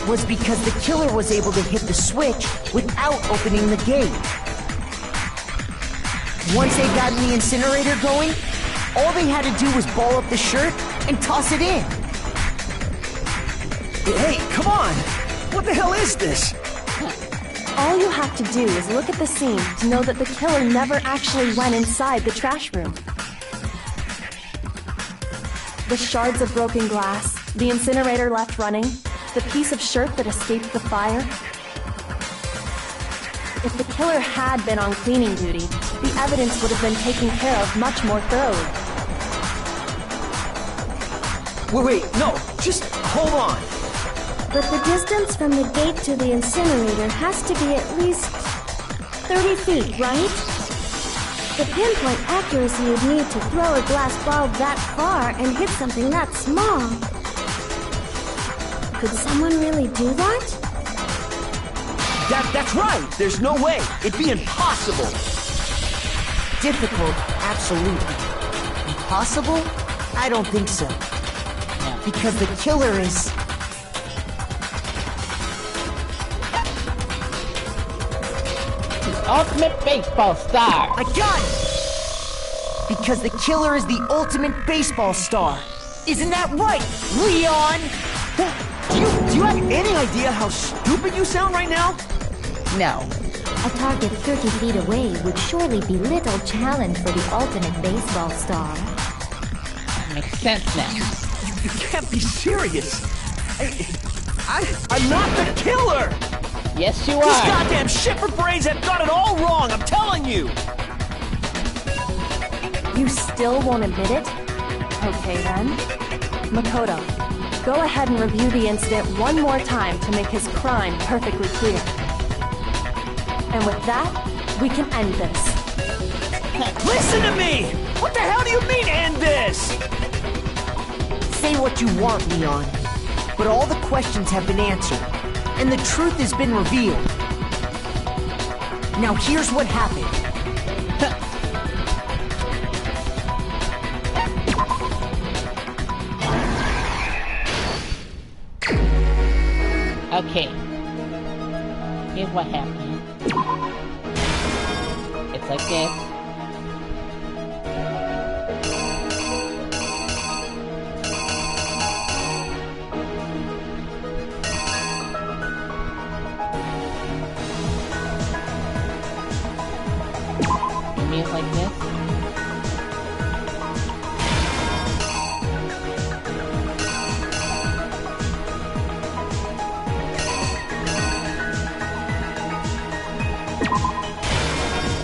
G: was because the killer was able to hit the switch without opening the gate. Once they got the incinerator going, all they had to do was ball up the shirt and toss it in.
K: Hey, come on! What the hell is this?
D: All you have to do is look at the scene to know that the killer never actually went inside the trash room. The shards of broken glass, the incinerator left running, the piece of shirt that escaped the fire. If the killer had been on cleaning duty, the evidence would have been taken care of much more thoroughly.
K: Wait, no, just hold on.
E: But the distance from the gate to the incinerator has to be at least 30 feet, right? The pinpoint accuracy you'd need to throw a glass bulb that far and hit something that small. Could someone really do that?
K: That's right! There's no way! It'd be impossible!
G: Difficult, absolutely. Impossible? I don't think so. Because the killer is...
A: Ultimate baseball star.
G: I got it! Because the killer is the ultimate baseball star. Isn't that right, Leon?
K: Do you have any idea how stupid you sound right now?
A: No.
M: A target 30 feet away would surely be little challenge for the ultimate baseball star.
A: Makes sense now.
K: You can't be serious. I'm not the killer!
A: Yes, you
K: These
A: are.
K: goddamn shipper brains have got it all wrong, I'm telling you!
D: You still won't admit it? Okay then. Makoto, go ahead and review the incident one more time to make his crime perfectly clear. And with that, we can end this.
K: Listen to me! What the hell do you mean, end this?
G: Say what you want, Leon. But all the questions have been answered, and the truth has been revealed. Now here's what happened.
A: Okay. Here's what happened. It's like this. Maybe it's like this.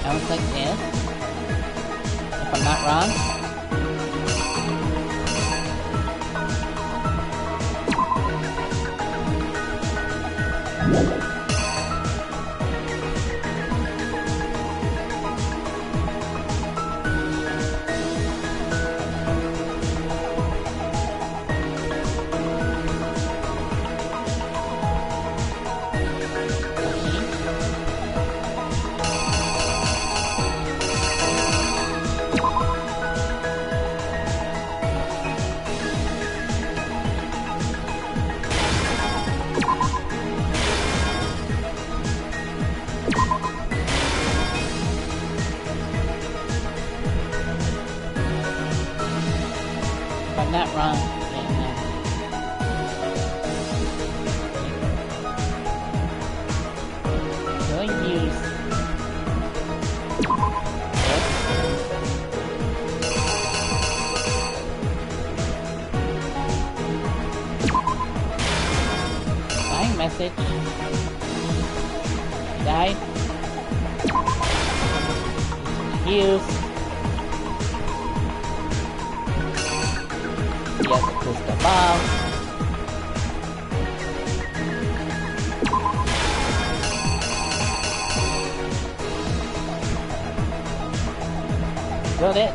A: Sounds like this. If I'm not wrong. If I'm not wrong. Going to use dying message. Die. Use. Yes, push the bomb. Got it.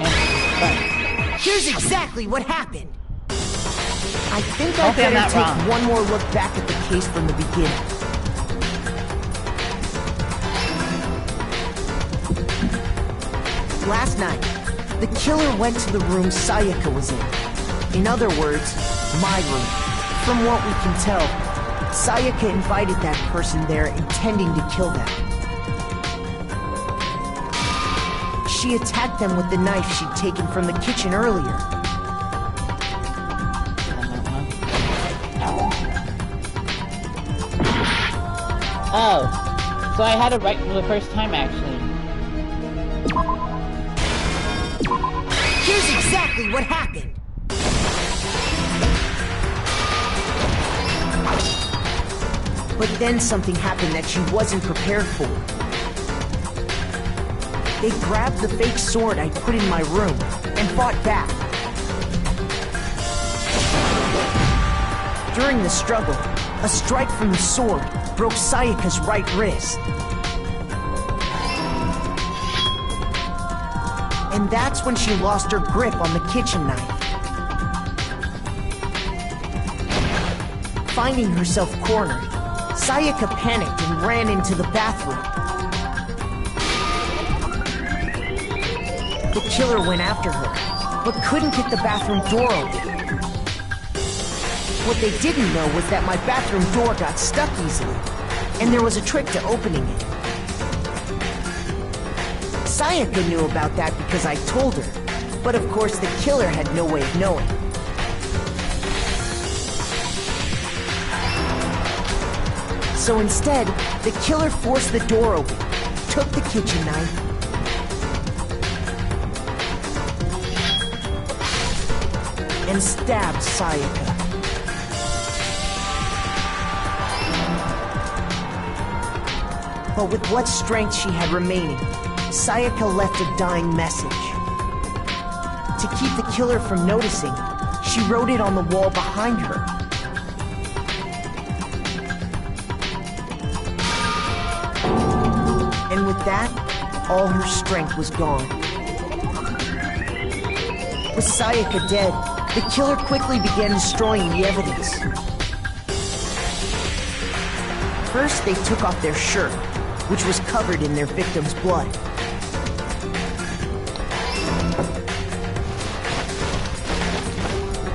A: And burn.
G: Here's exactly what happened. I think I
A: Hopefully I'm
G: better
A: not
G: take
A: wrong.
G: one more look back at the case from the beginning. Last night, the killer went to the room Sayaka was in. In other words, my room. From what we can tell, Sayaka invited that person there intending to kill them. She attacked them with the knife she'd taken from the kitchen earlier.
A: Oh, so I had it right for the first time, actually.
G: Here's exactly what happened. But then something happened that she wasn't prepared for. They grabbed the fake sword I put in my room and fought back. During the struggle, a strike from the sword broke Sayaka's right wrist. And that's when she lost her grip on the kitchen knife. Finding herself cornered, Sayaka panicked and ran into the bathroom. The killer went after her, but couldn't get the bathroom door open. What they didn't know was that my bathroom door got stuck easily, and there was a trick to opening it. Sayaka knew about that because I told her, but of course the killer had no way of knowing. So instead, the killer forced the door open, took the kitchen knife, and stabbed Sayaka. But with what strength she had remaining, Sayaka left a dying message. To keep the killer from noticing, she wrote it on the wall behind her. And with that, all her strength was gone. With Sayaka dead, the killer quickly began destroying the evidence. First, they took off their shirt, which was covered in their victim's blood.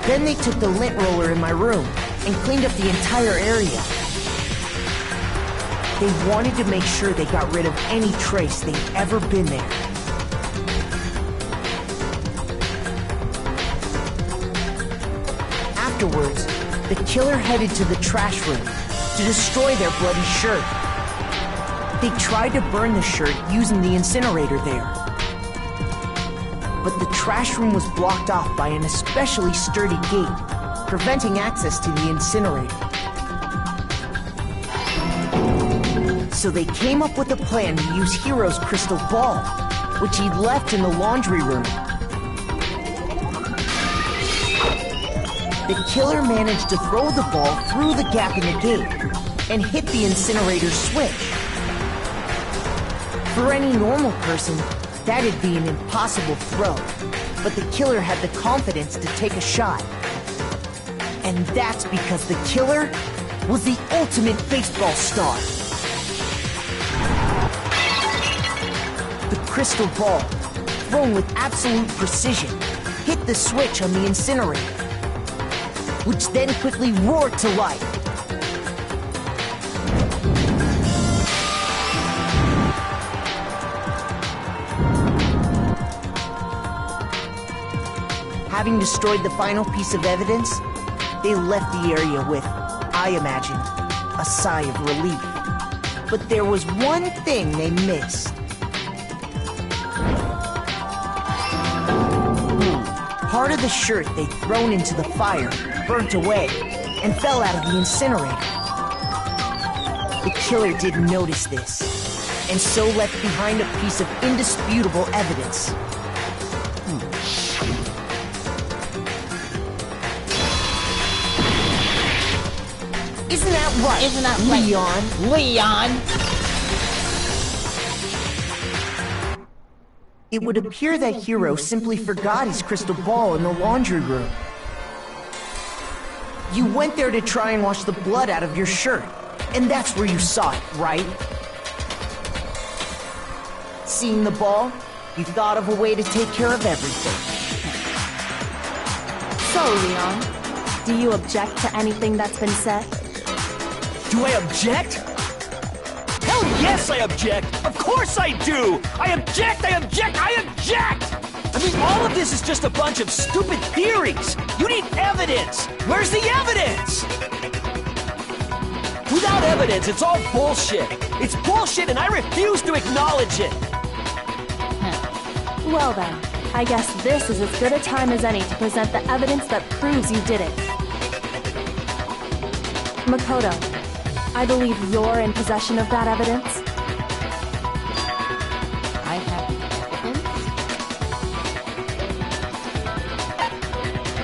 G: Then they took the lint roller in my room and cleaned up the entire area. They wanted to make sure they got rid of any trace they'd ever been there. Afterwards, the killer headed to the trash room to destroy their bloody shirt. They tried to burn the shirt using the incinerator there. But the trash room was blocked off by an especially sturdy gate, preventing access to the incinerator. So they came up with a plan to use Hiro's crystal ball, which he'd left in the laundry room. The killer managed to throw the ball through the gap in the gate and hit the incinerator's switch. For any normal person, that'd be an impossible throw, but the killer had the confidence to take a shot. And that's because the killer was the ultimate baseball star. The crystal ball, thrown with absolute precision, hit the switch on the incinerator, which then quickly roared to life. Having destroyed the final piece of evidence, they left the area with, I imagine, a sigh of relief. But there was one thing they missed. Part of the shirt they'd thrown into the fire burnt away and fell out of the incinerator. The killer didn't notice this, and so left behind a piece of indisputable evidence. Isn't that right?
A: Isn't that right,
G: Leon?
A: Leon!
G: It would appear that Hiro simply forgot his crystal ball in the laundry room. You went there to try and wash the blood out of your shirt, and that's where you saw it, right? Seeing the ball, You thought of a way to take care of everything.
D: So, Leon, do you object to anything that's been said?
K: Do I object? Hell yes, I object! Of course I do! I object! I object! I object! I mean, all of this is just a bunch of stupid theories! You need evidence! Where's the evidence? Without evidence, it's all bullshit! It's bullshit and I refuse to acknowledge it!
D: Well then, I guess this is as good a time as any to present the evidence that proves you did it. Makoto, I believe you're in possession of that evidence.
A: I have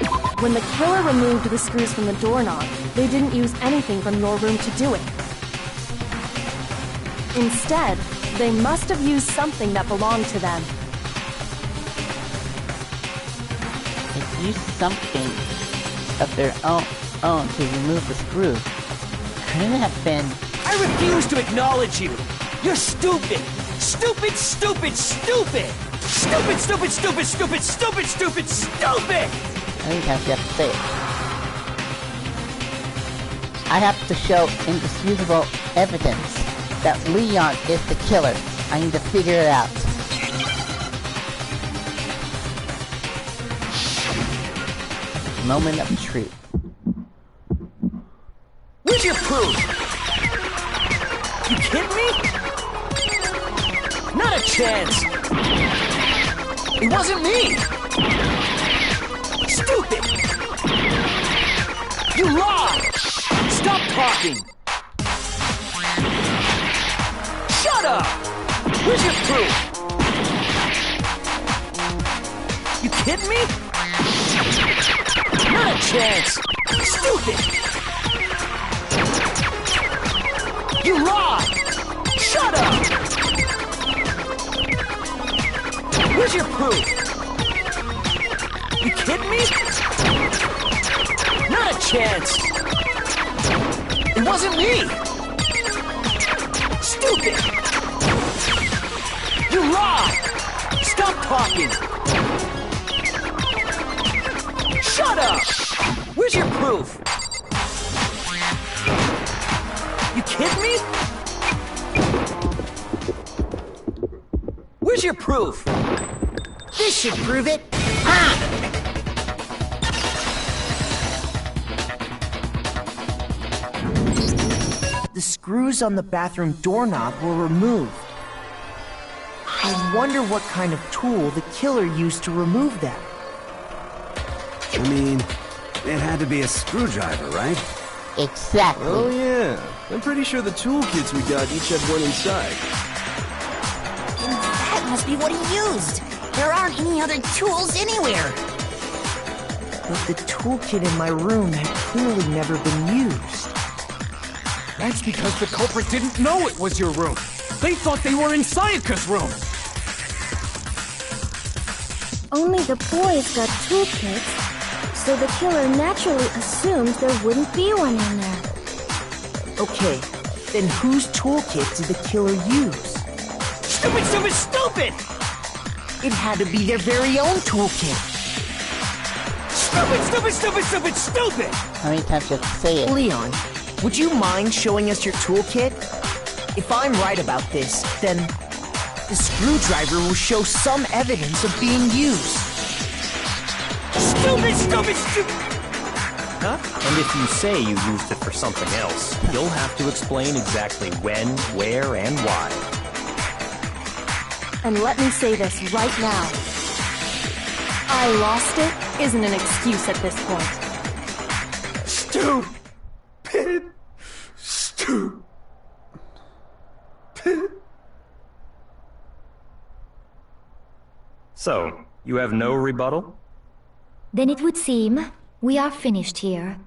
A: evidence?
D: When the killer removed the screws from the doorknob, they didn't use anything from your room to do it. Instead, they must have used something that belonged to them.
A: They used something of their own to remove the screw. Couldn't it have been...
K: I refuse to acknowledge you! You're stupid! Stupid, stupid, stupid! Stupid, stupid, stupid, stupid, stupid, stupid, stupid!
A: I think you have to say it. I have to show indisputable evidence that Leon is the killer. I need to figure it out. Moment of truth.
K: Where's your proof? You kidding me? Not a chance! It wasn't me! Stupid! You lied! Stop talking! Shut up! Where's your proof? You kidding me? Not a chance! Stupid! You lied! Shut up! Where's your proof? You kidding me? Not a chance! It wasn't me! Stupid! You lied! Stop talking! Shut up! Where's your proof? You kidding me? Where's your proof?
G: This should prove it. The screws on the bathroom doorknob were removed. I wonder what kind of tool the killer used to remove them.
B: I mean, it had to be a screwdriver, right?
A: Exactly.
I: Oh yeah, I'm pretty sure the toolkits we got each had one inside.
N: That must be what he used. There aren't any other tools anywhere.
G: But the toolkit in my room had clearly never been used.
F: That's because the culprit didn't know it was your room. They thought they were in Sayaka's room.
E: Only the boys got toolkits, so the killer naturally assumed there wouldn't be one in there.
G: Okay, then whose toolkit did the killer use?
K: Stupid, stupid, stupid!
G: It had to be their very own toolkit.
K: Stupid, stupid, stupid, stupid, stupid!
A: How many times do you have to say it?
G: Leon, would you mind showing us your toolkit? If I'm right about this, then the screwdriver will show some evidence of being used.
K: Stupid, stupid, stupid!
H: Huh? And if you say you used it for something else, you'll have to explain exactly when, where, and why.
D: And let me say this right now. I lost it isn't an excuse at this point.
I: Stupid. Stupid.
H: So, you have no rebuttal?
M: Then it would seem we are finished here.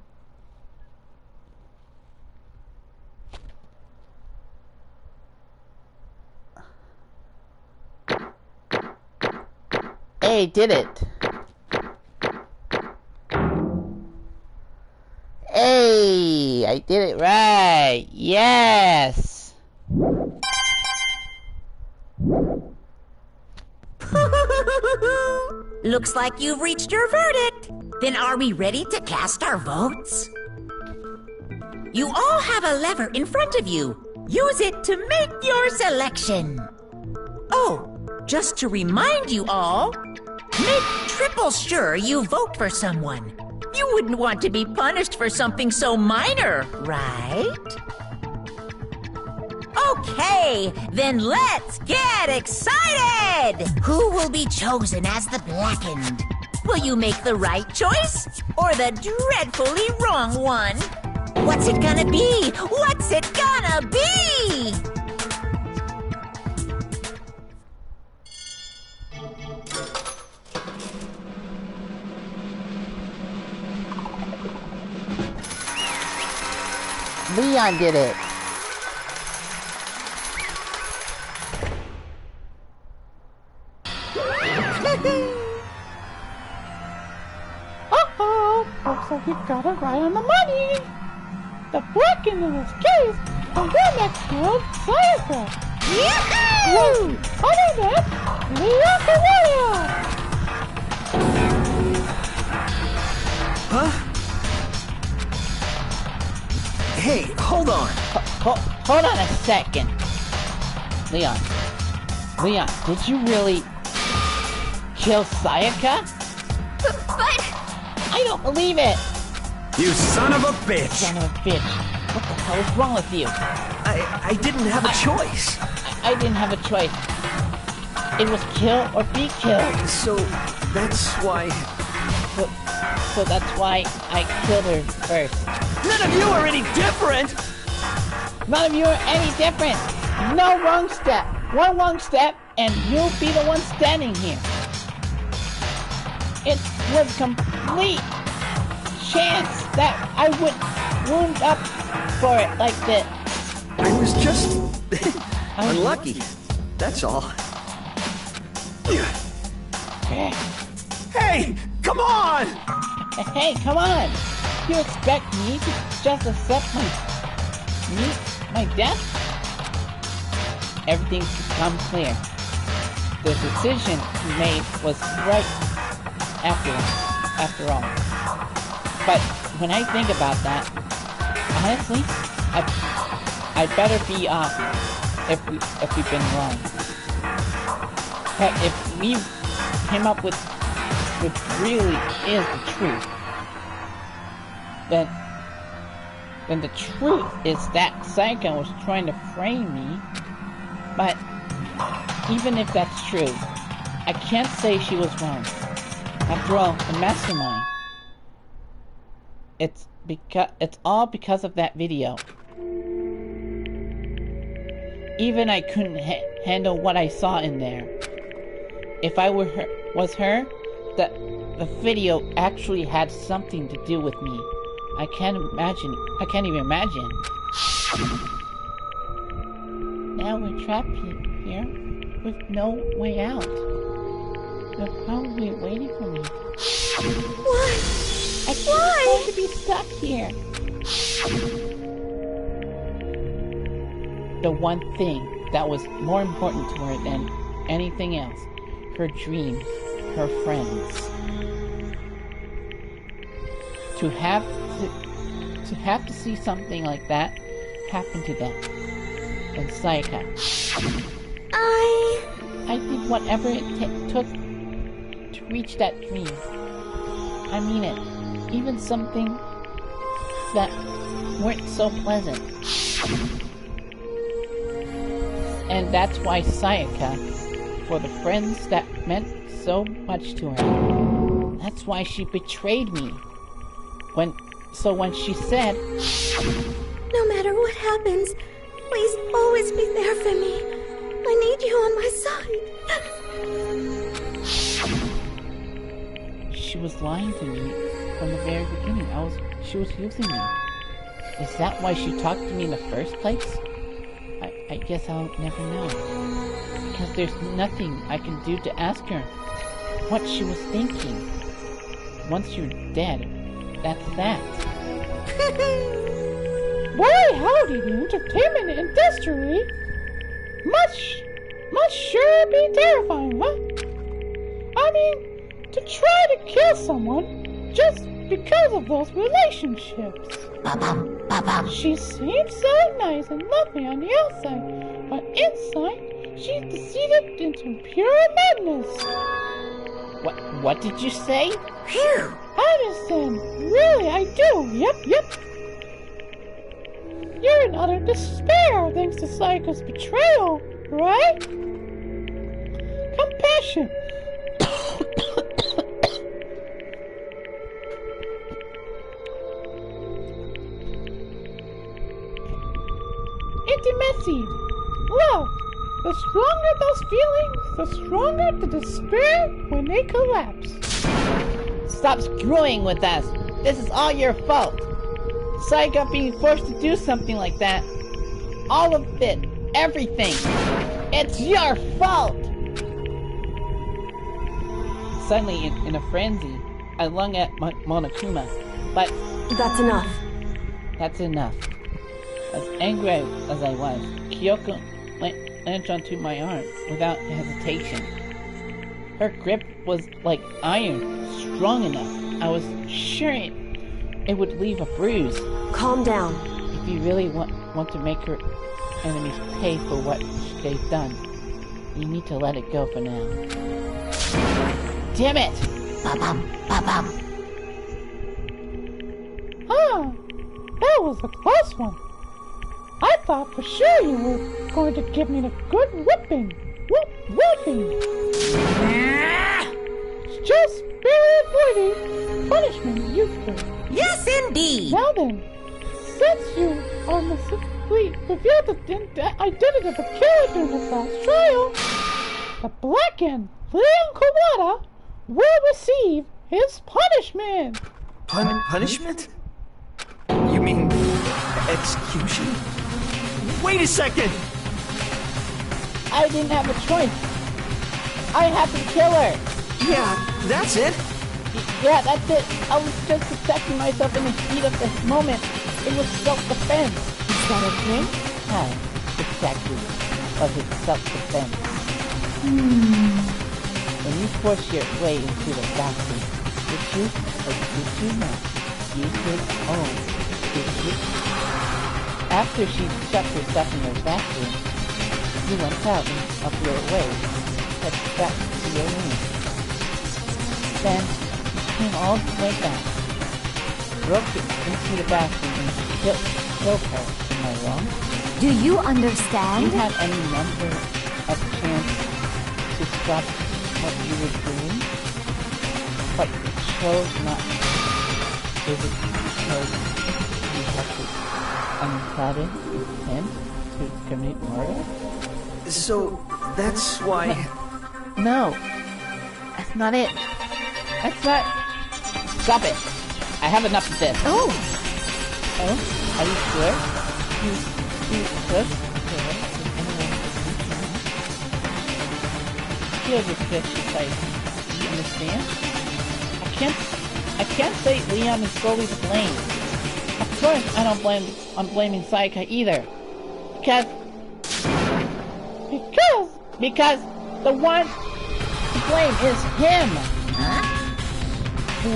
A: Hey, did it! Hey, I did it right! Yes!
C: Looks like you've reached your verdict. Then are we ready to cast our votes? You all have a lever in front of you. Use it to make your selection. Oh, just to remind you all, make triple sure you vote for someone. You wouldn't want to be punished for something so minor, right? Okay, then let's get excited! Who will be chosen as the Blackened? Will you make the right choice or the dreadfully wrong one? What's it gonna be? What's it gonna be?
A: Leon did it. Uh-oh! Looks like we got it right on the money! The Blackened in this case, the one that killed Sayaka! Yahoo! Other than Lyoko Warrior!
K: Huh? Hey, hold on!
A: Hold on a second. Leon, did you really kill Sayaka?
L: But...
A: I don't believe it!
B: You son of a bitch!
A: Son of a bitch. What the hell is wrong with you?
K: I didn't have a choice.
A: I didn't have a choice. It was kill or be killed.
K: So, that's why...
A: So that's why I killed her first.
K: None of you are any different!
A: None of you are any different! No wrong step! One wrong step, and you'll be the one standing here. It was complete chance that I would wound up for it like this.
K: I was just... unlucky. That's all. Hey! Come on!
A: Hey, come on! You expect me to just accept my death? Everything's become clear. The decision you made was right after all. But when I think about that, honestly, I'd better be off if we've been wrong. But if we came up with what really is the truth, then the truth is that Sayaka was trying to frame me. But even if that's true, I can't say she was wrong. After all, the mastermind. It's all because of that video. Even I couldn't handle what I saw in there. If I was her, the video actually had something to do with me. I can't even imagine. Now we're trapped here with no way out. They're probably waiting for me.
L: Why?
A: I can't afford to be stuck here. The one thing that was more important to her than anything else, her dreams, her friends. To have to see something like that happen to them. And Sayaka. I did whatever it took to reach that dream. I mean it. Even something that weren't so pleasant. And that's why Sayaka, for the friends that meant so much to her, that's why she betrayed me. When she said,
E: no matter what happens, please always be there for me. I need you on my side.
A: She was lying to me from the very beginning. She was using me. Is that why she talked to me in the first place? I guess I'll never know. Because there's nothing I can do to ask her what she was thinking. Once you're dead, that's that.
O: Boy, howdy, the entertainment industry must sure be terrifying, huh? I to try to kill someone just because of those relationships. She seems so nice and lovely on the outside, but inside, she's deceived into pure madness.
A: What did you say?
O: Phew! I understand. Really, I do. Yep. You're in utter despair thanks to Sayaka's betrayal, right? Compassion. Intimacy. Love. The stronger those feelings, the stronger the despair when they collapse.
A: Stop screwing with us. This is all your fault. Sayaka being forced to do something like that. All of it. Everything. It's your fault! Suddenly, in a frenzy, I lunged at Monokuma, but...
D: That's enough.
A: That's enough. As angry as I was, Kyoko latched onto my arm without hesitation. Her grip was like iron, strong enough. I was sure it would leave a bruise.
D: Calm down.
A: If you really want to make her enemies pay for what they've done, you need to let it go for now. Damn it!
O: That was a close one. I thought for sure you were going to give me a good whipping. Whooping. It's just barely avoiding punishment you could.
C: Yes, indeed.
O: Now then, since you are mystically revealed the identity of the killer during this last trial, the blackened Leon Kawada will receive his punishment.
K: Punishment? You mean execution? Wait a second!
A: I didn't have a choice. I had to kill her.
K: Yeah, that's it.
A: Yeah, that's it. I was just protecting myself in the heat of the moment. It was self-defense.
D: Is that okay?
A: How exactly was it self-defense? When you force your way into the bathroom, did you not use his own? After she shut herself in her bathroom, you went out and up your way, headed back to your room. Then you came all the way back, broke into the bathroom and killed her. Am I wrong?
M: Do you understand?
A: You had any number of chance to stop what you were doing, but you chose not. Is it because you had the unclouded intent to commit murder?
K: So, that's why...
A: No, that's not it. That's not... Stop it. I have enough of this.
M: Oh,
A: Are you sure? You just... Feel your fish is like, you understand? I can't say Leon is solely to blame. Of course I'm blaming Sayaka either. Because the one to blame is him.
C: Huh?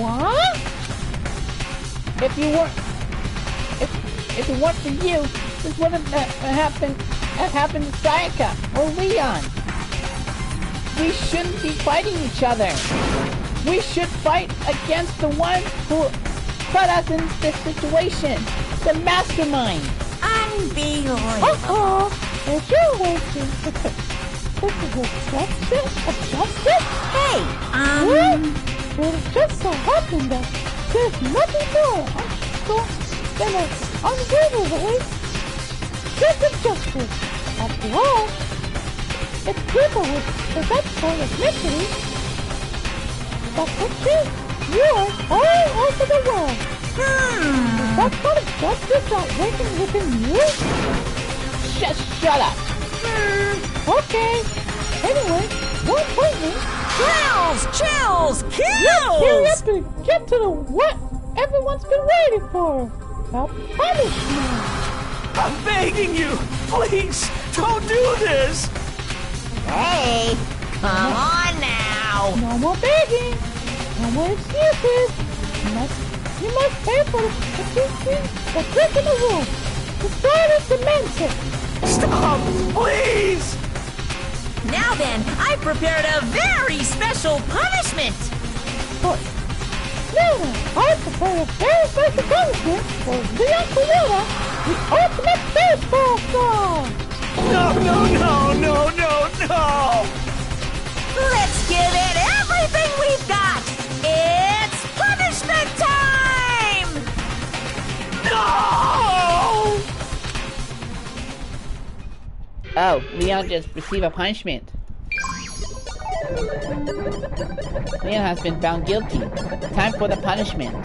A: What? If it weren't for you, this wouldn't have happened to Sayaka or Leon. We shouldn't be fighting each other. We should fight against the one who put us in this situation. The mastermind.
C: Unbelievable.
O: If you're waiting for this is a justice?
C: Hey,
O: Well, it just so happened that there's nothing more unjust than an unwaveringly sense of justice. After all, it's people with that sort of mystery that pictures yours all over the world. Is that sort of justice not working within you?
A: Just shut up.
O: Okay. Anyway, more pointless.
C: chills,
O: Let's hurry up and get to the what everyone's been waiting for. The punishment.
K: I'm begging you! Please, don't do this!
C: Hey, come on now.
N: now!
O: No more begging! No more excuses! You must pay for the trick in the room! The starter demands it!
K: Stop! Please!
C: Now then, I've prepared a very special punishment!
O: But now then, I prepare a very special punishment for Leon Corona, the ultimate baseball star!
K: No!
C: Let's give it everything we've got! It's punishment time!
K: No!
A: Oh, Leon just received a punishment. Leon has been found guilty. Time for the punishment.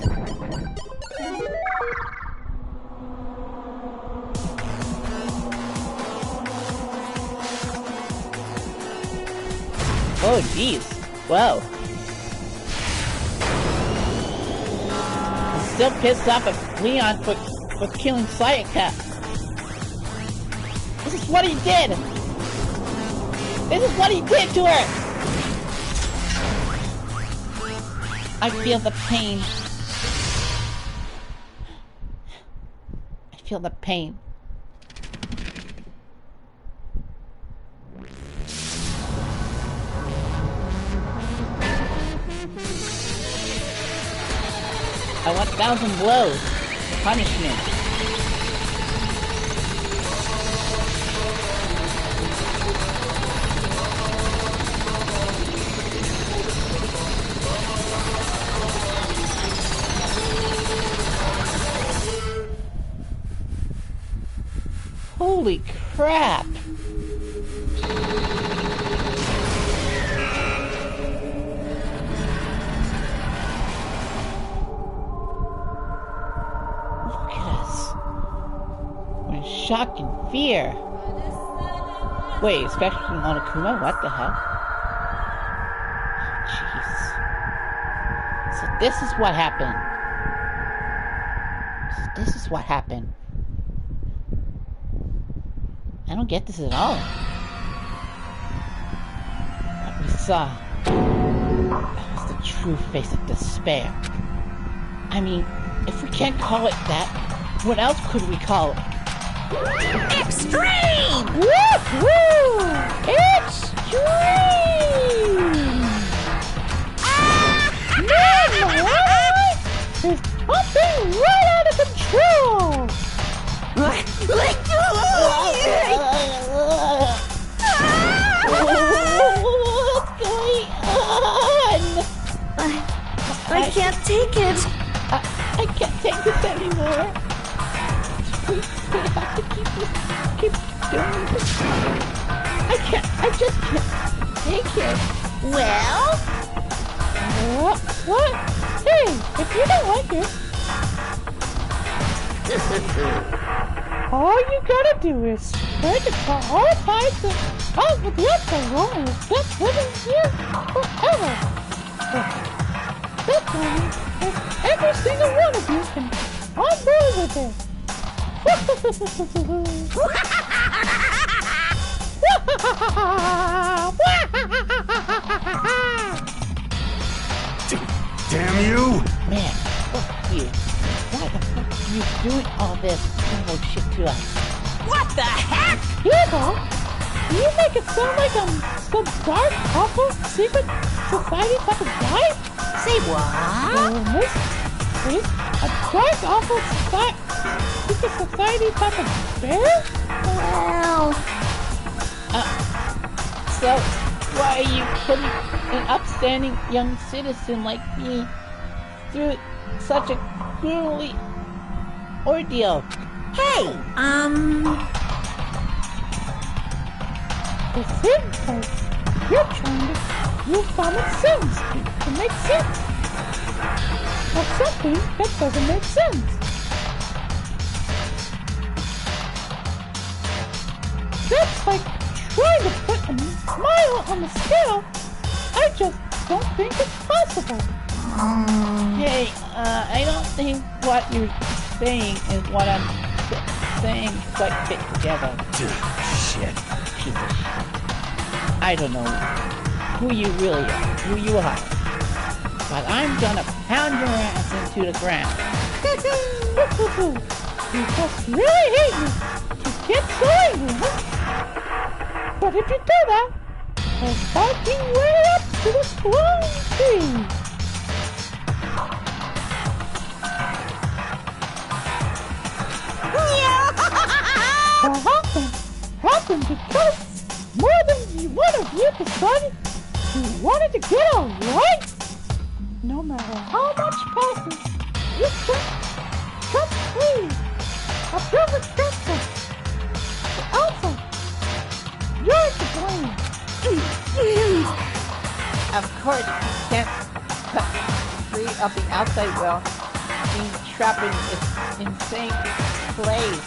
A: Oh, jeez. Whoa. I'm still pissed off at Leon for killing Science Cat. This is what he did! This is what he did to her! I feel the pain. I feel the pain. I want 1,000 blows. Punishment. Holy crap! Look at us. We're in shock and fear. Wait, especially from Monokuma? What the hell? Oh, jeez. So this is what happened. This is what happened. I don't get this at all. What we saw, that was the true face of despair. I mean, if we can't call it that, what else could we call it?
C: Extreme!
O: Woo-hoo! Extreme! Man, my life is pumping right out of control!
C: Let go!
O: What's going on?
E: I can't take it.
O: I can't take this anymore. We have to keep doing this. I just can't take it.
C: Well?
O: What? Hey, if you don't like it, all you gotta do is spread it to all sides and out with the outside world and just living here forever. That means if every single one of you can on board with it.
B: Damn you!
A: Man, fuck you. Why the fuck are you doing all this evil shit to us?
C: What the heck?
O: Evil? Do you make it sound like I'm some dark, awful, secret society type of guy?
C: Say what?
O: In this case, a dark, awful, secret society type of bear?
E: Well...
A: So, why are you putting an upstanding young citizen like me through such a grueling ordeal?
C: Hey,
O: It seems like you're trying to use common sense to make sense of something that doesn't make sense. That's like trying to put a mile on the scale. I just don't think it's possible.
A: Hey, I don't think what you're saying is what I'm saying quite fit together.
B: Shit.
A: Piece of shit. I don't know who you really are, who you are. But I'm gonna pound your ass into the ground. You just really hate me to get so angry, huh? But if you do that, I'll spark you way up to the throne tree. What happened because more than one of you decided you wanted to get alright? No matter how much passes, you cut free of your restrictions. Also, you're to blame. Of course, you can't cut free of the outside world being trapped in its insane place.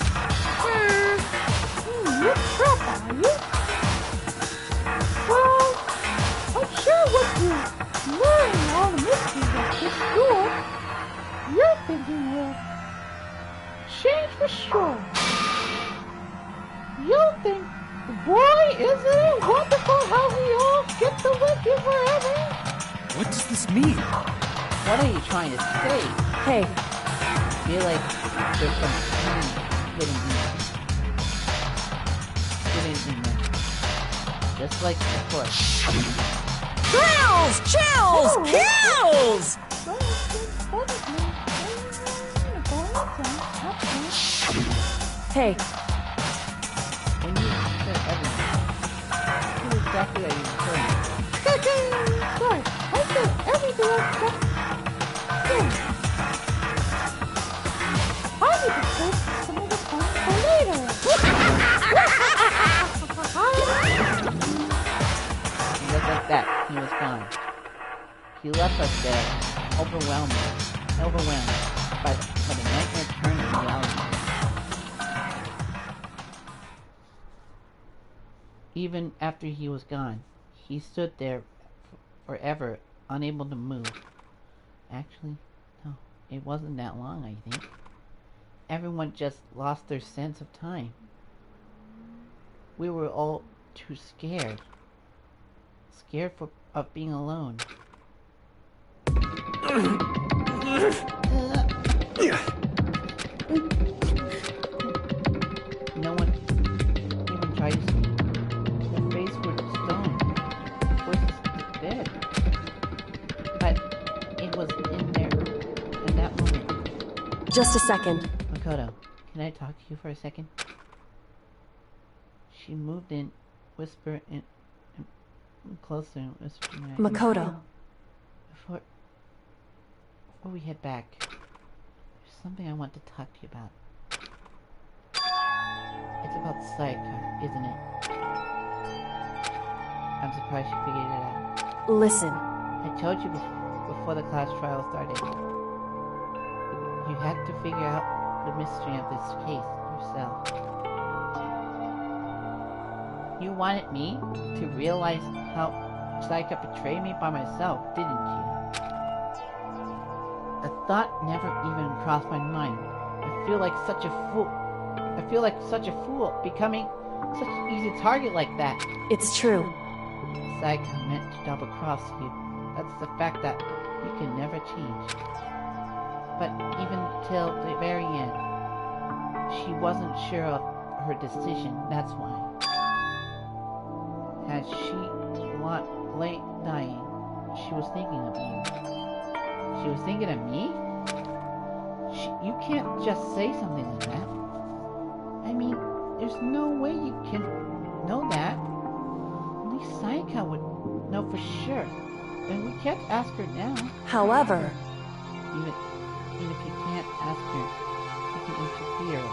A: You're trapped, are you? Well, I'm sure what you learn all the mysteries at this school, your thinking will change for sure. You'll think, boy, isn't it wonderful how we all get to live here forever?
F: What does this mean?
A: What are you trying to say?
D: Hey.
A: Feel like there's some hidden in there. Just like before.
C: Chills! Chills! Kills!
D: Hey.
A: When you said everything, who exactly are you referring to? Sorry, I said everything except you. I need to save some of the fun for later. Just like that, he was gone. He left us there, overwhelmed by the nightmare turned to reality. Even after he was gone, he stood there forever, unable to move. Actually, no, it wasn't that long, I think. Everyone just lost their sense of time. We were all too scared. Scared of being alone. No one even tried to speak. Their faces were stone. Voices dead. But it was in there in that moment.
D: Just a second.
A: Makoto, can I talk to you for a second? She moved in, whispered in closer and whispered.
D: Makoto.
A: Before we head back, there's something I want to talk to you about. It's about Sayaka, isn't it? I'm surprised you figured it out.
D: Listen.
A: I told you before the class trial started. You had to figure out the mystery of this case yourself. You wanted me to realize how Sayaka betrayed me by myself, didn't you? The thought never even crossed my mind. I feel like such a fool becoming such an easy target like that.
D: It's true.
A: Sayaka meant to double cross you. That's the fact that you can never change. But even till the very end, she wasn't sure of her decision, that's why. As she lay dying, she was thinking of you. She was thinking of me? You can't just say something like that. I mean, there's no way you can know that. Only Sayaka would know for sure. And we can't ask her now.
D: However...
A: Even if you can't ask her, you can interfere.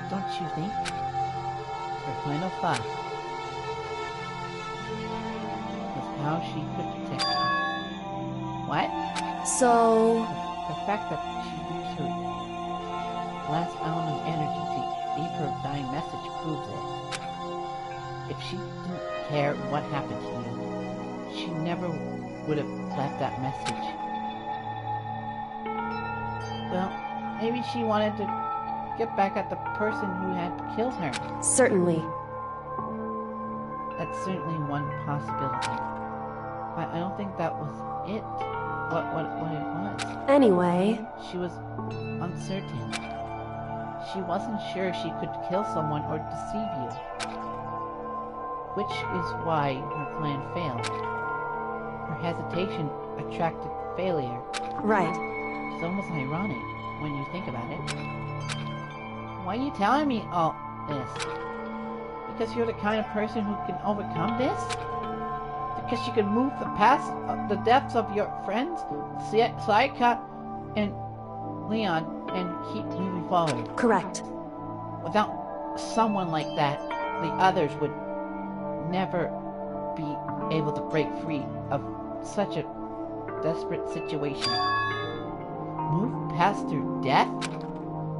A: Don't you think? Her final thought was how she could protect you. What?
D: So...
A: The fact that she used her last element of energy to leave her dying message proves it. If she didn't care what happened to you, she never would have left that message. Well, maybe she wanted to get back at the person who had killed her.
D: Certainly.
A: That's certainly one possibility. I don't think that was it. What it was.
D: Anyway...
A: She was uncertain. She wasn't sure she could kill someone or deceive you. Which is why her plan failed. Her hesitation attracted failure.
D: Right.
A: It's almost ironic when you think about it. Why are you telling me all this? Because you're the kind of person who can overcome this? Because you can move the depths of your friends, Saika and Leon, and keep moving forward.
D: Correct.
A: Without someone like that, the others would never be able to break free of such a desperate situation. Move past their death?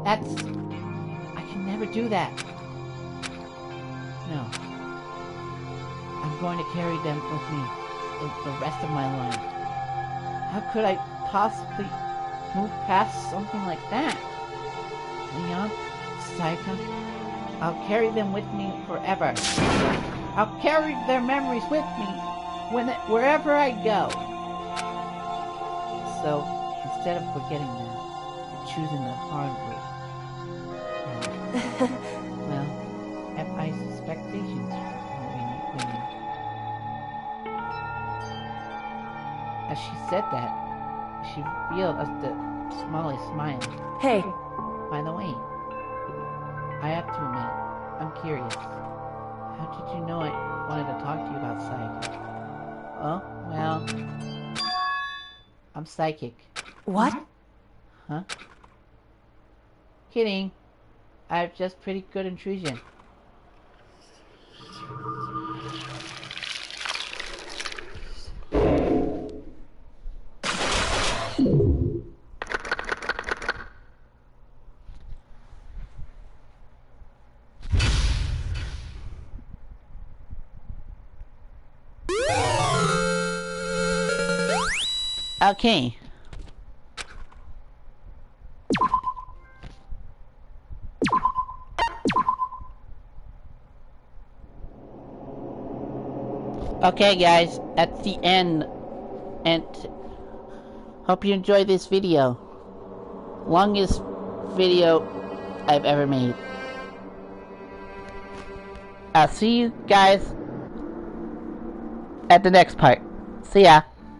A: I can never do that. No. I'm going to carry them with me the rest of my life. How could I possibly move past something like that? Leon, Saika, I'll carry them with me forever. I'll carry their memories with me wherever I go. So, instead of forgetting them, you're choosing the hard route. Well, have my expectations for you. As she said that, she revealed us the smallest smile.
D: Hey.
A: By the way, I have to admit, I'm curious. How did you know I wanted to talk to you about psychic? Oh, well, I'm psychic.
D: What?
A: Huh? Kidding. I have just pretty good intrusion. Okay. Okay guys, at the end, and hope you enjoyed this video. Longest video I've ever made. I'll see you guys at the next part. See ya.